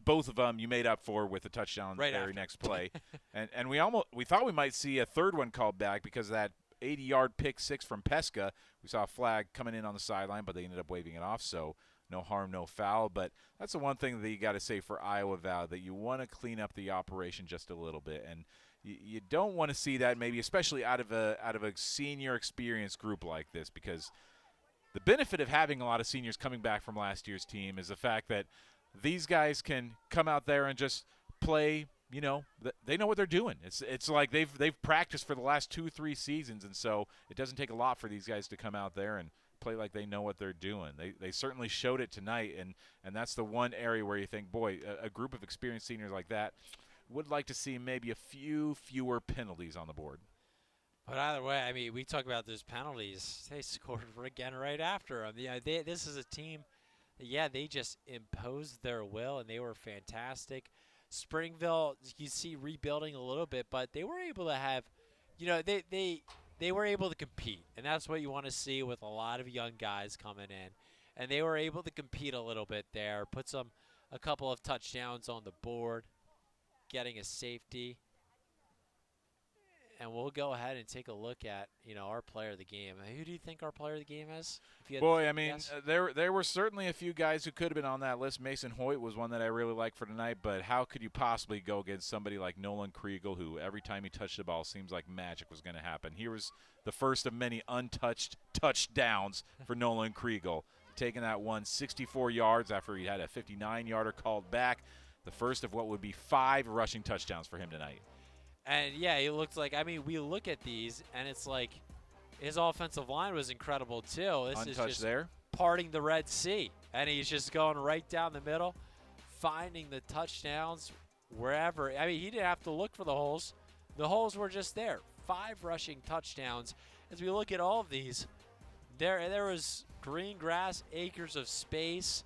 Both of them you made up for with a touchdown right the very after. next play. and we thought we might see a third one called back because of that 80-yard pick 6 from Pesca. We saw a flag coming in on the sideline, but they ended up waving it off, so no harm, no foul. But that's the one thing that you got to say for Iowa Valley, that you want to clean up the operation just a little bit. And you don't want to see that, maybe especially out of a senior experience group like this, because the benefit of having a lot of seniors coming back from last year's team is the fact that these guys can come out there and just play. You know, they know what they're doing. It's like they've practiced for the last 2-3 seasons, and so it doesn't take a lot for these guys to come out there and play like they know what they're doing. They certainly showed it tonight, and that's the one area where you think, boy, a group of experienced seniors like that would like to see maybe a few fewer penalties on the board. But either way, I mean, we talk about those penalties. They scored again right after them. Yeah, this is a team, they just imposed their will, and they were fantastic. Springville, you see rebuilding a little bit, but they were able to have, they were able to compete, and that's what you want to see with a lot of young guys coming in. And they were able to compete a little bit there, put a couple of touchdowns on the board, getting a safety. And we'll go ahead and take a look at, our player of the game. Who do you think our player of the game is? Boy, I mean, there were certainly a few guys who could have been on that list. Mason Hoyt was one that I really liked for tonight, but how could you possibly go against somebody like Nolan Kriegel, who every time he touched the ball seems like magic was going to happen. Here was the first of many untouched touchdowns for Nolan Kriegel, taking that one 64 yards after he had a 59-yarder called back, the first of what would be 5 rushing touchdowns for him tonight. And, yeah, he looked like, we look at these, and it's like his offensive line was incredible, too. This Untouched is just there. Parting the Red Sea. And he's just going right down the middle, finding the touchdowns wherever. I mean, he didn't have to look for the holes. The holes were just there. 5 rushing touchdowns. As we look at all of these, there was green grass, acres of space.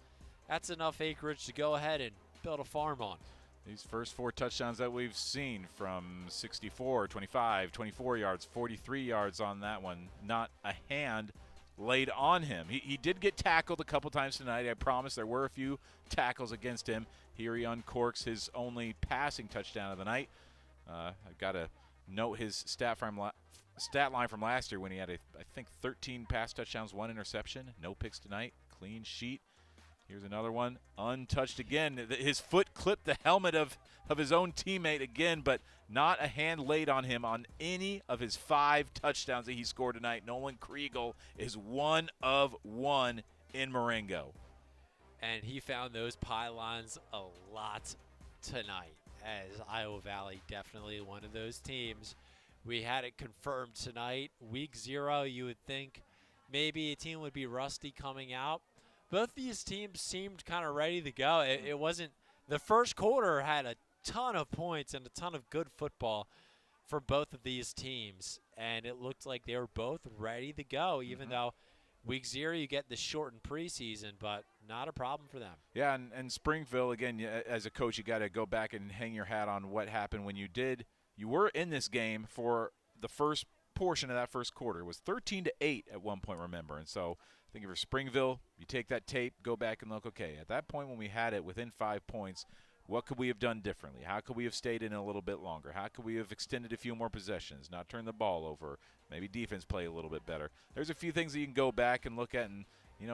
That's enough acreage to go ahead and build a farm on. These first 4 touchdowns that we've seen, from 64, 25, 24 yards, 43 yards on that one, not a hand laid on him. He did get tackled a couple times tonight. I promise there were a few tackles against him. Here he uncorks his only passing touchdown of the night. I've got to note his stat line from last year when he had, I think, 13 pass touchdowns, 1 interception. No picks tonight. Clean sheet. Here's another one, untouched again. His foot clipped the helmet of his own teammate again, but not a hand laid on him on any of his 5 touchdowns that he scored tonight. Nolan Kriegel is 1 of 1 in Marengo. And he found those pylons a lot tonight, as Iowa Valley definitely one of those teams. We had it confirmed tonight. Week 0, you would think maybe a team would be rusty coming out. Both these teams seemed kind of ready to go. It wasn't – the first quarter had a ton of points and a ton of good football for both of these teams, and it looked like they were both ready to go, even though week 0 you get the shortened preseason, but not a problem for them. Yeah, and Springville, again, as a coach, you got to go back and hang your hat on what happened when you were in this game for the first portion of that first quarter. It was 13-8 at one point, remember, and so – I think if you're Springville, you take that tape, go back and look, okay, at that point when we had it within 5 points, what could we have done differently? How could we have stayed in a little bit longer? How could we have extended a few more possessions, not turn the ball over, maybe defense play a little bit better? There's a few things that you can go back and look at and,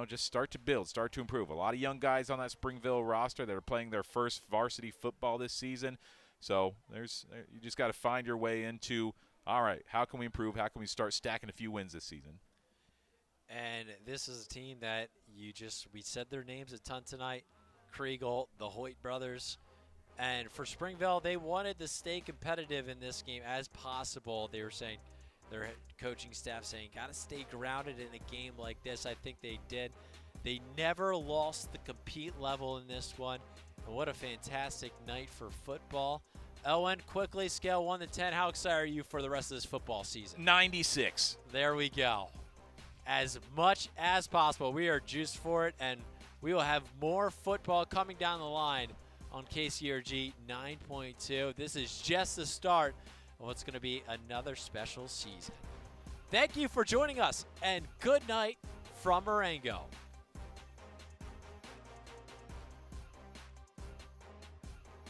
just start to build, start to improve. A lot of young guys on that Springville roster that are playing their first varsity football this season. So you just got to find your way into, all right, how can we improve? How can we start stacking a few wins this season? And this is a team that we said their names a ton tonight. Kriegel, the Hoyt brothers. And for Springville, they wanted to stay competitive in this game as possible. They were saying, their coaching staff saying, got to stay grounded in a game like this. I think they did. They never lost the compete level in this one. And what a fantastic night for football. Owen, quickly, scale 1 to 10. How excited are you for the rest of this football season? 96. There we go. As much as possible. We are juiced for it, and We will have more football coming down the line on KCRG 9.2. This is just the start of what's going to be another special season. Thank you for joining us, and good night from Marengo.